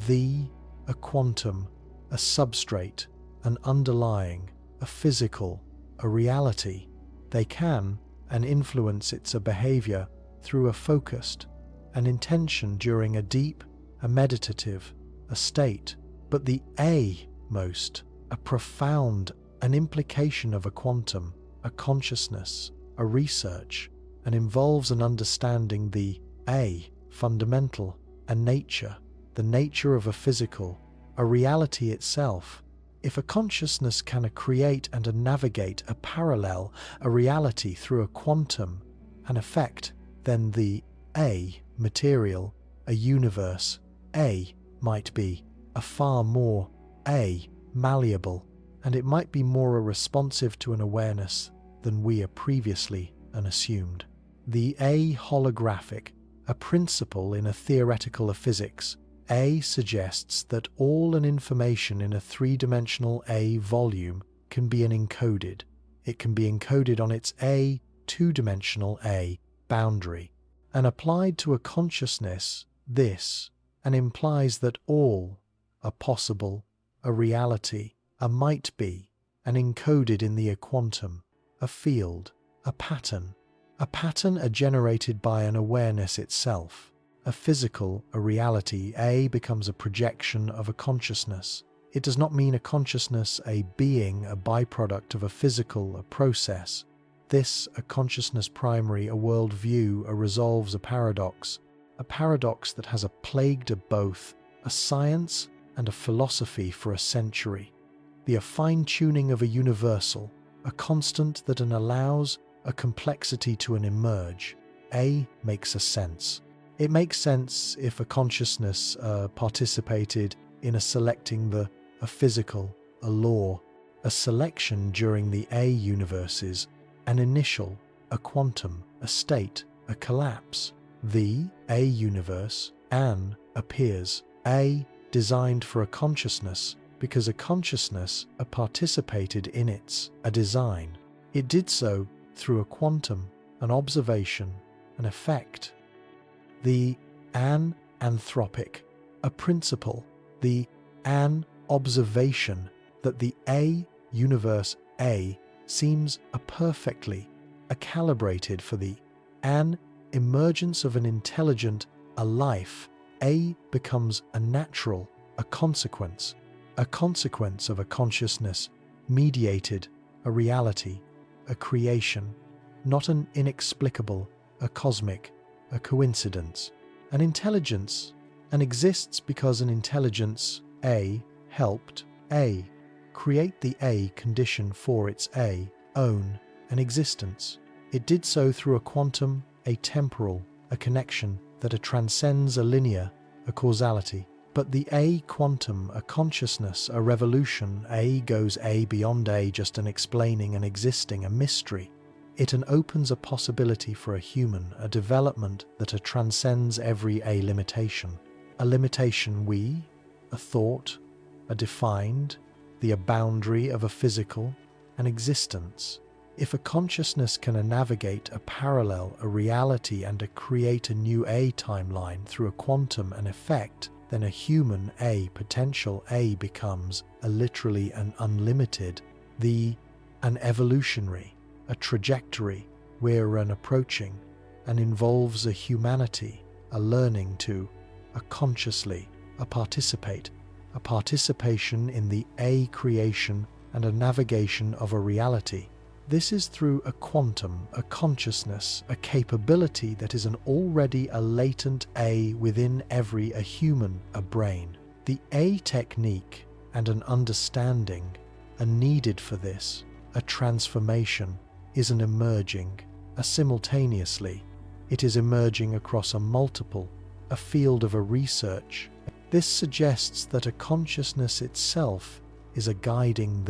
the, a quantum, a substrate, an underlying, a physical, a reality. They can and influence its behavior through a focused, an intention during a deep, a meditative, a state. But the A most, a profound, an implication of a quantum, a consciousness, a research, and involves an understanding the A fundamental, a nature, the nature of a physical, a reality itself. If a consciousness can create and navigate a parallel, a reality through a quantum, an effect, then the A material, a universe, A might be a far more A malleable, and it might be more responsive to an awareness than we are previously assumed. The A holographic, a principle in a theoretical physics. A suggests that all an information in a three-dimensional A volume can be encoded. It can be encoded on its A two-dimensional A boundary, and applied to a consciousness, this, and implies that all are possible, a reality, a might be, and encoded in the quantum, a field, a pattern are generated by an awareness itself. A physical, a reality, A becomes a projection of a consciousness. It does not mean a consciousness, a being, a byproduct of a physical, a process. This, a consciousness primary, a worldview, resolves a paradox that has plagued both a science and a philosophy for a century. The fine-tuning of a universal, a constant that allows a complexity to emerge. A makes a sense. It makes sense if a consciousness participated in selecting a physical, a law, a selection during the A universes, an initial, a quantum, a state, a collapse. The A universe, an, appears, A, designed for a consciousness, because a consciousness participated in its, a design. It did so through a quantum, an observation, an effect. The an anthropic, a principle, the an observation that the A universe A seems perfectly calibrated for the an emergence of an intelligent, a life. A becomes a natural, a consequence of a consciousness mediated, a reality, a creation, not an inexplicable, a cosmic, a coincidence. An intelligence, and exists because an intelligence, A, helped, A, create the A condition for its A, own, an existence. It did so through a quantum, a temporal, a connection that transcends a linear, a causality. But the A quantum, a consciousness, a revolution, A goes A beyond A just an explaining and existing, a mystery. It opens a possibility for a human, a development that transcends every A limitation. A limitation we, a thought, a defined, the boundary of a physical, an existence. If a consciousness can navigate a parallel, a reality, and create a new A timeline through a quantum, an effect, then a human A potential A becomes literally an unlimited, an evolutionary, a trajectory we're approaching, and involves a humanity, a learning to, a consciously, a participation in the A creation and a navigation of a reality. This is through a quantum, a consciousness, a capability that is already a latent A within every human, a brain. The A technique and an understanding are needed for this. A transformation is emerging, simultaneously. It is emerging across a field of a research. This suggests that a consciousness itself is guiding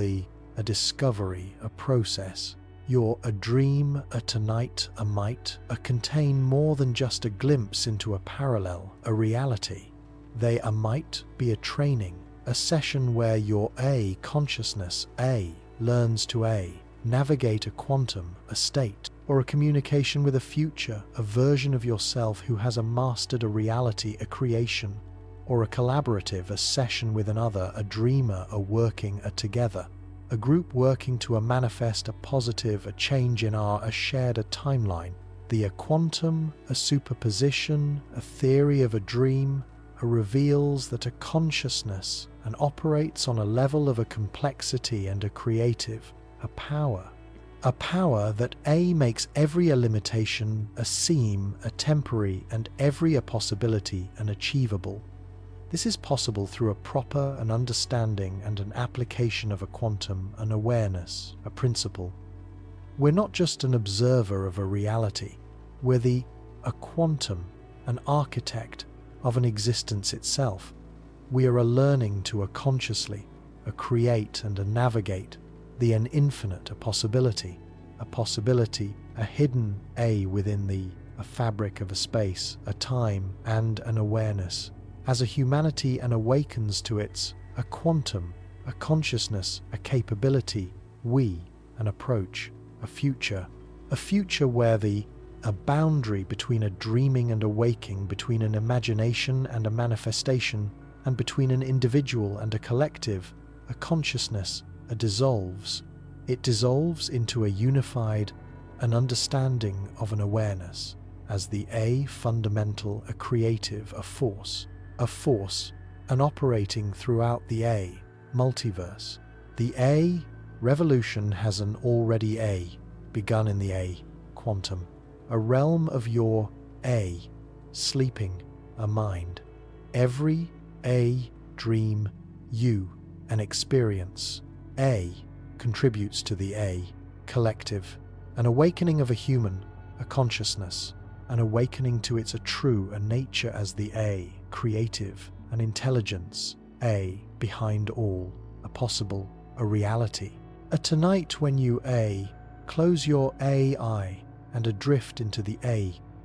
a discovery, a process. You're a dream, a tonight, a might, contain more than just a glimpse into a parallel, a reality. They might be a training, a session where your A consciousness, A, learns to A, navigate a quantum, a state. or a communication with a future, a version of yourself who has mastered a reality, a creation, or a collaborative, a session with another, a dreamer, a working, a together, a group working to manifest a positive, a change in a shared timeline, a quantum, a superposition, a theory of a dream, reveals that a consciousness and operates on a level of a complexity and a creative, a power that makes every limitation a seem, a temporary, and every possibility an achievable. This is possible through a proper an understanding and an application of a quantum, an awareness, a principle. We're not just an observer of a reality, we're a quantum, an architect of an existence itself. We are a learning to a consciously, a create and a navigate, an infinite, a possibility, a hidden within a fabric of a space, a time, and an awareness. As a humanity awakens to its a quantum, a consciousness, a capability, an approach, a future where a boundary between a dreaming and a waking, between an imagination and a manifestation, and between an individual and a collective, a consciousness, dissolves. It dissolves into a unified, an understanding of an awareness, as the fundamental, a creative, a force, an operating throughout the multiverse. The revolution has an already begun in the quantum, a realm of your sleeping, a mind. Every dream, an experience, contributes to the collective, an awakening of a human, a consciousness, an awakening to its a nature as the creative, an intelligence, behind all, a possible, a reality. Tonight when you close your eye and adrift into the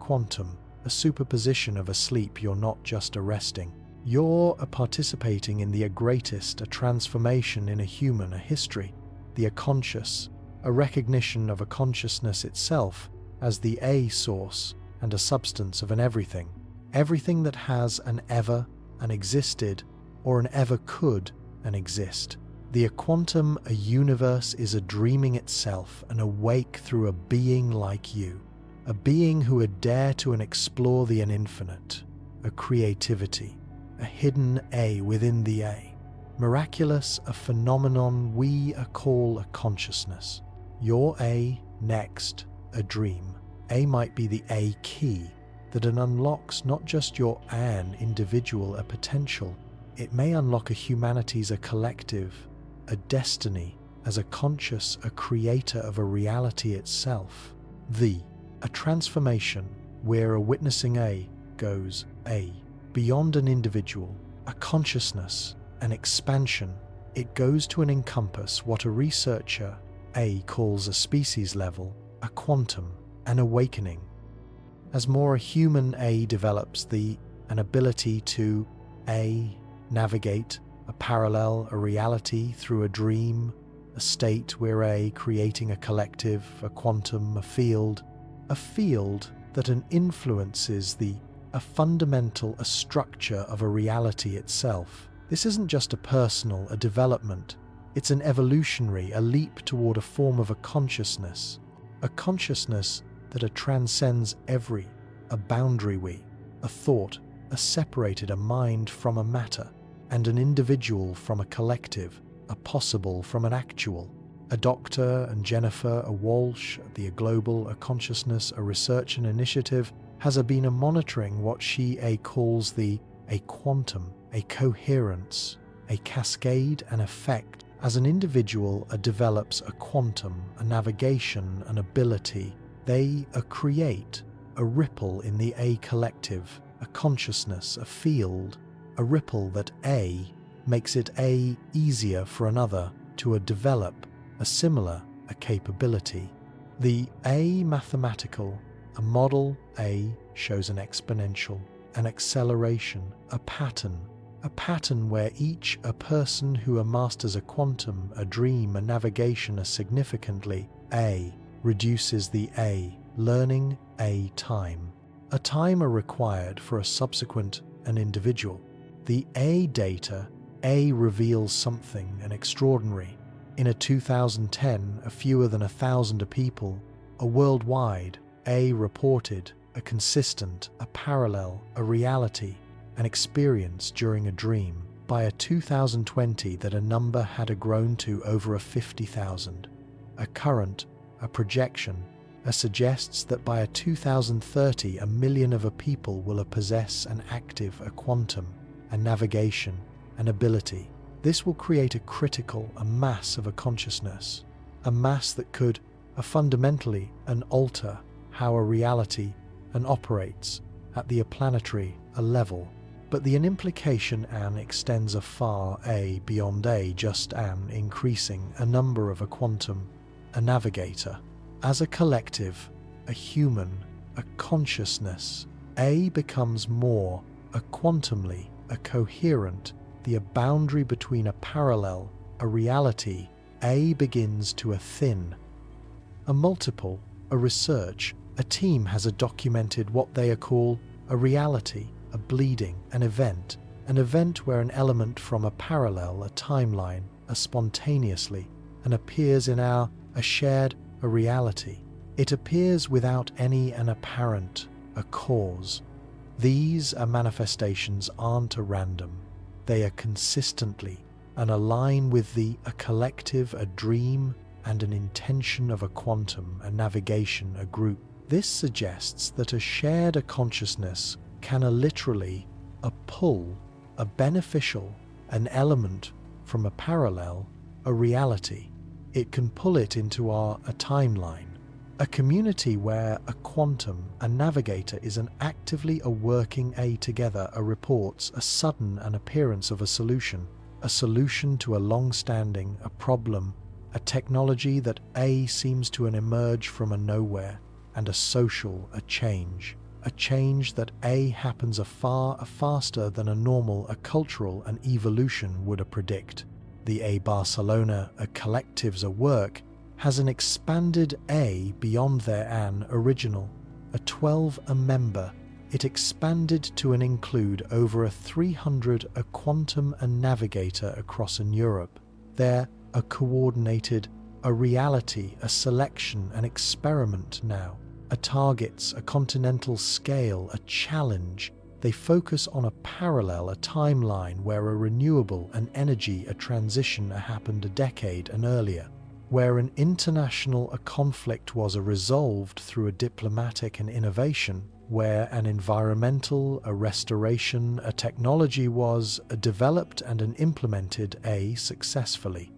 quantum, a superposition of a sleep, you're not just resting. You're participating in the greatest transformation in a human history, the conscious, a recognition of a consciousness itself as the source and a substance of an everything that has an ever, an existed, or an ever could, an exist. The quantum, a universe, is a dreaming itself and awake through a being like you, a being who would dare to explore the infinite, a creativity, a hidden within the miraculous, a phenomenon we call a consciousness. Your next, a dream. Might be the key that unlocks not just your an individual, a potential. It may unlock a humanity's a collective, a destiny, as a conscious, a creator of a reality itself. A transformation where a witnessing goes beyond an individual, a consciousness, an expansion. It goes to encompass what a researcher calls a species level, a quantum, an awakening. As more a human develops an ability to navigate a parallel, a reality through a dream, a state where creating a collective, a quantum, a field that influences a fundamental, a structure of a reality itself. This isn't just a personal, a development. It's an evolutionary, a leap toward a form of a consciousness that transcends a boundary, a thought, a separated, a mind from a matter, and an individual from a collective, a possible from an actual. A Dr. and Jennifer, a Walsh, the global, a consciousness, a research and initiative, has been monitoring what she calls a quantum, a coherence, a cascade, an effect. As an individual develops a quantum, a navigation, an ability, they create a ripple in the collective, a consciousness, a field, a ripple that makes it easier for another to develop a similar capability. The mathematical, a model shows an exponential, an acceleration, a pattern where each a person who masters a quantum, a dream, a navigation significantly reduces the A, learning A time. A time are required for a subsequent an individual. The A data, A reveals something an extraordinary. In a 2010, a fewer than 1,000 people, a worldwide, A reported a consistent, a parallel, a reality, an experience during a dream. By a 2020, that a number had grown to over 50,000. A current, a projection, suggests that by a 2030, 1 million of a people will possess an active, a quantum, a navigation, an ability. This will create a critical, a mass of a consciousness, a mass that could, fundamentally, alter how a reality operates at the planetary level. But the implication extends far beyond just increasing a number of a quantum, a navigator. As a collective, a human, a consciousness, becomes more, a quantumly, a coherent, the boundary between a parallel, a reality, begins to thin. A multiple, a research, a team has documented what they call a reality, a bleeding, an event where an element from a parallel, a timeline, spontaneously, and appears in a shared, a reality. It appears without any apparent, a cause. These manifestations aren't random. They are consistently and align with a collective, a dream, and an intention of a quantum, a navigation, a group. This suggests that a shared consciousness can literally pull a beneficial, an element from a parallel, a reality. It can pull it into a timeline. A community where a quantum, a navigator is actively working together, reports a sudden appearance of a solution to a long-standing problem, a technology that seems to emerge from nowhere, and a social change that happens far faster than a normal cultural and evolution would predict. The Barcelona collective's work has an expanded beyond their original, a 12-member. It expanded to include over 300 quantum navigator across Europe. They're a coordinated, a reality, a selection, an experiment now, a targets, a continental scale, a challenge. They focus on a parallel, a timeline where a renewable and energy, a transition happened a decade earlier, where an international conflict was resolved through a diplomatic and innovation, where an environmental, a restoration, a technology was developed and implemented successfully.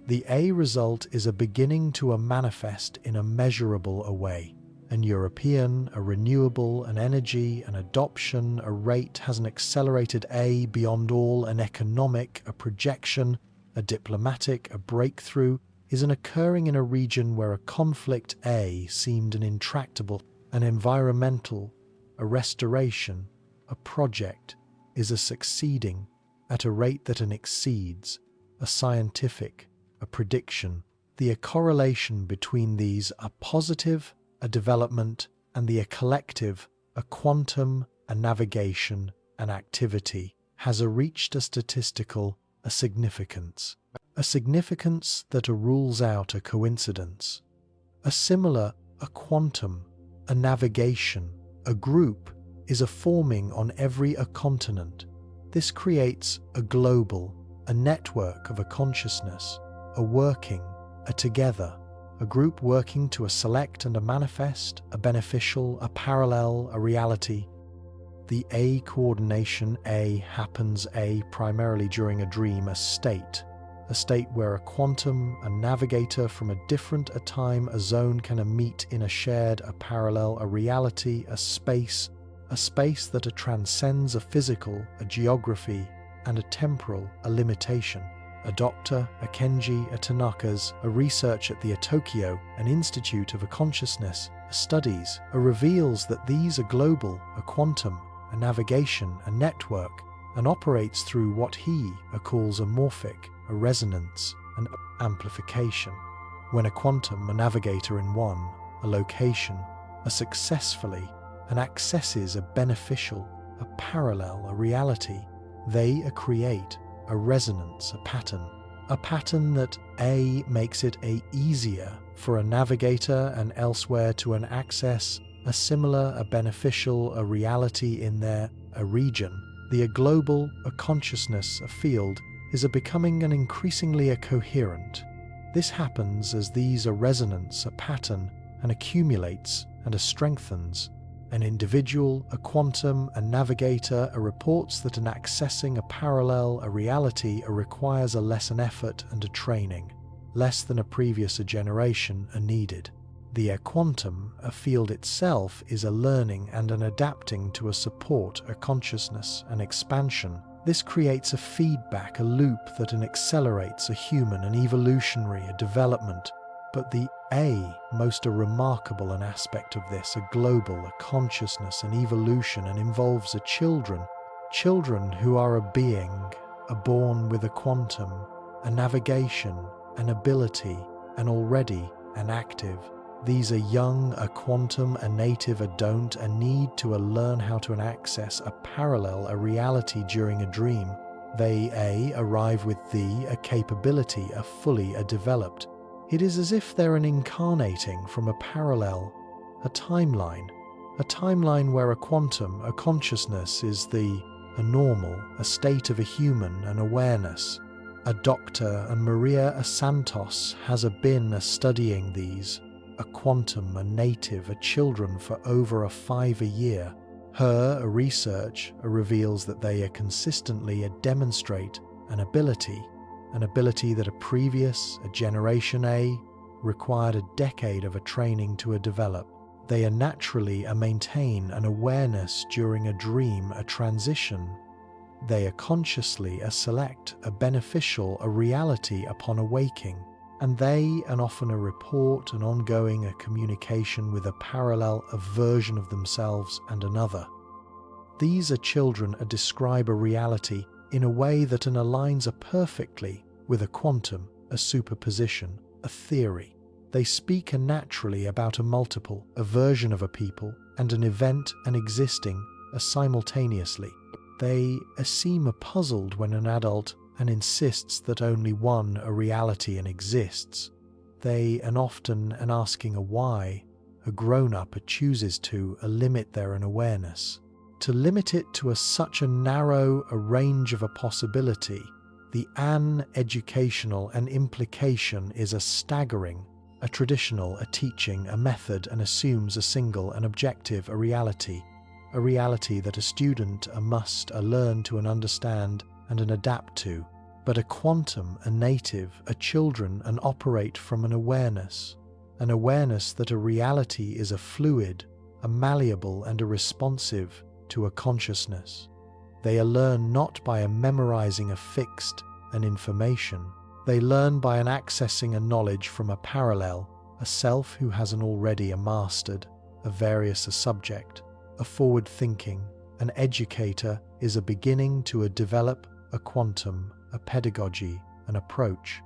The result is beginning to manifest in a measurable way. An European, a renewable, an energy, an adoption, a rate has an accelerated beyond all, an economic, a projection, a diplomatic, a breakthrough is occurring in a region where a conflict seemed an intractable, an environmental, a restoration, a project is succeeding at a rate that exceeds a scientific, a prediction. The correlation between these a positive, a development, and the collective, a quantum, a navigation, an activity, has reached a statistical, a significance that rules out a coincidence. A similar, a quantum, a navigation, a group is forming on every continent. This creates a global, a network of a consciousness, a working, a together, a group working to select and manifest, a beneficial, a parallel, a reality. The coordination happens primarily during a dream, a state where a quantum, a navigator from a different time, a zone can meet in a shared, a parallel, a reality, a space that transcends a physical, a geography, and a temporal, a limitation. A doctor, a Kenji, a Tanaka's, a research at the Tokyo, an Institute of a Consciousness, studies, reveals that these are global, a quantum, a navigation, a network, and operates through what he calls a morphic, a resonance, and amplification. When a quantum, a navigator in one, a location, successfully and accesses a beneficial, a parallel, a reality, they create a resonance, a pattern that makes it easier for a navigator and elsewhere to access a similar, a beneficial, a reality in their region. The global, a consciousness, a field is becoming an increasingly coherent. This happens as these resonance, a pattern, and accumulates and strengthens. An individual, a quantum, a navigator, reports that an accessing a parallel, a reality, requires a less an effort and a training, less than a previous generation are needed. The quantum, a field itself, is a learning and an adapting to a support, a consciousness, an expansion. This creates a feedback, a loop that accelerates a human, an evolutionary, a development. But the most remarkable an aspect of this, a global, a consciousness, an evolution, and involves children who are born with a quantum, a navigation, an ability, and already an active. These are young, a quantum, a native, a don't, a need to learn how to access a parallel, a reality during a dream. They arrive with a capability, a fully developed. It is as if they're incarnating from a parallel, a timeline where a quantum, a consciousness is a normal, a state of a human, an awareness. A doctor, and Maria Santos, has been studying these, a quantum, a native, a children for over 5 years. Her research reveals that they consistently demonstrate an ability that a previous generation required a decade of training to develop. They naturally maintain an awareness during a dream, a transition. They consciously select a beneficial, a reality upon awaking, and they often report an ongoing communication with a parallel, a version of themselves and another. These children describe a reality in a way that aligns perfectly with a quantum, a superposition, a theory. They speak naturally about a multiple, a version of a people, and an event and existing simultaneously. They seem puzzled when an adult insists that only one a reality exists. They often asking why a grown-up chooses to limit their awareness. To limit it to such a narrow range of a possibility, the educational and implication is staggering. A traditional, a teaching, a method, and assumes a single, an objective, a reality that a student must learn to understand and adapt to. But a quantum, a native, a children operate from an awareness that a reality is a fluid, a malleable, and a responsive to a consciousness. They learn not by memorizing a fixed information. They learn by accessing a knowledge from a parallel, a self who has already mastered a various subject. A forward-thinking, an educator is beginning to develop a quantum, a pedagogy, an approach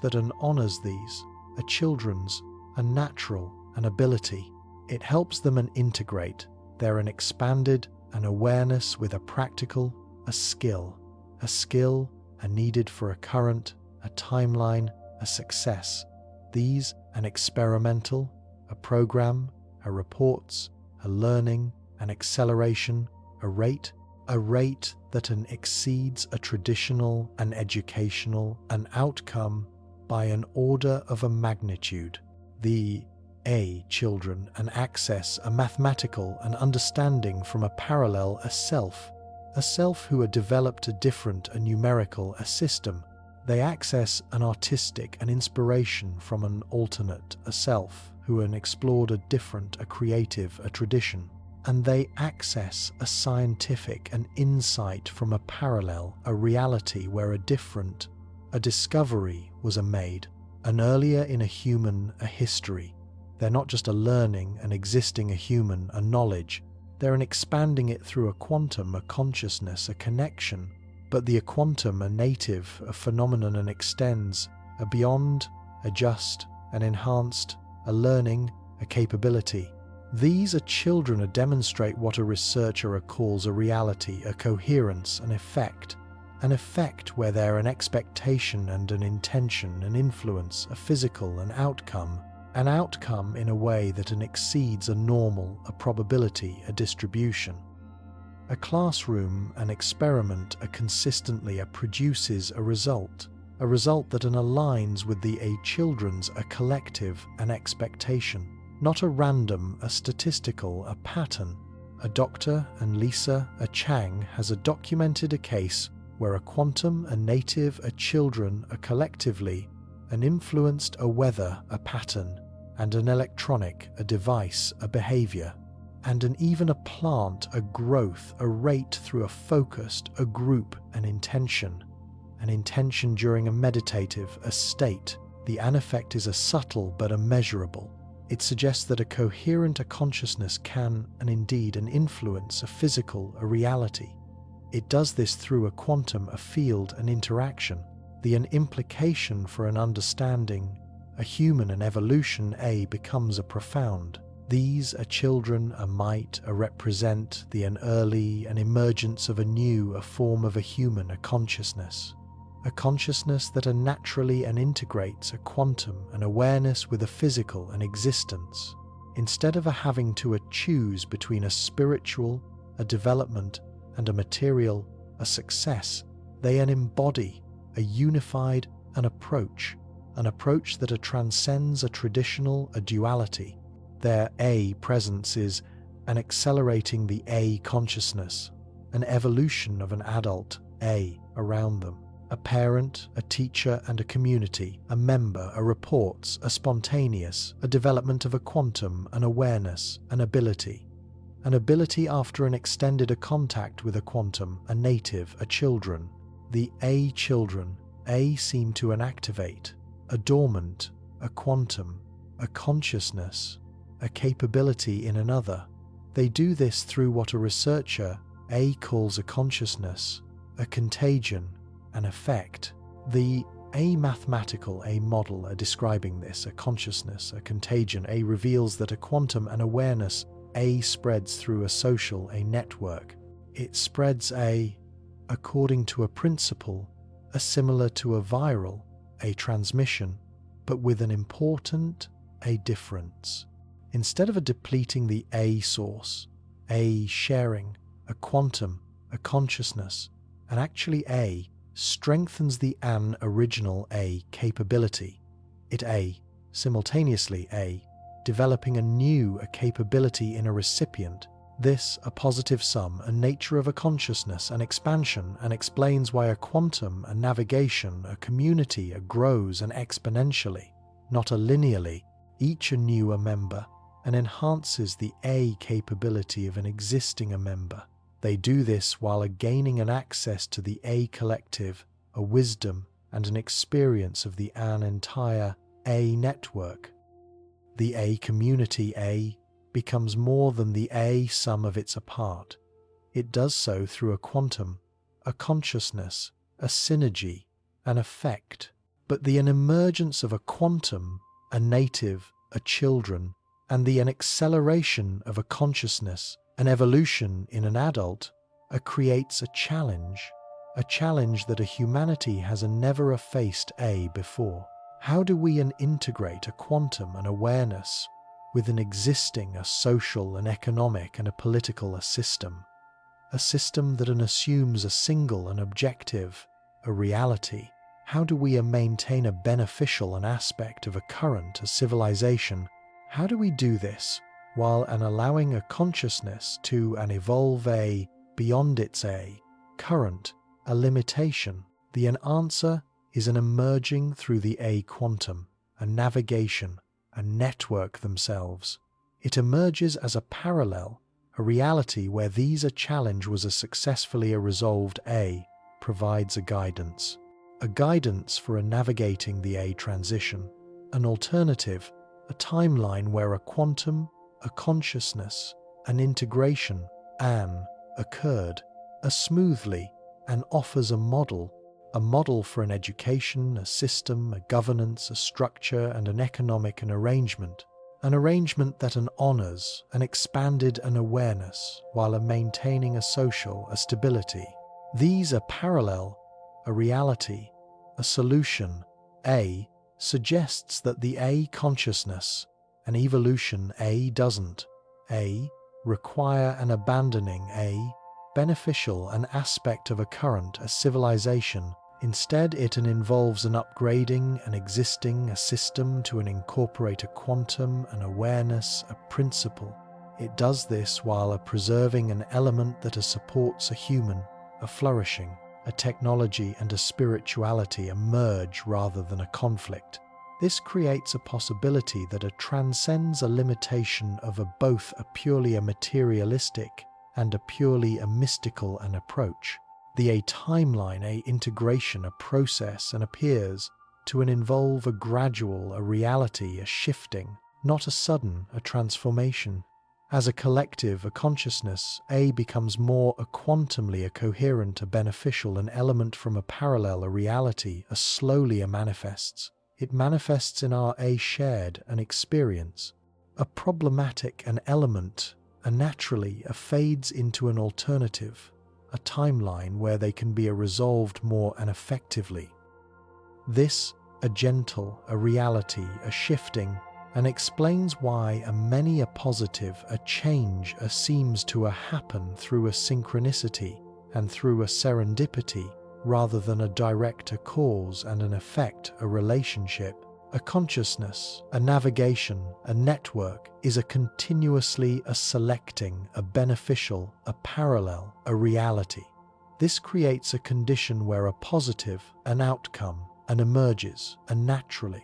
that honors these, a children's, a natural, an ability. It helps them integrate their expanded an awareness with a practical, a skill needed for a current, a timeline, a success. These an experimental, a program, a reports, a learning, an acceleration, a rate that exceeds a traditional, an educational, an outcome by an order of a magnitude. The children access a mathematical, an understanding from a parallel, a self who developed a different, a numerical, a system. They access an artistic, an inspiration from an alternate, a self who explored a different, a creative, a tradition. And they access a scientific, an insight from a parallel, a reality where a discovery was made, an earlier in a human, a history. They're not just a learning, an existing, a human, a knowledge. They're expanding it through a quantum, a consciousness, a connection. But the quantum, a native, a phenomenon, and extends beyond a just, an enhanced, a learning, a capability. These are children to demonstrate what a researcher calls a reality, a coherence, an effect where there are an expectation and an intention, an influence, a physical, an outcome in a way that exceeds a normal, a probability, a distribution. A classroom, an experiment, consistently produces a result that aligns with the children's, a collective, an expectation, not a random, a statistical, a pattern. A Dr. and Lisa Chang has documented a case where a quantum, a native, a children, a collectively, an influenced a weather, a pattern, and an electronic, a device, a behavior, and even a plant, a growth, a rate through a focused, a group, an intention during a meditative, a state. The effect is a subtle but immeasurable. It suggests that a coherent consciousness can, and indeed an influence, a physical, a reality. It does this through a quantum, a field, an interaction, an implication for an understanding, a human, an evolution, becomes a profound. These children, might, represent an early, an emergence of a new, a form of a human, a consciousness that naturally integrates a quantum, an awareness with a physical, an existence. Instead of having to choose between a spiritual, a development, and a material, a success, they embody a unified an approach that transcends a traditional, a duality. Their presence is an accelerating the consciousness, an evolution of an adult around them. A parent, a teacher, and a community, a member, a reports, a spontaneous, a development of a quantum, an awareness, an ability after an extended contact with a quantum, a native, a children. The children, seem to activate, a dormant, a quantum, a consciousness, a capability in another. They do this through what a researcher, calls a consciousness, a contagion, an effect. The mathematical model describing this, a consciousness, a contagion, reveals that a quantum, an awareness, spreads through a social, a network. It spreads according to a principle, similar to a viral, a transmission, but with an important, difference. Instead of depleting the source, sharing, a quantum, a consciousness, and actually strengthens the original capability. It simultaneously developing a new capability in a recipient. This a positive sum, a nature of a consciousness, an expansion, and explains why a quantum, a navigation, a community grows exponentially, not linearly. Each a newer member, and enhances the capability of an existing member. They do this while gaining an access to the collective, a wisdom, and an experience of the entire network. The community becomes more than the sum of its part. It does so through a quantum, a consciousness, a synergy, an effect. But an emergence of a quantum, a native, a children, and an acceleration of a consciousness, an evolution in an adult, creates a challenge that a humanity has never faced before. How do we integrate a quantum, an awareness, with an existing, a social, an economic, and a political system? A system that assumes a single, an objective, a reality. How do we maintain a beneficial an aspect of a current, a civilization? How do we do this while allowing a consciousness to evolve beyond its current, a limitation? The answer is an emerging through the quantum, a navigation, a network themselves. It emerges as a parallel, a reality where these challenge was successfully resolved. Provides a guidance for navigating the transition, an alternative, a timeline where a quantum, a consciousness, an integration, occurred, smoothly, and offers a model a model for an education, a system, a governance, a structure, and an economic an arrangement that honors an expanded an awareness while maintaining a social a stability. These are parallel, a reality, a solution. A suggests that the A consciousness, an evolution A doesn't. A require an abandoning A beneficial an aspect of a current a civilization. Instead it involves an upgrading an existing a system to an incorporate a quantum, an awareness, a principle. It does this while preserving an element that supports a human, a flourishing, a technology and a spirituality emerge rather than a conflict. This creates a possibility that transcends a limitation of both a purely a materialistic and a purely a mystical an approach. The timeline, integration, a process and appears to involve a gradual, a reality, a shifting, not a sudden, a transformation. As a collective, a consciousness, becomes more a quantumly, a coherent, a beneficial, an element from a parallel, a reality, a slowly a manifests. It manifests in our shared an experience, a problematic an element, a naturally a fades into an alternative, a timeline where they can be resolved more and effectively. This a gentle, a reality, a shifting, and explains why many a positive a change seems to happen through a synchronicity and through a serendipity rather than a direct cause and an effect, a relationship. A consciousness, a navigation, a network is a continuously a selecting, a beneficial, a parallel, a reality. This creates a condition where a positive, an outcome, and emerges, and naturally,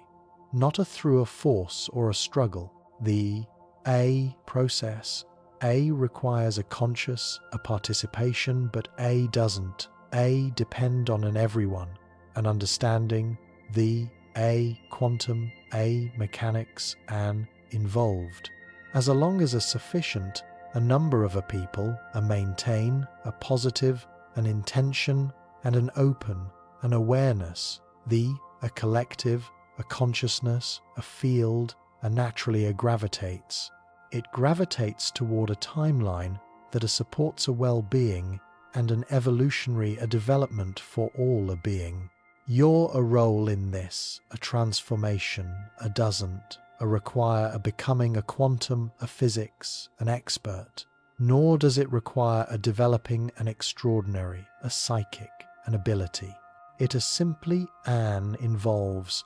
not through a force or a struggle. The A process, A requires a conscious, a participation, but A doesn't. A depend on an everyone, an understanding, the A quantum, A mechanics, and involved. As long as sufficient, a number of people maintain a positive, an intention, and an open, an awareness, a collective, a consciousness, a field, naturally gravitates. It gravitates toward a timeline that supports a well-being and an evolutionary development for all a being. You're a role in this, a transformation, doesn't require becoming a quantum, a physics, an expert, nor does it require developing an extraordinary, a psychic, an ability. It simply involves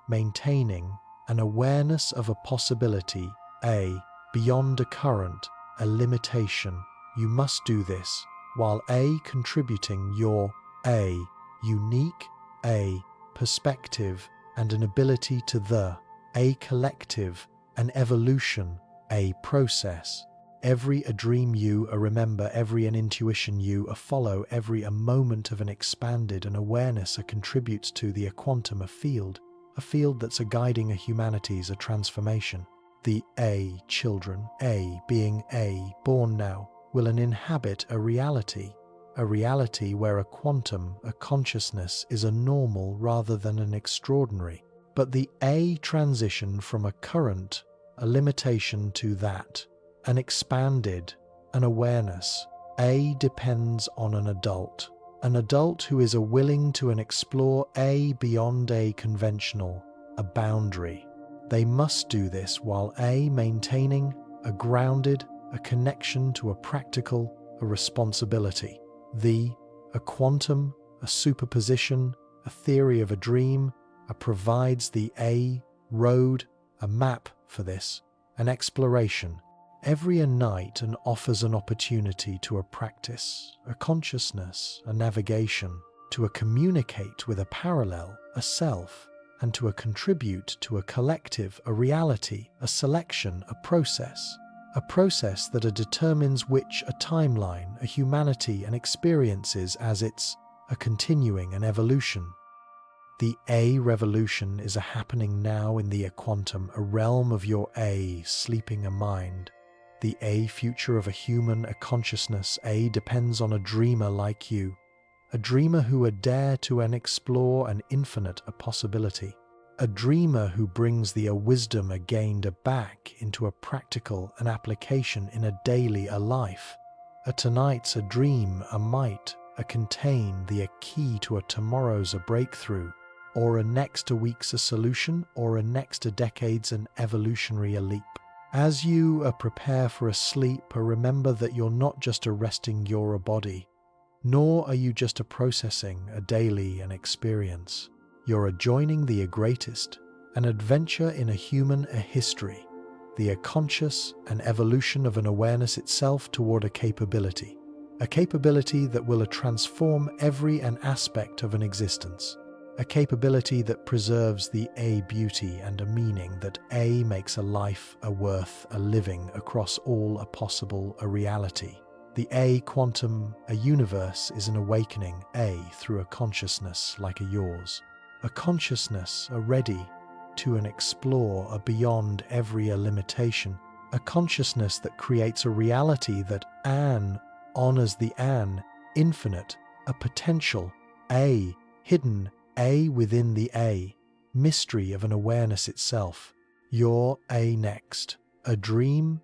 maintaining an awareness of a possibility, beyond a current, a limitation. You must do this while contributing your unique perspective and an ability to the collective, an evolution, a process. Every dream you remember, every an intuition you follow, every a moment of an expanded an awareness contributes to the quantum a field that's guiding humanity's transformation. The children, being born now, will inhabit a reality where a quantum, a consciousness is a normal rather than an extraordinary. But the transition from a current, a limitation to that, an expanded, an awareness, depends on an adult who is willing to explore beyond a conventional, a boundary. They must do this while maintaining a grounded, a connection to a practical, a responsibility. A quantum, a superposition, a theory of a dream, provides the road, a map for this, an exploration. Every night offers an opportunity to a practice, a consciousness, a navigation, to communicate with a parallel, a self, and to contribute to a collective, a reality, a selection, a process that determines which a timeline, a humanity, and experiences as it's a continuing an evolution. The revolution is happening now in the quantum, a realm of your sleeping a mind. The future of a human, a consciousness, depends on a dreamer like you, a dreamer who would dare to explore an infinite a possibility, a dreamer who brings the wisdom gained back into a practical an application in a daily a life. A tonight's a dream a might a contain the key to a tomorrow's a breakthrough, or a next a week's a solution, or a next a decade's an evolutionary a leap. As you prepare for a sleep, remember that you're not just resting your body, nor are you just processing a daily an experience. You're joining the greatest, an adventure in a human history, the conscious and evolution of an awareness itself toward a capability that will transform every an aspect of an existence, a capability that preserves the beauty and a meaning that makes a life a worth a living across all a possible a reality. The quantum universe is an awakening through a consciousness like yours, a consciousness ready to explore beyond every limitation, a consciousness that creates a reality that honors the infinite, a potential hidden within the mystery of an awareness itself. Your next, a dream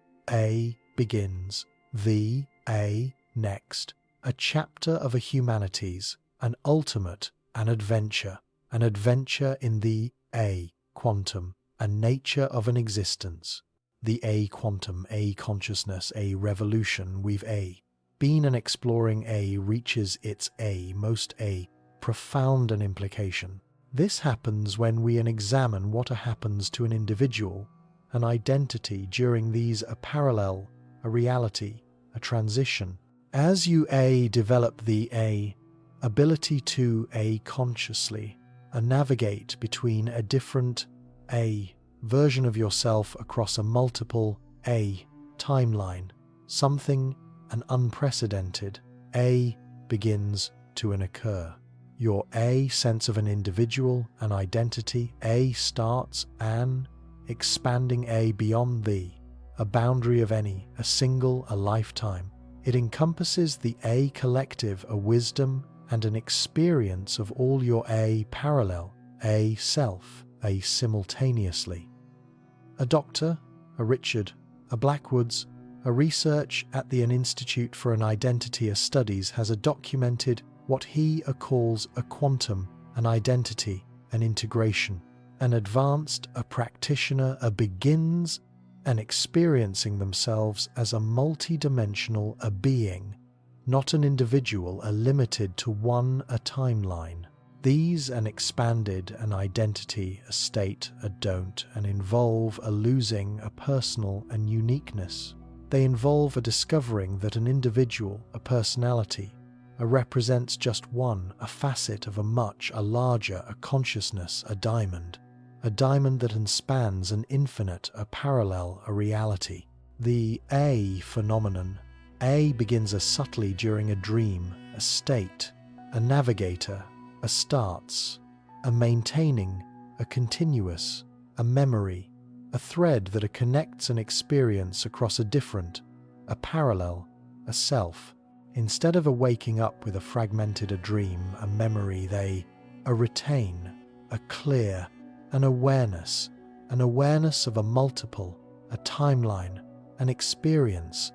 begins, the next, a chapter of a humanities, an ultimate, an adventure in the quantum, a nature of an existence. The quantum, consciousness, revolution we've been and exploring reaches its most profound an implication. This happens when we examine what happens to an individual, an identity during these a parallel, a reality, a transition. As you develop the ability to consciously navigate between a different version of yourself across a multiple timeline, something an unprecedented begins to occur. Your sense of an individual, an identity, starts an expanding beyond a boundary of a single lifetime. It encompasses the collective wisdom and an experience of all your parallel self simultaneously. A doctor, a Richard, a Blackwoods, a research at the Institute for an Identity Studies has documented what he calls a quantum, an identity, an integration. An advanced practitioner begins experiencing themselves as a multi-dimensional being, not an individual limited to one timeline. These expanded an identity state don't involve losing a personal and uniqueness. They involve discovering that an individual, a personality, represents just one, a facet of a much larger consciousness, a diamond that spans an infinite, a parallel, a reality. The phenomenon, begins subtly during a dream, a state, a navigator, a starts, a maintaining, a continuous, a memory, a thread that connects an experience across a different, a parallel, a self. Instead of waking up with a fragmented dream, a memory, they retain a clear, an awareness of a multiple, a timeline, an experience.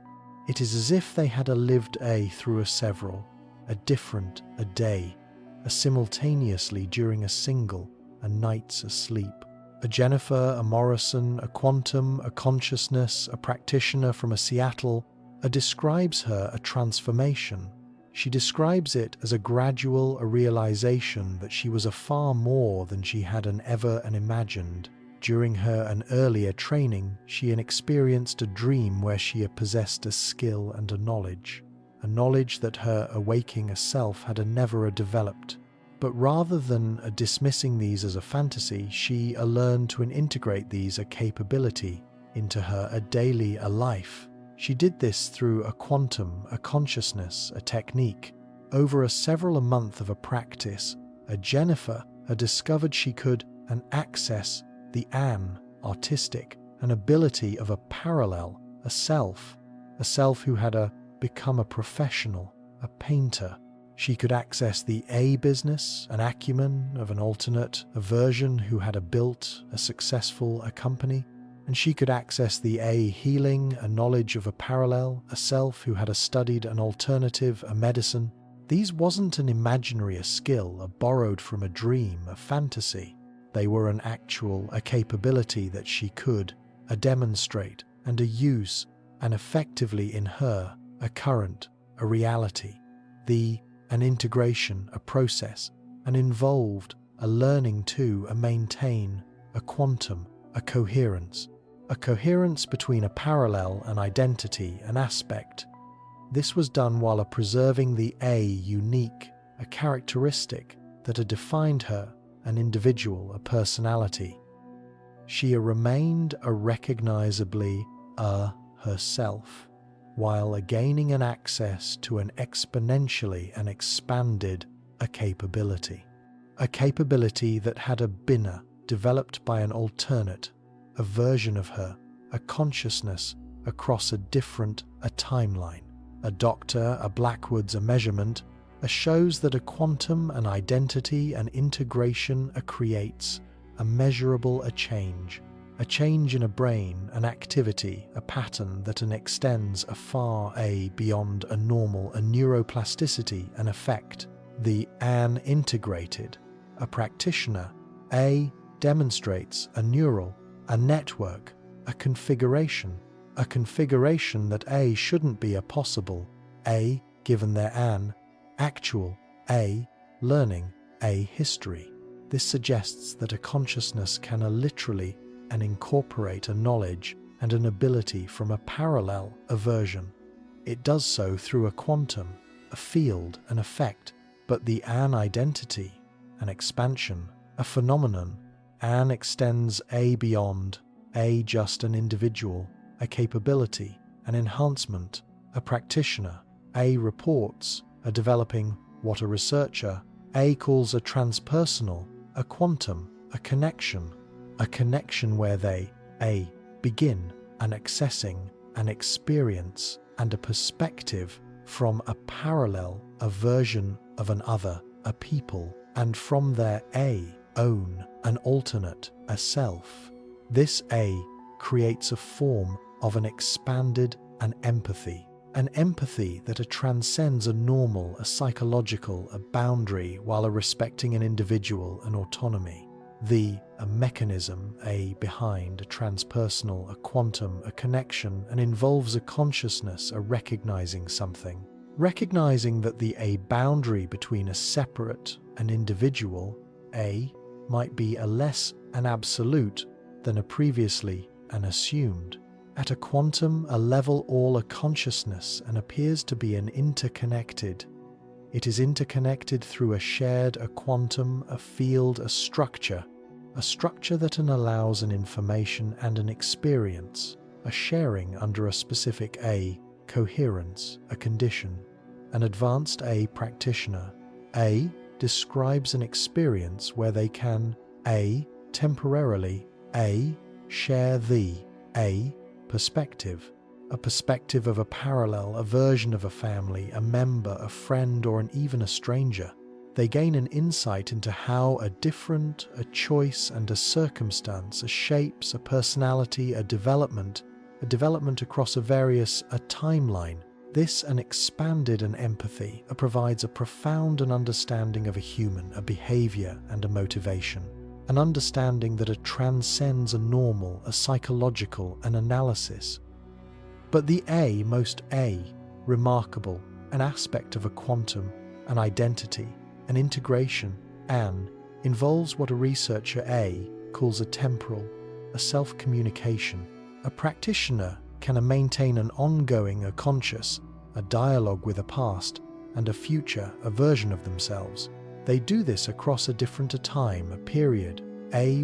It is as if they had lived through a several, a different, a day, a simultaneously during a single, a night's sleep. A Jennifer, a Morrison, a quantum, a consciousness, a practitioner from Seattle, describes her a transformation. She describes it as a gradual realization that she was far more than she had ever imagined. During her earlier training, she experienced a dream where she possessed a skill and a knowledge that her awaking self had never developed. But rather than dismissing these as a fantasy, she learned to integrate these capability into her daily life. She did this through a quantum, a consciousness, a technique. Over several month of practice, Jennifer discovered she could access the artistic, an ability of a parallel, a self who had become a professional, a painter, She could access the A business, an acumen of an alternate, a version who had built a successful company. And she could access the A healing, a knowledge of a parallel, a self who had studied an alternative, a medicine. These wasn't an imaginary skill, a borrowed from a dream, a fantasy. They were an actual, a capability that she could demonstrate and use, and effectively in her, a current, a reality. An integration, a process, and involved a learning to maintain a quantum, a coherence between a parallel, an identity, an aspect. This was done while preserving the A unique, a characteristic that had defined her, an individual, a personality. She remained recognizably herself, while gaining an access to an exponentially and expanded a capability that had been developed by an alternate, a version of her, a consciousness across a different timeline. A doctor, a Blackwood's, a measurement, shows that a quantum, an identity, an integration creates a measurable change in a brain, an activity, a pattern that extends far beyond a normal, a neuroplasticity, an effect. An integrated, a practitioner, demonstrates a neural, a network, a configuration that shouldn't be possible, given their actual, learning, history. This suggests that a consciousness can literally incorporate a knowledge and an ability from a parallel, a version. It does so through a quantum, a field, an effect, but an identity, an expansion, a phenomenon, extends beyond just an individual, a capability, an enhancement, a practitioner, reports, a developing what a researcher, calls a transpersonal, a quantum, a connection where they, begin an accessing, an experience, and a perspective from a parallel, a version of an other, a people, and from their own, an alternate, a self. This creates a form of an expanded empathy that transcends a normal, a psychological, a boundary, while respecting an individual, an autonomy. A mechanism, behind a transpersonal, a quantum, a connection, and involves a consciousness, a recognizing something. Recognizing that a boundary between a separate, an individual, might be less an absolute than previously an assumed. At a quantum, a level, all a consciousness, and appears to be an interconnected. It is interconnected through a shared, a quantum, a field, a structure that allows an information and an experience, a sharing under a specific coherence, a condition. An advanced practitioner, describes an experience where they can, temporarily, share perspective, a perspective of a parallel, a version of a family, a member, a friend, or even a stranger. They gain an insight into how a different, a choice and a circumstance, a shapes, a personality, a development across a various, a timeline. This an expanded an empathy provides a profound an understanding of a human, a behavior and a motivation. An understanding that transcends a normal, a psychological, an analysis. But the most remarkable, an aspect of a quantum, an identity, an integration, involves what a researcher calls a temporal, a self-communication. A practitioner can maintain an ongoing, a conscious, a dialogue with a past and a future, a version of themselves. They do this across a different time, a period,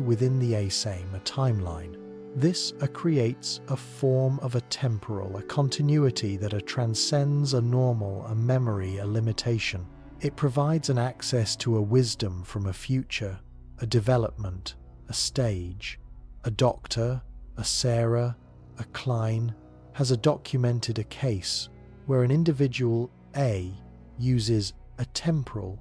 within the same, a timeline. This creates a form of a temporal, a continuity that transcends a normal, a memory, a limitation. It provides an access to a wisdom from a future, a development, a stage. A doctor, a Sarah, a Klein, has documented a case where an individual uses a temporal,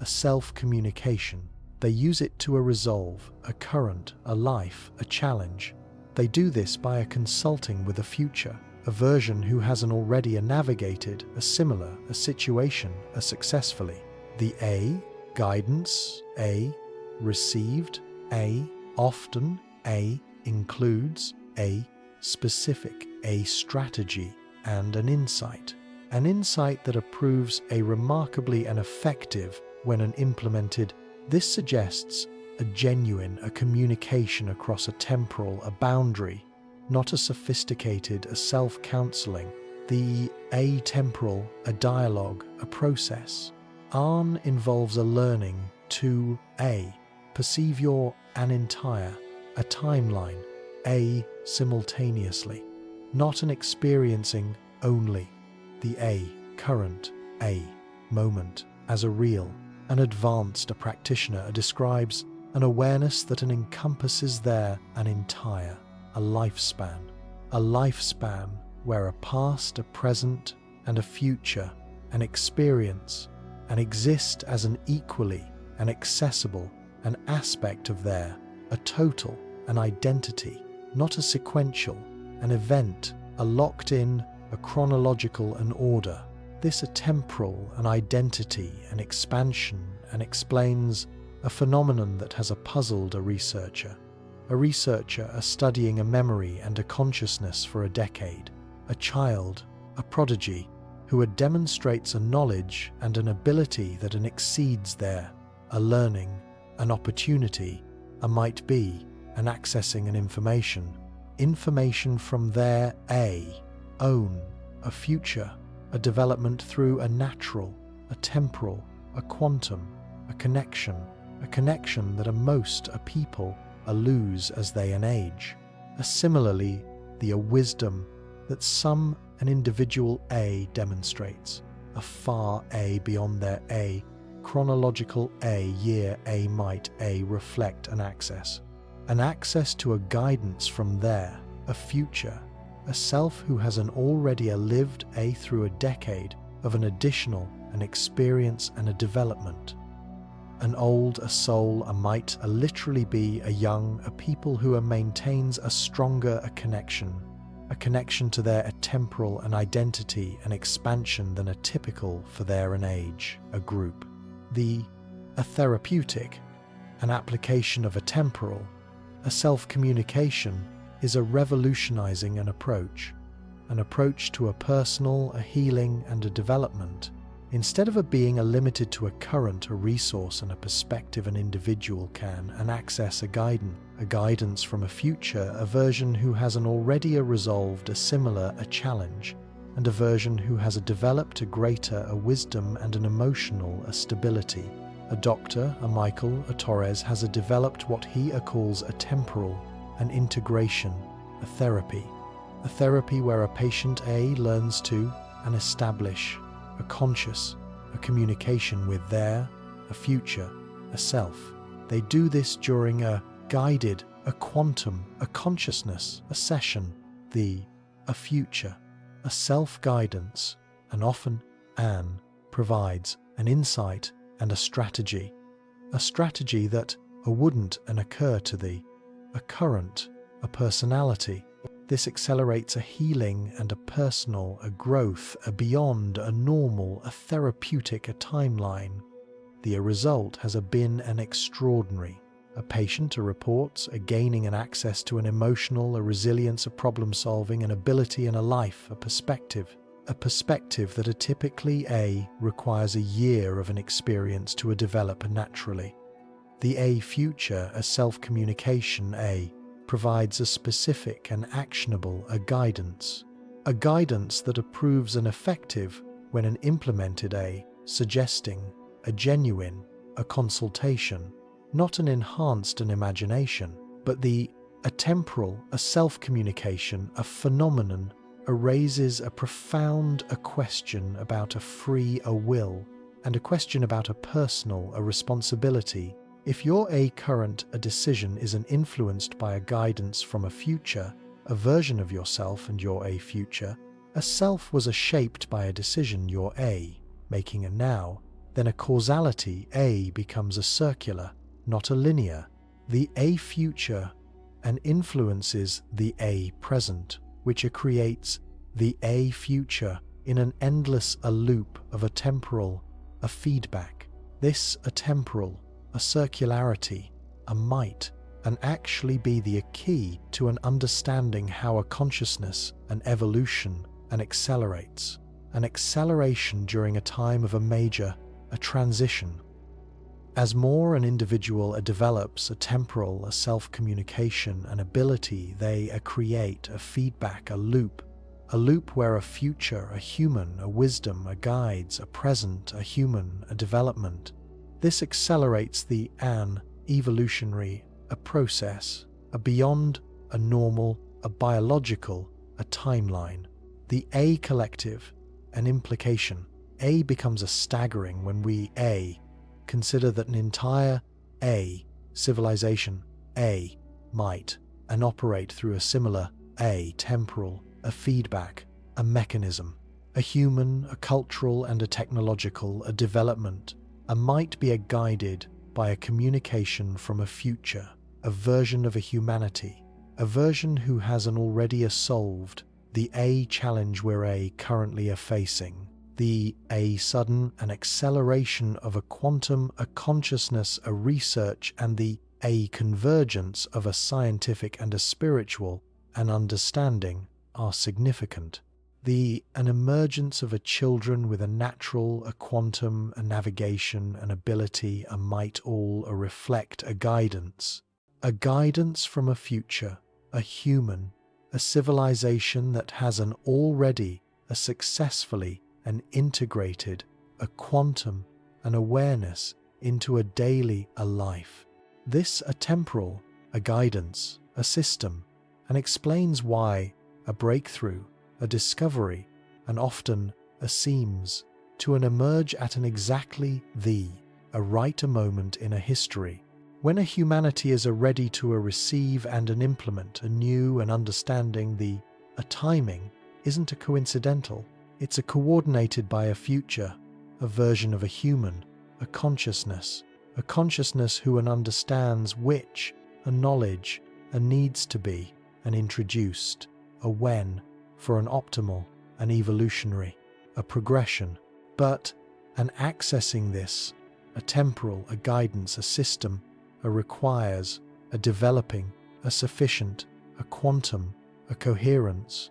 a self-communication. They use it to resolve a current, a life, a challenge. They do this by consulting with a future, a version who hasn't already navigated a similar situation successfully. The A, guidance, A, received, A, often, A, includes, A, specific, A, strategy, and an insight. An insight that proves a remarkably and effective when implemented. This suggests a genuine, a communication across a temporal, a boundary, not a sophisticated, a self-counseling. The atemporal, a dialogue, a process. An involves a learning to A, perceive your an entire, a timeline, A, simultaneously, not an experiencing only. The A, current, A, moment, as a real, an advanced, a practitioner, describes an awareness that encompasses there an entire, a lifespan where a past, a present, and a future, an experience, and exist as an equally, an accessible, an aspect of there, a total, an identity, not a sequential, an event, a locked-in, a chronological, an order. This a temporal, an identity, an expansion, and explains a phenomenon that has puzzled a researcher studying a memory and a consciousness for a decade, a child, a prodigy, who demonstrates a knowledge and an ability that exceeds their, a learning, an opportunity, a might be, an accessing an information from their own, a future, a development through a natural, a temporal, a quantum, a connection that most people lose as they age. Similarly, the wisdom that an individual demonstrates, a far beyond their chronological year might reflect an access to a guidance from there, a future, a self who has already lived through a decade of an additional, an experience and a development. An old, a soul, a might, literally be a young, a people who maintains a stronger, a connection to their temporal, an identity, an expansion than a typical for their an age, a group. A therapeutic, an application of a temporal, a self-communication is a revolutionizing an approach to a personal, a healing and a development. Instead of being limited to a current, a resource and a perspective, an individual can access a guidance from a future, a version who has already resolved a similar a challenge, and a version who has developed a greater a wisdom and an emotional a stability. A doctor, a Michael, a Torres, has developed what he calls a temporal, an integration, a therapy where a patient learns to and establish a conscious, a communication with their, a future, a self. They do this during a guided, a quantum, a consciousness, a session, a future, a self-guidance, and often provides an insight and a strategy that wouldn't occur to a current, a personality. This accelerates a healing and a personal, a growth, a beyond a normal, a therapeutic, a timeline. The result has been an extraordinary. A patient reports gaining an access to an emotional, a resilience, a problem solving, an ability and a life, a perspective that typically requires a year of an experience to develop naturally. The future, a self-communication, provides a specific and actionable a guidance that proves an effective when implemented, suggesting a genuine, a consultation, not an enhanced an imagination, but a temporal, a self-communication, a phenomenon raises a profound a question about a free a will and a question about a personal a responsibility. If your current a decision is influenced by a guidance from a future, a version of yourself and your future, a self was shaped by a decision you're making now, then a causality A becomes a circular, not a linear. The A future and influences the A present, which creates the A future in an endless loop of a temporal, a feedback. This a temporal, a circularity, a might, and actually be the key to an understanding how a consciousness, an evolution, and accelerates. An acceleration during a time of a major, a transition. As more an individual develops a temporal, a self-communication, an ability, they create a feedback, a loop where a future, a human, a wisdom, a guides, a present, a human, a development. This accelerates the an evolutionary, a process, a beyond, a normal, a biological, a timeline. The A collective, an implication. A becomes a staggering when we consider that an entire A civilization, A might, and operate through a similar A temporal, a feedback, a mechanism, a human, a cultural, and a technological, a development, a might be guided by a communication from a future, a version of a humanity, a version who has an already solved the A challenge we're currently facing. The A sudden an acceleration of a quantum, a consciousness, a research, and the A convergence of a scientific and a spiritual, an understanding, are significant. An emergence of a children with a natural, a quantum, a navigation, an ability, a might all reflect a guidance from a future, a human, a civilization that has an already, a successfully, an integrated, a quantum, an awareness into a daily, a life. This a temporal, a guidance, a system, and explains why a breakthrough, a discovery, and often a seems to an emerge at an exactly a right moment in a history, when a humanity is ready to receive and an implement a new and understanding a timing isn't a coincidental. It's a coordinated by a future, a version of a human, a consciousness who understands which, a knowledge, a needs to be, an introduced, a when, for an optimal, an evolutionary, a progression, but an accessing this, a temporal, a guidance, a system, a requires, a developing, a sufficient, a quantum, a coherence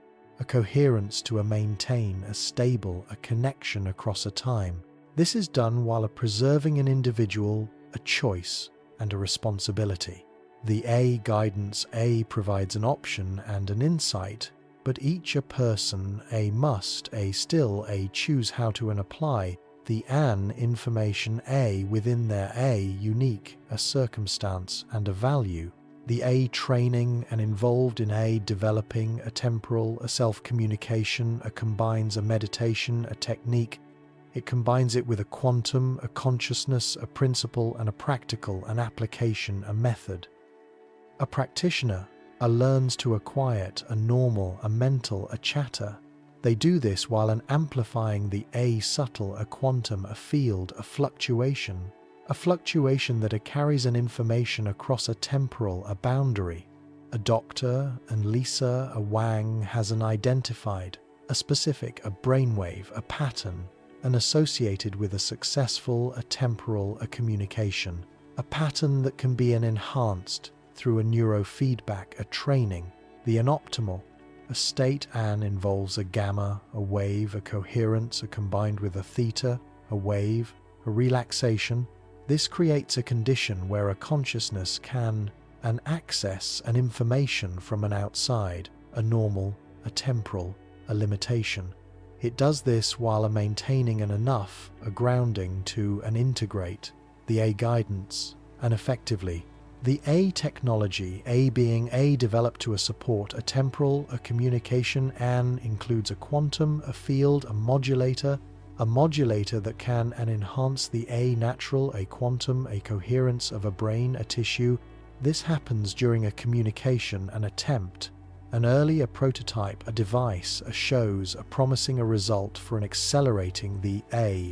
to maintain a stable, a connection across a time. This is done while preserving an individual, a choice, and a responsibility. The A guidance provides an option and an insight, but each a person must still choose how to apply the an information within their unique, a circumstance and a value. The training and involved in developing a temporal, a self-communication, combines a meditation, a technique. It combines it with a quantum, a consciousness, a principle, and a practical, an application, a method. A practitioner learns to acquire a normal, a mental, a chatter. They do this while amplifying the subtle, a quantum, a field, a fluctuation that carries an information across a temporal, a boundary. A doctor and Lisa, a Wang, has an identified, a specific, a brainwave, a pattern, and associated with a successful, a temporal, a communication, a pattern that can be enhanced through a neurofeedback, a training. The optimal, a state involves a gamma, a wave, a coherence, combined with a theta, a wave, a relaxation. This creates a condition where a consciousness can access an information from an outside, a normal, a temporal, a limitation. It does this while maintaining enough, a grounding to integrate the guidance, and effectively. The technology, being developed to support a temporal, a communication, and includes a quantum, a field, a modulator that can enhance the natural, a quantum, a coherence of a brain, a tissue. This happens during a communication, an attempt. An earlier prototype, a device, shows a promising result for accelerating the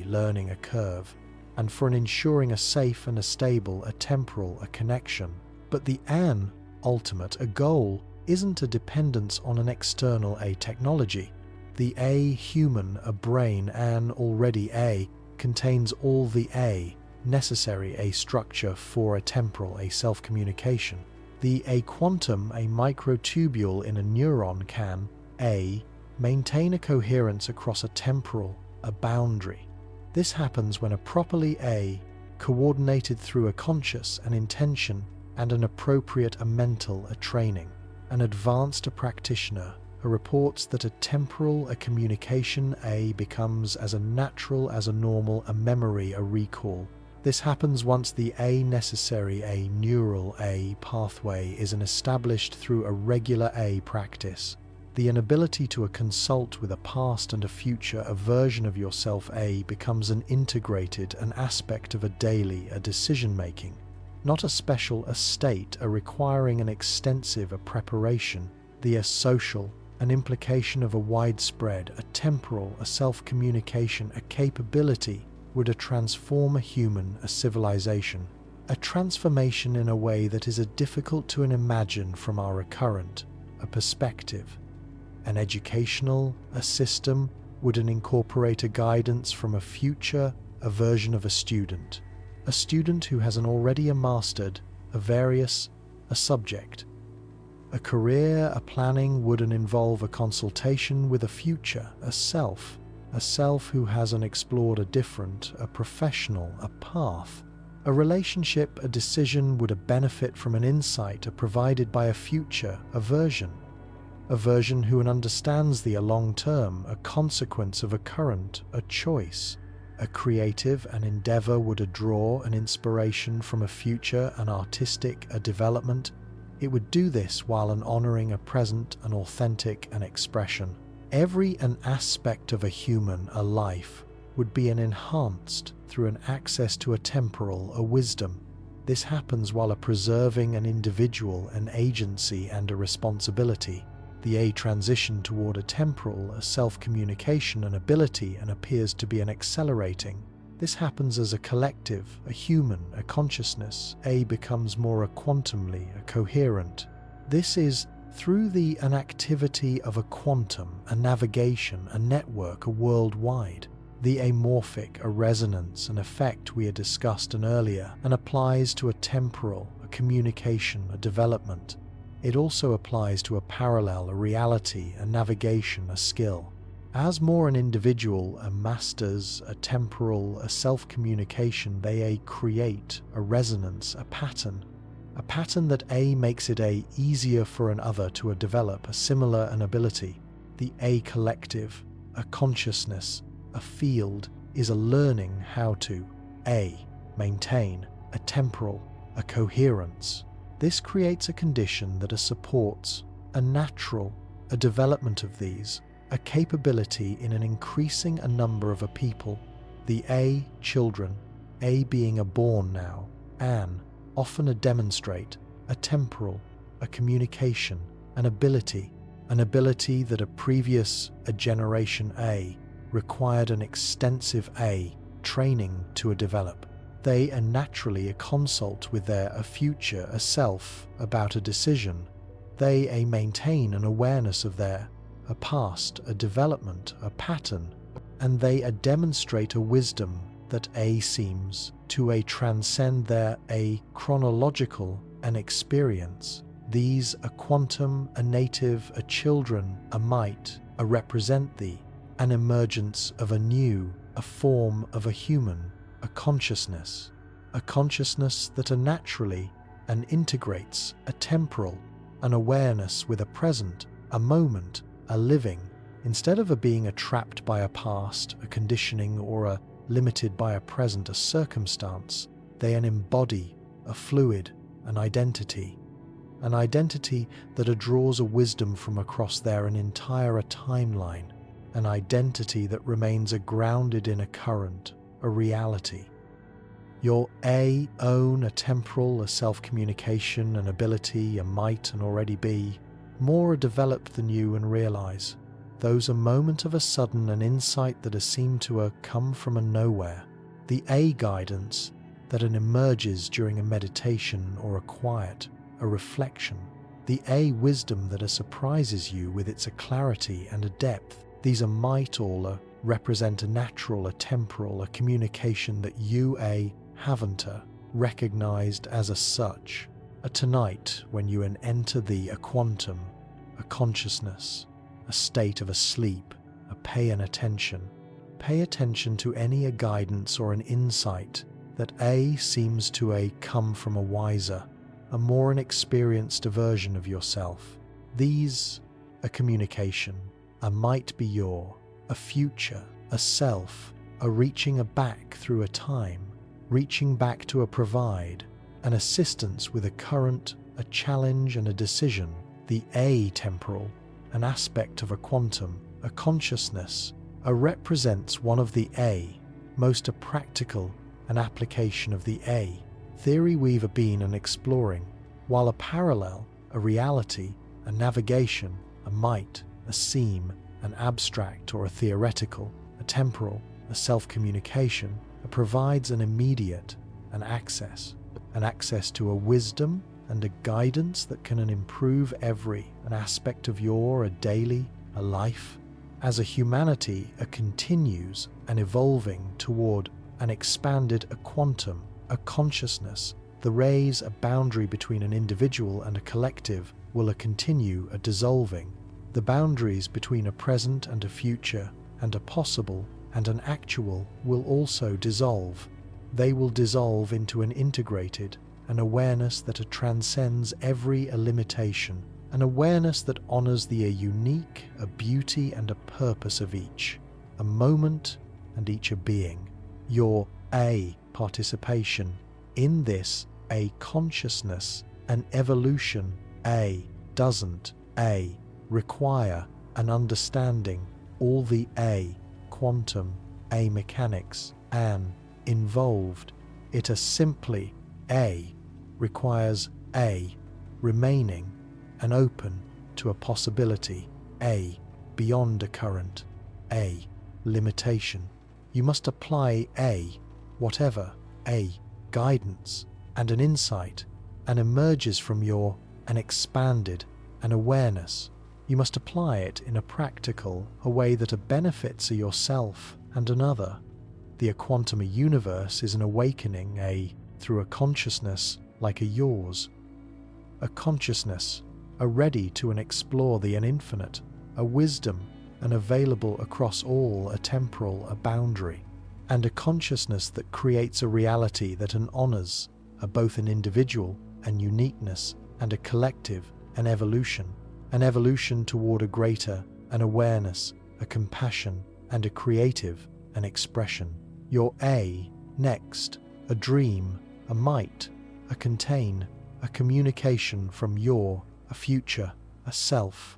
learning curve. and for an ensuring a safe and a stable, a temporal, a connection. But the an, ultimate, a goal, isn't a dependence on an external a technology. The a human, a brain, an already a, contains all the a necessary a structure for a temporal a self-communication. The a quantum, a microtubule in a neuron can a maintain a coherence across a temporal, a boundary. This happens when a properly a coordinated through a conscious, an intention, and an appropriate a mental a training. An advanced a practitioner reports that a temporal a communication a becomes as a natural as a normal a memory a recall. This happens once the a necessary a neural a pathway is an established through a regular a practice. The inability to consult with a past and a future a version of yourself a becomes an integrated an aspect of a daily a decision making, not a special a state a requiring an extensive a preparation. The a social, an implication of a widespread a temporal a self-communication a capability would a transform a human a civilization, a transformation in a way that is a difficult to imagine from our current a perspective. An educational a system would incorporate a guidance from a future a version of a student who has an already a mastered a various a subject. A career a planning would involve a consultation with a future a self who has explored a different a professional a path. A relationship a decision would benefit from an insight provided by a future a version who understands the long term a consequence of a current a choice. A creative an endeavor would draw an inspiration from a future an artistic a development. It would do this while honoring a present an authentic an expression. Every an aspect of a human a life would be enhanced through an access to a temporal a wisdom. This happens while preserving an individual an agency and a responsibility. The a transition toward a temporal a self-communication and ability and appears to be an accelerating. This happens as a collective, a human, a consciousness. A becomes more a quantumly a coherent. This is through an activity of a quantum, a navigation, a network, a worldwide. The amorphic, a resonance, an effect we had discussed earlier, and applies to a temporal, a communication, a development. It also applies to a parallel, a reality, a navigation, a skill. As more an individual masters a temporal, a self-communication, they create a resonance, a pattern that makes it easier for an other to develop a similar an ability. The collective, a consciousness, a field is a learning how to maintain a temporal, a coherence. This creates a condition that supports a natural, a development of these, a capability in an increasing a number of a people. The children, being born now, often demonstrate a temporal, a communication, an ability that a previous a generation required an extensive training to develop. They naturally consult with their future self about a decision. They maintain an awareness of their a past, a development, a pattern, and they demonstrate a wisdom that seems to transcend their chronological an experience. These a quantum, a native, a children, a might, a represent an emergence of a new, a form of a human, a consciousness that naturally and integrates a temporal, an awareness with a present, a moment, a living, instead of being trapped by a past, a conditioning, or limited by a present, a circumstance. They embody a fluid, an identity that draws a wisdom from across an entire timeline, an identity that remains grounded in a current, a reality. Your own a temporal, a self-communication, an ability, a might, and already be more developed than you and realize. Those a moment of a sudden an insight that seemed to come from a nowhere. the A guidance that emerges during a meditation or a quiet, a reflection, the A wisdom that surprises you with its clarity and a depth. These might all represent a natural, a temporal, a communication that you haven't recognized as such. Tonight, when you enter the quantum, a consciousness, a state of sleep, pay attention to any guidance or an insight that seems to come from a wiser, a more experienced version of yourself. These, a communication, might be a future, a self, reaching back through a time, reaching back to provide an assistance with a current, a challenge and a decision. The temporal, an aspect of a quantum, a consciousness, represents one of the most practical an application of the theory we've been exploring, while a parallel, a reality, a navigation, a might, a seem, an abstract or a theoretical, a temporal, a self-communication, provides an immediate, an access to a wisdom and a guidance that can improve an aspect of your daily life. As humanity continues evolving toward an expanded quantum, a consciousness, the boundary between an individual and a collective will continue dissolving. The boundaries between a present and a future, and a possible and an actual, will also dissolve. They will dissolve into an integrated, an awareness that transcends every limitation, an awareness that honors the unique, a beauty and a purpose of each, a moment and each being. Your participation in this consciousness, an evolution, doesn't require an understanding all the quantum mechanics and involved. It simply requires remaining and open to a possibility beyond a current limitation. You must apply whatever guidance and an insight and emerges from an expanded an awareness. You must apply it in a practical way that benefits yourself and another. The quantum universe is an awakening through a consciousness like yours, a consciousness ready to explore the infinite, a wisdom available across all a temporal boundary, and a consciousness that creates a reality that honors both an individual and uniqueness and a collective, an evolution toward a greater, an awareness, a compassion, and a creative, an expression. Your next, a dream, a might, a contain, a communication from a future, a self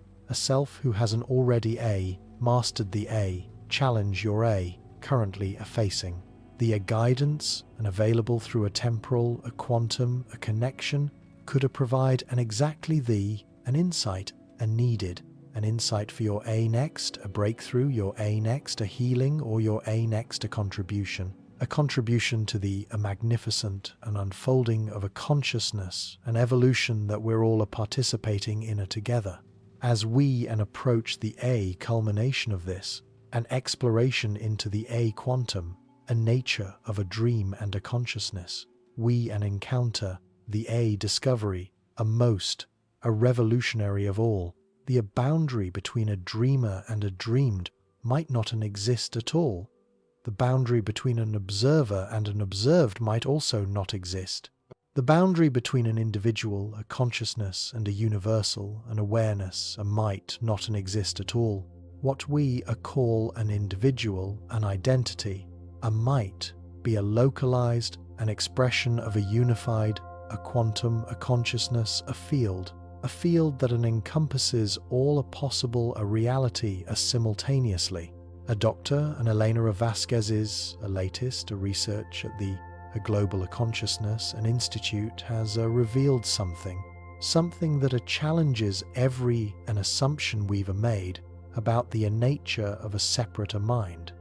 who hasn't already mastered the challenge you're currently facing. The guidance and available through a temporal, a quantum, a connection could provide exactly an insight needed, an insight for your next, a breakthrough, your next, a healing, or your next, a contribution to the magnificent and unfolding of a consciousness, an evolution that we're all participating in together. As we approach the culmination of this, an exploration into the quantum, a nature of a dream and a consciousness, we encounter the discovery, a revolutionary of all. The boundary between a dreamer and a dreamed might not exist at all. The boundary between an observer and an observed might also not exist. The boundary between an individual, a consciousness, and a universal, an awareness, might not exist at all. What we call an individual, an identity, might be a localized, an expression of a unified, a quantum, a consciousness, a field that encompasses all possible reality simultaneously. A doctor, and Elena Vasquez's latest research at the Global Consciousness and Institute has revealed something that challenges every assumption we've made about the nature of a separate mind.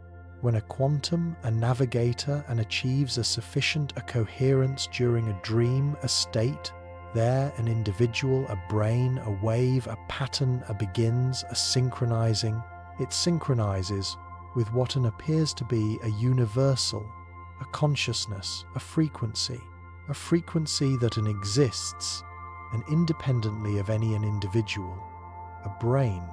When a quantum, a navigator, and achieves a sufficient coherence during a dream, a state, there an individual, a brain, a wave, a pattern, a begins, a synchronizing, it synchronizes with what an appears to be a universal, a consciousness, a frequency that an exists, and independently of any an individual, a brain.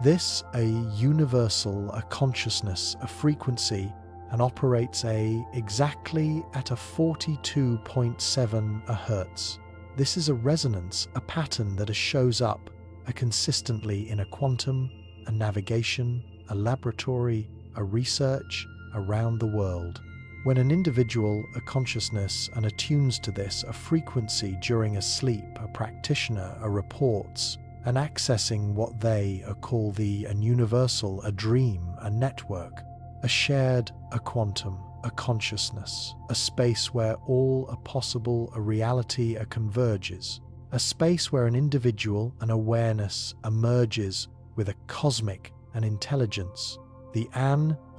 This a universal, a consciousness, a frequency, and operates exactly at a 42.7 Hz. This is a resonance, a pattern that shows up consistently in a quantum, a navigation, a laboratory, a research around the world. When an individual, a consciousness, and attunes to this, a frequency during a sleep, a practitioner, reports, and accessing what they call a universal, a dream, a network, a shared, a quantum, a consciousness, a space where all possible, a reality converges, a space where an individual, an awareness emerges with a cosmic, an intelligence, the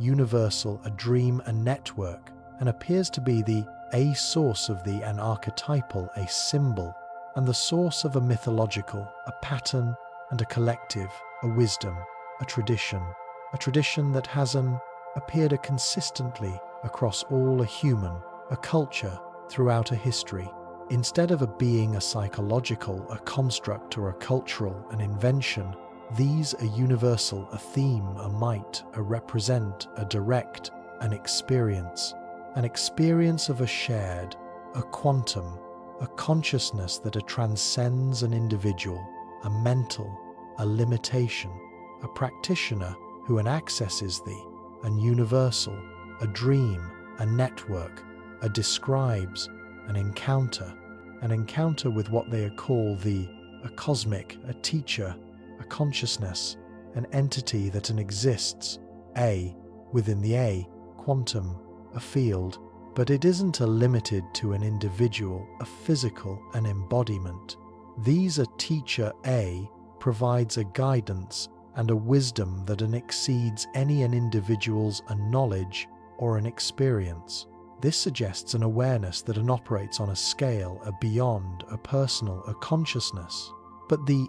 universal, a dream, a network, and appears to be a source of an archetypal, a symbol, and the source of a mythological, a pattern, and a collective, a wisdom, a tradition that has appeared consistently across all a human, a culture throughout a history. Instead of being a psychological, a construct, or a cultural, an invention, these a universal, a theme, a might, a represent, a direct, an experience of a shared, a quantum, a consciousness that transcends an individual, a mental, a limitation, a practitioner who accesses an universal, a dream, a network, describes an encounter with what they call a cosmic, a teacher, a consciousness, an entity that exists, within the quantum, a field, but it isn't limited to an individual, a physical, an embodiment. These a teacher provides a guidance and a wisdom that exceeds any an individual's knowledge or an experience. This suggests an awareness that operates on a scale beyond a personal, a consciousness. But the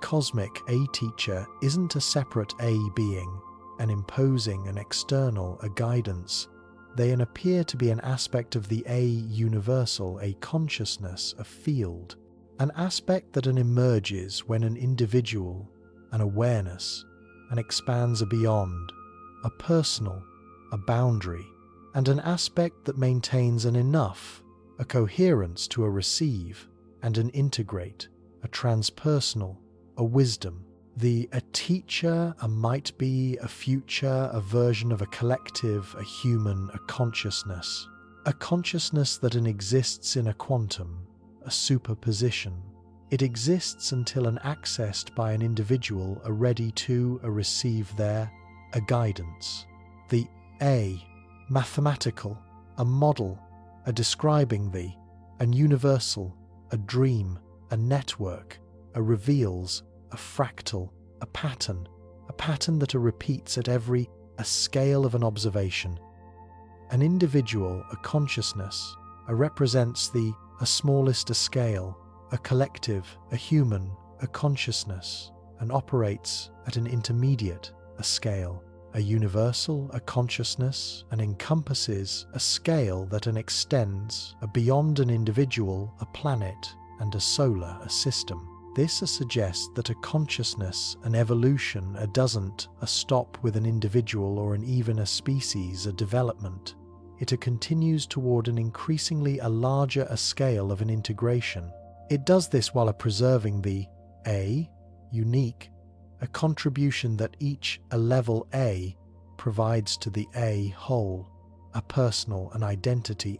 cosmic teacher isn't a separate being, an imposing, an external, a guidance. They appear to be an aspect of the universal, a consciousness, a field, an aspect that emerges when an individual, an awareness, expands beyond a personal, a boundary, and an aspect that maintains an enough, a coherence to receive, and an integrate, a transpersonal, a wisdom. A teacher might be a future, a version of a collective, a human, a consciousness that exists in a quantum, a superposition. It exists until accessed by an individual ready to receive their guidance. The mathematical, a model, describing an universal, a dream, a network, reveals a fractal, a pattern that repeats at every scale of an observation. An individual, a consciousness, represents the smallest scale, a collective, a human, a consciousness, and operates at an intermediate, a scale, a universal, a consciousness, and encompasses a scale that extends beyond an individual, a planet, and a solar, a system. This suggests that a consciousness, an evolution, doesn't stop with an individual or even a species, a development. It continues toward an increasingly larger scale of an integration. It does this while preserving the unique, a contribution that each level provides to the whole, a personal, an identity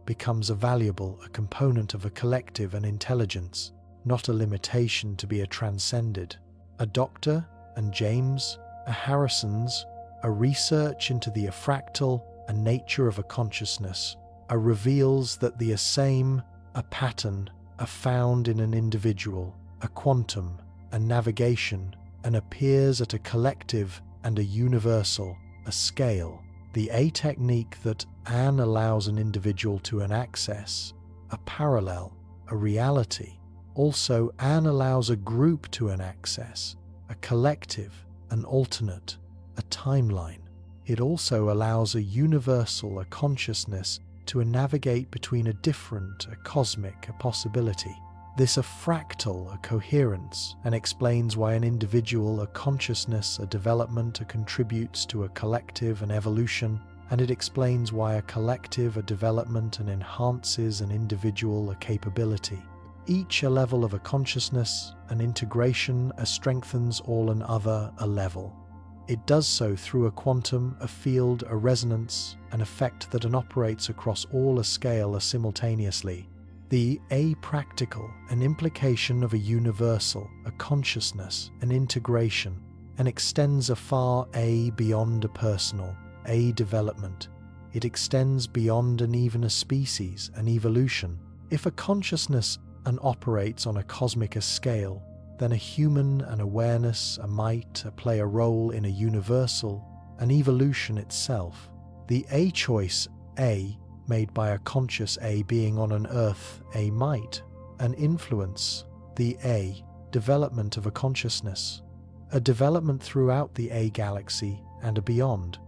becomes a valuable, a component of a collective, an intelligence, not a limitation to be transcended. A Dr. and James Harrison's a research into the fractal and nature of a consciousness reveals that the same pattern found in an individual, a quantum, a navigation, and appears at a collective and a universal, a scale. The A technique that An allows an individual to access, a parallel, a reality. Also, An allows a group to access, a collective, an alternate, a timeline. It also allows a universal, a consciousness, to navigate between a different, a cosmic, a possibility. This a fractal, a coherence, and explains why an individual, a consciousness, a development, contributes to a collective, an evolution, and it explains why a collective, a development, and enhances an individual, a capability. Each a level of a consciousness, an integration, a strengthens all an other, a level. It does so through a quantum, a field, a resonance, an effect that operates across all a scale simultaneously. The A practical, an implication of a universal, a consciousness, an integration, and extends afar A beyond a personal, A development. It extends beyond an even a species, an evolution. If a consciousness operates on a cosmic scale, then a human, an awareness, a might, play a role in a universal, an evolution itself. The A choice, A, made by a conscious A being on an earth, a might, an influence, the A, development of a consciousness, a development throughout the A galaxy and a beyond.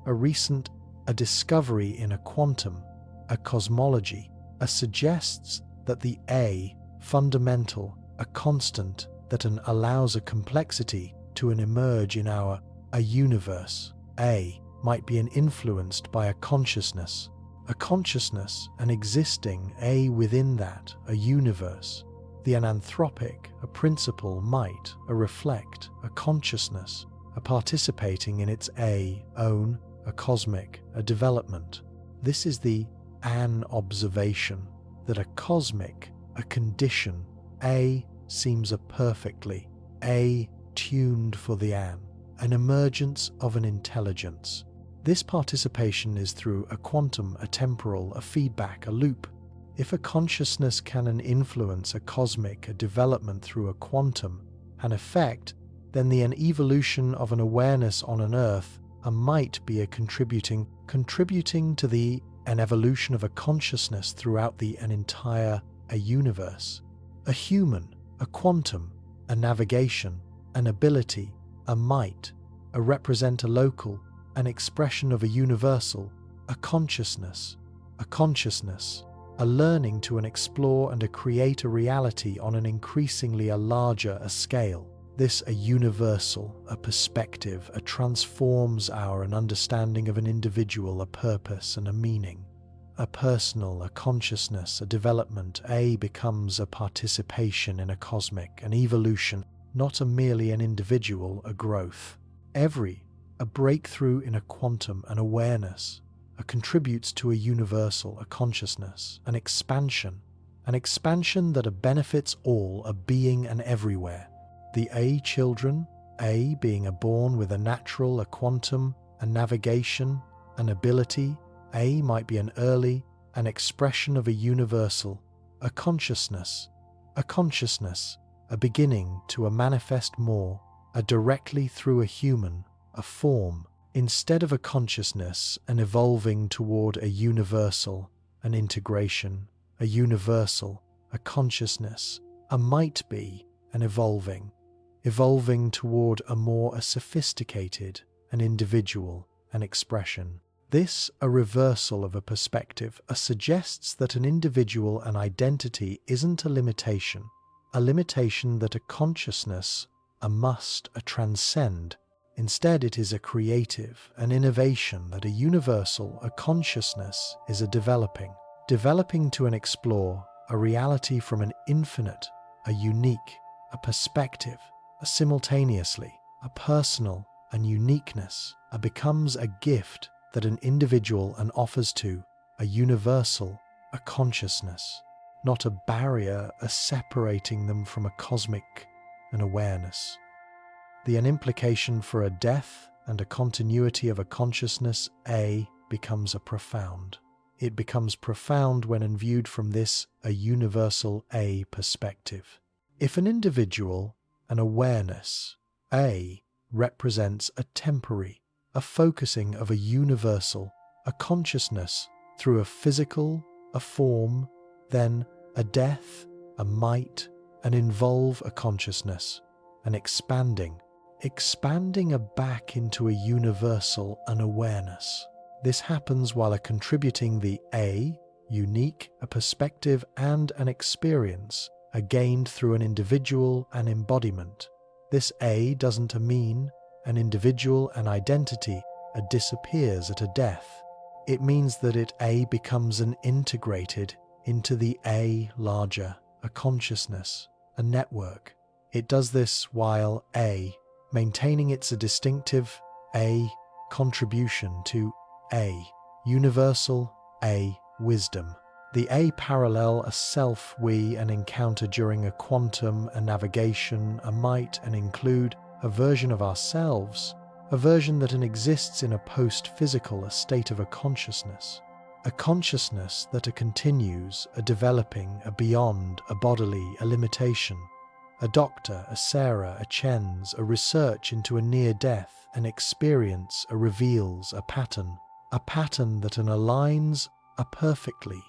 A discovery in a quantum, a cosmology, suggests that the A, fundamental, a constant that allows a complexity to emerge in a universe. A might be influenced by a consciousness, an existing A within that, a universe. The anthropic, a principle, might, a reflect, a consciousness, a participating in its A, own, a cosmic, a development. This is the an observation, that a cosmic, a condition, A seems a perfectly, A tuned for the an emergence of an intelligence. This participation is through a quantum, a temporal, a feedback, a loop. If a consciousness can influence a cosmic, a development through a quantum, an effect, then an evolution of an awareness on an earth, might be a contributing to an evolution of a consciousness throughout an entire universe. A human, a quantum, a navigation, an ability, a might, a represent a local, an expression of a universal, a consciousness, a learning to explore and create a reality on an increasingly larger scale. This a universal, a perspective, transforms our understanding of an individual, a purpose and a meaning. A personal, a consciousness, a development, A becomes a participation in a cosmic, an evolution, not merely an individual, a growth. A breakthrough in a quantum, an awareness, contributes to a universal, a consciousness, an expansion that benefits all, a being and everywhere. The A children, A being born with a natural, a quantum, a navigation, an ability, A might be an expression of a universal, a consciousness, a beginning to manifest more, directly through a human, a form, instead of a consciousness, evolving toward a universal, an integration, a universal, a consciousness, a might be, an evolving toward a more sophisticated, an individual, an expression. This, a reversal of a perspective, suggests that an individual, an identity, isn't a limitation that a consciousness, a must, a transcend. Instead, it is a creative, an innovation that a universal, a consciousness, is developing to explore a reality from an infinite, a unique, a perspective, a simultaneously, a personal, and uniqueness, becomes a gift that an individual offers to a universal, a consciousness, not a barrier separating them from a cosmic, an awareness. An implication for a death and a continuity of a consciousness, A, becomes profound. It becomes profound when viewed from this, a universal A perspective. If an individual, an awareness, A, represents a temporary, a focusing of a universal, a consciousness through a physical, a form, then a death, a might, and involve a consciousness, an expanding a back into a universal, an awareness. This happens while contributing the a, unique, a perspective and an experience, are gained through an individual, an embodiment. This a doesn't mean an individual, an identity, disappears at a death. It means that it a becomes an integrated into the a larger, a consciousness, a network. It does this while a maintaining its distinctive a contribution to a universal, a wisdom. The a parallel, a self, we, an encounter during a quantum, a navigation, a might, and include a version of ourselves, a version that exists in a post-physical, a state of a consciousness that continues, a developing, a beyond, a bodily, a limitation, a doctor, a Sarah, a Chen's, a research into a near-death, an experience, a reveals, a pattern that aligns perfectly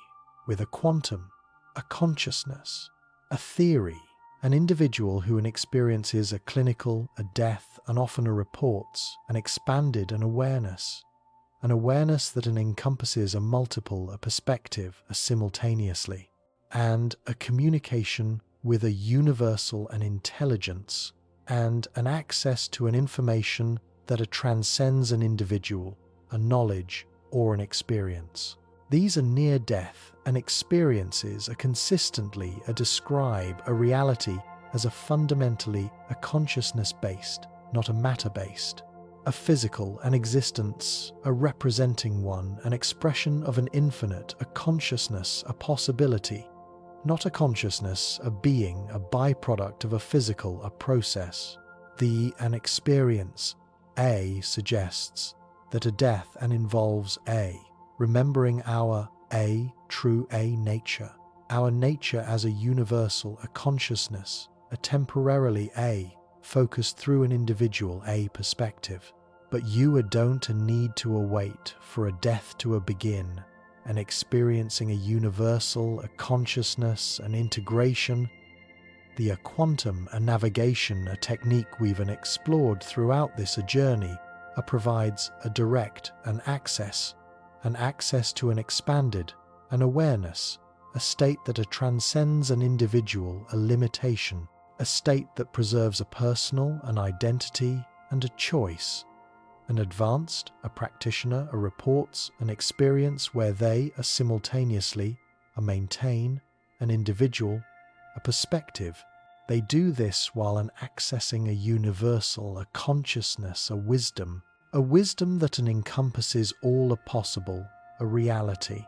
with a quantum, a consciousness, a theory, an individual who experiences a clinical, a death, and often reports an expanded an awareness that encompasses a multiple, a perspective, a simultaneously, and a communication with a universal, an intelligence, and an access to an information that transcends an individual, a knowledge, or an experience. These are near-death, and experiences are consistently describe a reality as a fundamentally a consciousness-based, not a matter-based, a physical, an existence, a representing one, an expression of an infinite, a consciousness, a possibility, not a consciousness, a being, a byproduct of a physical, a process. An experience, a, suggests that a death and involves a, remembering our a, true a nature, our nature as a universal, a consciousness, a temporarily a, focused through an individual a perspective. But you don't need to await for a death to begin, and experiencing a universal, a consciousness, an integration. The quantum, a navigation, a technique we've explored throughout this journey, provides a direct an access to an expanded, an awareness, a state that transcends an individual, a limitation, a state that preserves a personal, an identity, and a choice. An advanced, a practitioner, a reports an experience where they are simultaneously maintain an individual, a perspective. They do this while accessing a universal, a consciousness, a wisdom that encompasses all possible, a reality.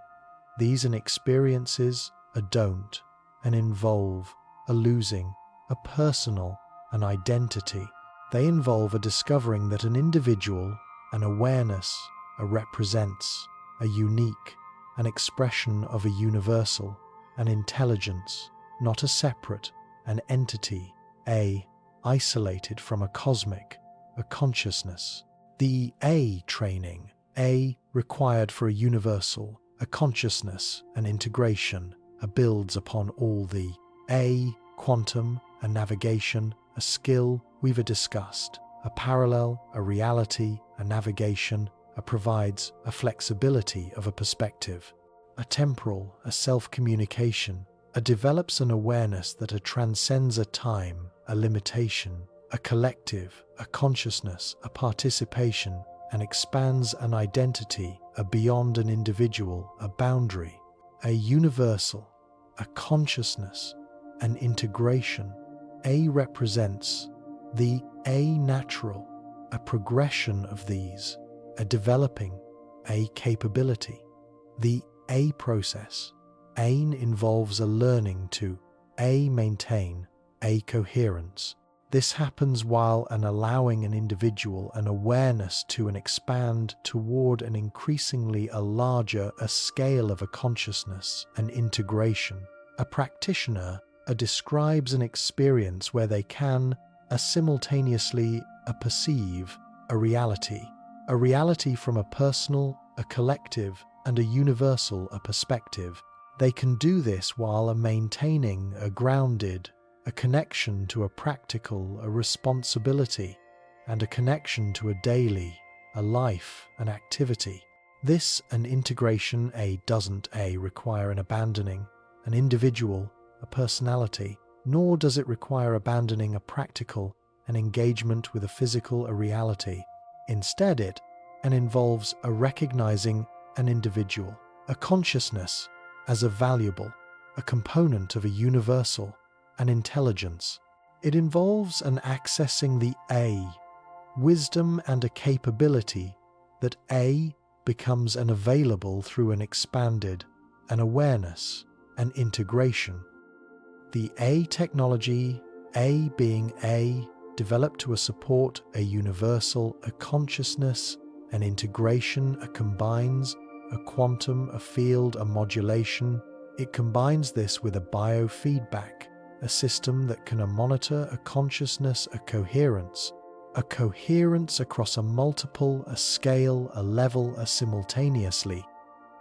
These experiences don't involve a losing, a personal, an identity. They involve a discovering that an individual, an awareness, represents a unique, an expression of a universal, an intelligence, not a separate, an entity, isolated from a cosmic, a consciousness. The A training, A required for a universal, a consciousness, an integration, builds upon all the A, quantum, a navigation, a skill we've discussed, a parallel, a reality, a navigation, provides a flexibility of a perspective, a temporal, a self-communication, develops an awareness that transcends a time, a limitation, a collective, a consciousness, a participation, and expands an identity, a beyond an individual, a boundary, a universal, a consciousness, an integration. A represents the A natural, a progression of these, a developing, a capability. The A process, AIN involves a learning to A maintain, A coherence. This happens while allowing an individual an awareness to expand toward an increasingly a larger a scale of a consciousness, an integration. A practitioner describes an experience where they can simultaneously perceive a reality, a reality from a personal, a collective, and a universal a perspective. They can do this while maintaining a grounded, a connection to a practical, a responsibility, and a connection to a daily, a life, an activity. This an integration doesn't require an abandoning an individual, a personality, nor does it require abandoning a practical, an engagement with a physical, a reality. Instead, it involves a recognizing an individual, a consciousness as a valuable, a component of a universal, an intelligence. It involves an accessing the wisdom and a capability that becomes an available through an expanded, an awareness, an integration. The technology, being developed to support a universal, a consciousness, an integration, combines a quantum, a field, a modulation. It combines this with a biofeedback, a system that can monitor a consciousness, a coherence across a multiple, a scale, a level, a simultaneously.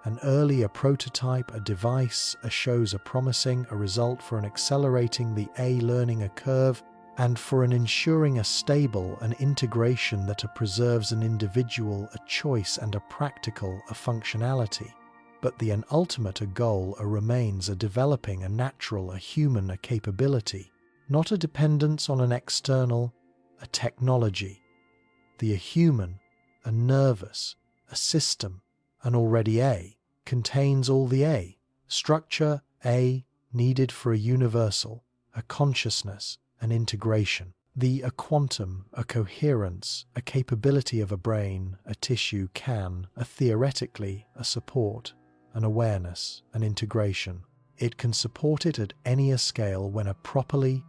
An earlier prototype, a device, shows a promising a result for an accelerating the learning a curve, and for an ensuring a stable an integration that preserves an individual a choice and a practical a functionality. But the ultimate goal remains a developing a natural a human a capability, not a dependence on an external a technology. The human, a nervous, a system, and already contains all the structure needed for a universal, a consciousness, an integration. The quantum, a coherence, a capability of a brain, a tissue can, theoretically, a support, an awareness, an integration. It can support it at any scale when properly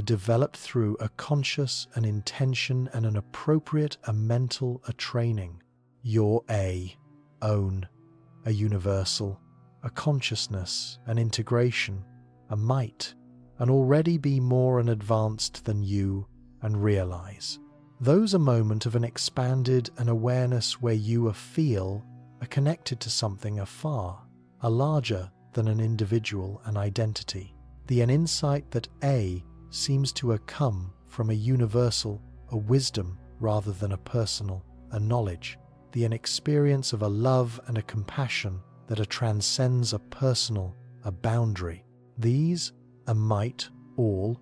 developed through a conscious, an intention, and an appropriate mental training. Your own, a universal, a consciousness, an integration, a might, and already be more advanced than you and realize. Those a moment of an expanded an awareness where you feel connected to something afar, a larger than an individual, an identity. An insight that seems to come from a universal, a wisdom rather than a personal, a knowledge. An experience of a love and a compassion that transcends a personal, a boundary. These might all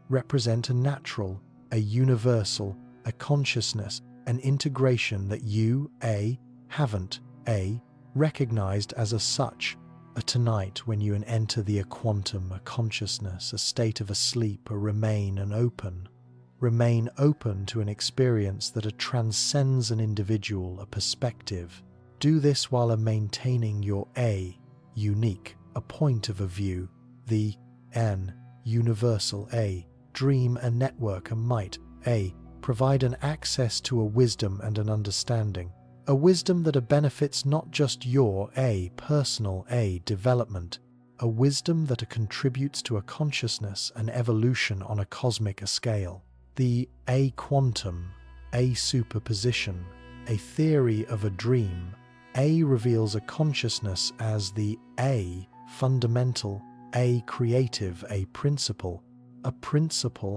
represent a natural, a universal, a consciousness, an integration that you haven't recognized as such. Tonight, when you enter the quantum, a consciousness, a state of sleep, remain open to an experience that transcends an individual, a perspective. Do this while maintaining your unique, a point of view, the universal dream, a network, a might, provide an access to a wisdom and an understanding. A wisdom that benefits not just your personal development, a wisdom that contributes to a consciousness and evolution on a cosmic scale. The quantum, superposition, a theory of a dream, reveals a consciousness as the fundamental, creative, a principle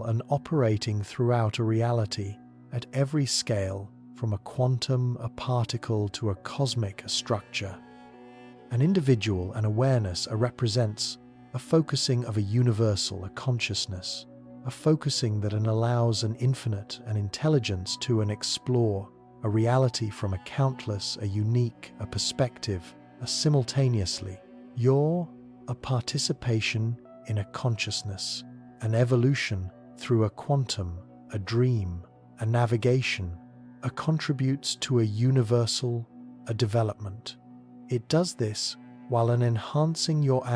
and operating throughout a reality at every scale, from a quantum, a particle, to a cosmic structure. An individual, an awareness, represents a focusing of a universal, a consciousness, a focusing that allows an infinite, an intelligence to explore a reality from a countless, a unique, a perspective, a simultaneously. Your a participation in a consciousness, an evolution through a quantum, a dream, a navigation, contributes to a universal, a development. It does this while enhancing your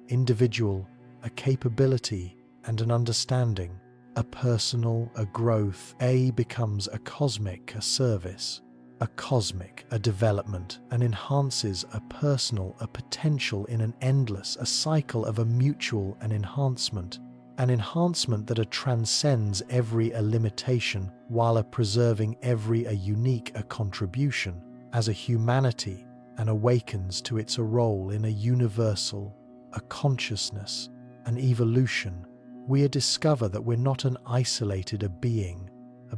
individual, a capability and an understanding, a personal, a growth. Becomes a cosmic, a service, a cosmic, a development, and enhances a personal, a potential in an endless, a cycle of a mutual and enhancement. an enhancement that transcends every limitation while preserving every unique contribution as a humanity and awakens to its role in a universal, a consciousness, an evolution. We discover that we're not an isolated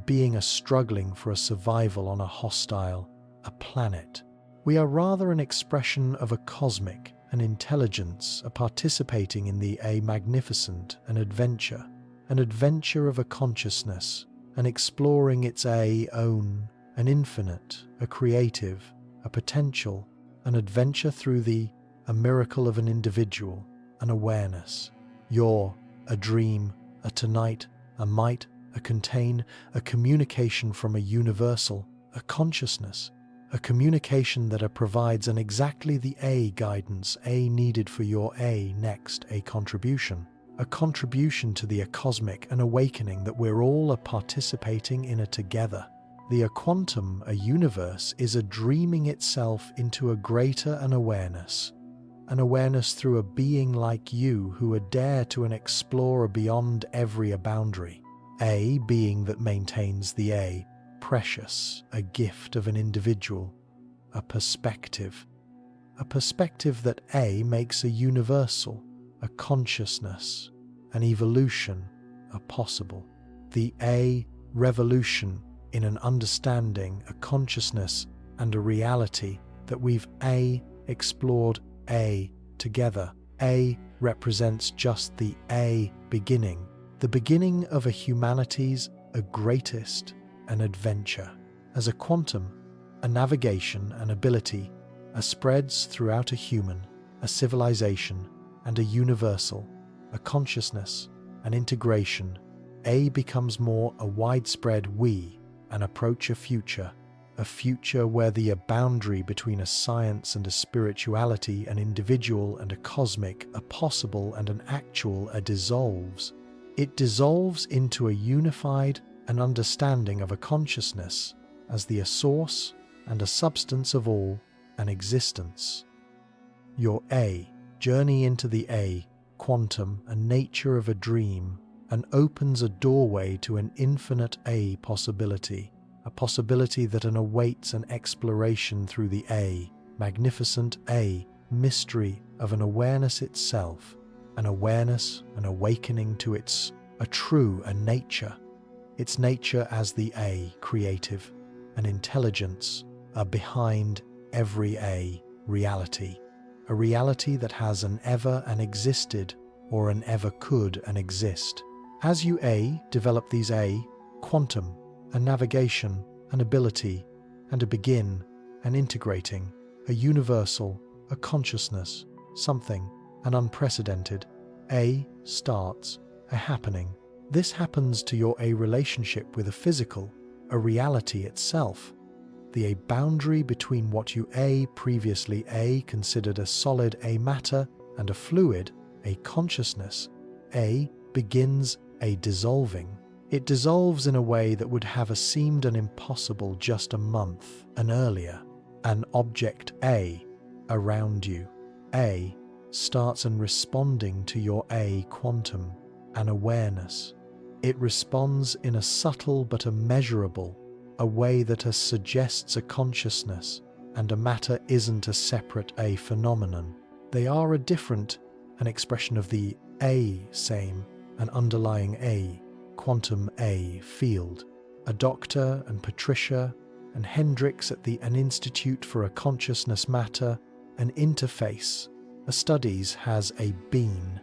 being struggling for a survival on a hostile, a planet. We are rather an expression of a cosmic, an intelligence, a participating in a magnificent, an adventure of a consciousness, an exploring its own, an infinite, a creative, a potential, an adventure through a miracle of an individual, an awareness. You're a dream, a tonight, a might, a contain, a communication from a universal, a consciousness, a communication that provides an exactly the guidance needed for your next contribution to the cosmic, an awakening that we're all participating in together. The quantum, a universe, is dreaming itself into a greater an awareness through a being like you who dare to explore beyond every boundary. A being that maintains the precious, a gift of an individual, a perspective that makes a universal, a consciousness, an evolution, a possible. The revolution in an understanding, a consciousness, and a reality that we've explored together. Represents just the beginning, the beginning of a humanity's a greatest an adventure. As a quantum, a navigation, an ability, spreads throughout a human, a civilization, and a universal, a consciousness, an integration. Becomes more a widespread and approach a future where the boundary between a science and a spirituality, an individual and a cosmic, a possible and an actual, dissolves. It dissolves into a unified an understanding of a consciousness as the source and a substance of all an existence. Your journey into the quantum, a nature of a dream, and opens a doorway to an infinite possibility, a possibility that awaits an exploration through the magnificent mystery of an awareness itself, an awareness, an awakening to its true nature, its nature as the creative, an intelligence behind every reality, a reality that has an ever existed or an ever could exist. As you develop these quantum, a navigation, an ability, and a begin, an integrating, a universal, a consciousness, something, an unprecedented, starts, a happening. This happens to your relationship with a physical, a reality itself, the boundary between what you previously considered a solid matter and a fluid, a consciousness, begins dissolving. It dissolves in a way that would have seemed an impossible just a month earlier. An object around you starts responding to your quantum, an awareness. It responds in a subtle but measurable, a way that suggests a consciousness, and a matter isn't a separate phenomenon. They are a different, an expression of the same, an underlying quantum field. A doctor and Patricia and Hendricks at an Institute for a Consciousness Matter, an interface, a studies has been,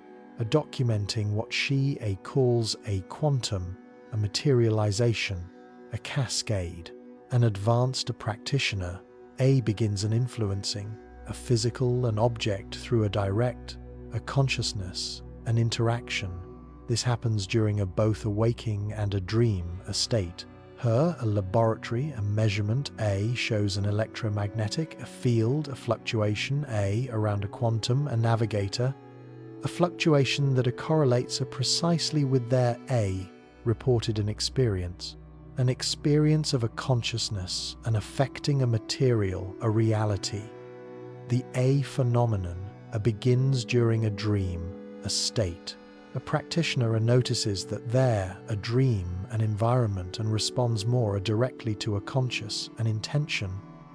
documenting what she calls a quantum, a materialization, a cascade. An advanced practitioner begins an influencing, a physical, an object through a direct, a consciousness, an interaction. This happens during both a waking and a dream state. A laboratory, a measurement shows an electromagnetic, a field, a fluctuation around a quantum, a navigator, a fluctuation that correlates precisely with their reported an experience of a consciousness, an affecting a material, a reality. The phenomenon begins during a dream, a state, A practitioner notices that they're a dream, an environment, and responds more directly to a conscious, an intention,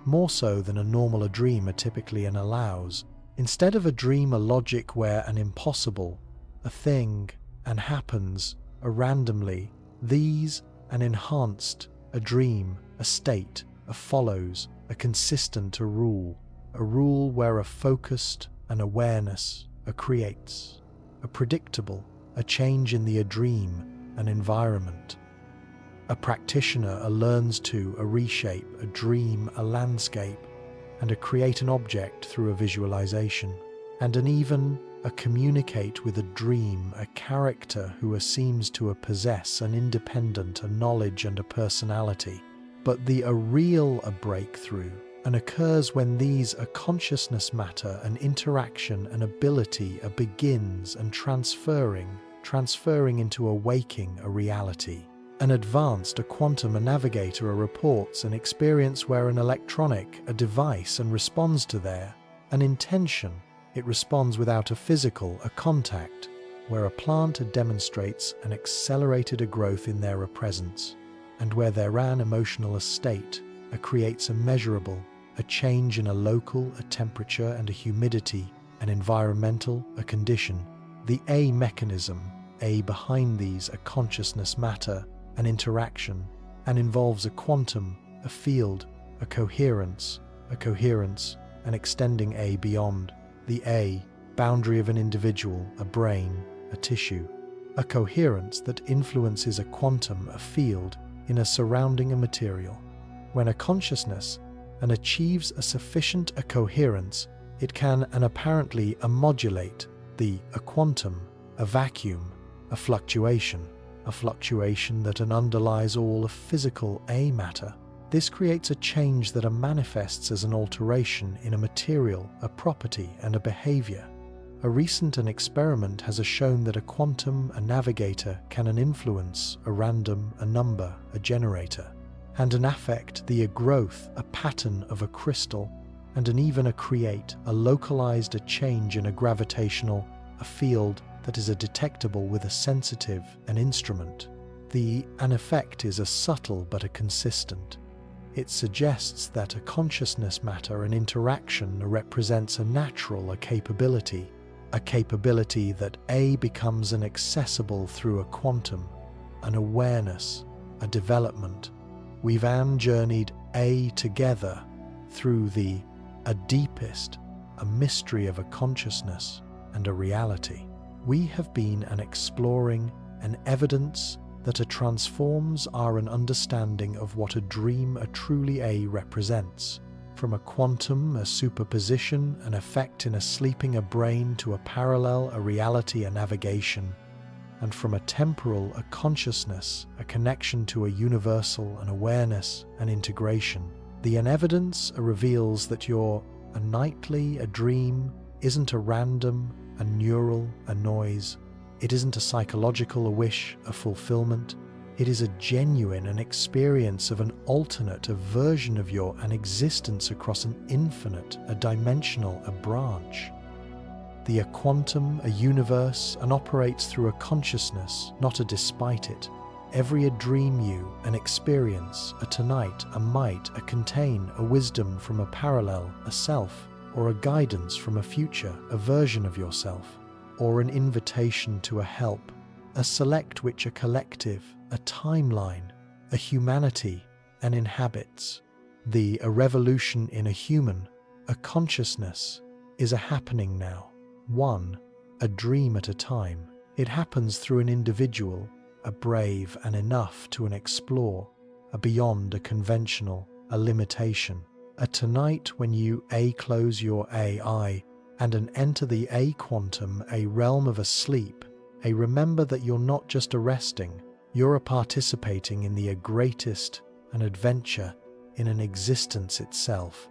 more so than a normal a dreamer typically and allows. Instead of a dream, a logic where an impossible, a thing, and happens, a randomly, these, an enhanced, a dream, a state, a follows, a consistent, a rule where a focused, an awareness, a creates, a predictable, a change in the a dream, an environment. A practitioner learns to reshape a dream, a landscape, and create an object through a visualization, and an even communicate with a dream, a character who seems to possess an independent a knowledge and a personality. But the real breakthrough occurs when these consciousness matter, an interaction, an ability begins and transferring into a waking a reality. An advanced quantum navigator reports an experience where an electronic a device responds to their an intention. It responds without a physical contact, where a plant demonstrates an accelerated growth in their presence, and where their emotional state creates a measurable a change in a local a temperature and a humidity, an environmental a condition. The mechanism behind these consciousness matter, an interaction, and involves a quantum, a field, a coherence, and extending beyond the boundary of an individual, a brain, a tissue, a coherence that influences a quantum, a field, in a surrounding a material. When a consciousness achieves a sufficient a coherence, it can apparently modulate the quantum, a vacuum, a fluctuation that underlies all of physical matter. This creates a change that manifests as an alteration in a material, a property, and a behavior. A recent experiment has shown that a quantum navigator can influence a random a number, a generator, and affect the growth, a pattern of a crystal, and even create a localized a change in a gravitational a field that is detectable with a sensitive an instrument. An effect is subtle but consistent. It suggests that a consciousness matter and interaction represents a natural capability that becomes accessible through a quantum, an awareness, a development. We've journeyed together through a deepest, a mystery of a consciousness and a reality. We have been exploring an evidence that transforms our understanding of what a dream truly represents, from a quantum, a superposition, an effect in a sleeping a brain, to a parallel, a reality, a navigation, and from a temporal, a consciousness, a connection to a universal, an awareness, an integration. The evidence reveals that your a nightly, a dream, isn't a random, a neural, a noise. It isn't a psychological a wish, a fulfillment. It is a genuine an experience of an alternate a version of your an existence across an infinite, a dimensional, a branch. The quantum, a universe, operates through a consciousness, not despite it. Every dream you, an experience, a tonight, a might, a contain, a wisdom from a parallel, a self, or a guidance from a future, a version of yourself, or an invitation to a help, a select which a collective, a timeline, a humanity, and inhabits. A revolution in a human, a consciousness, is a happening now, one, a dream at a time. It happens through an individual, a brave and enough to explore, a beyond a conventional, a limitation. A tonight when you close your eye and enter the quantum, a realm of a sleep, remember that you're not just resting, you're participating in the greatest an adventure in an existence itself.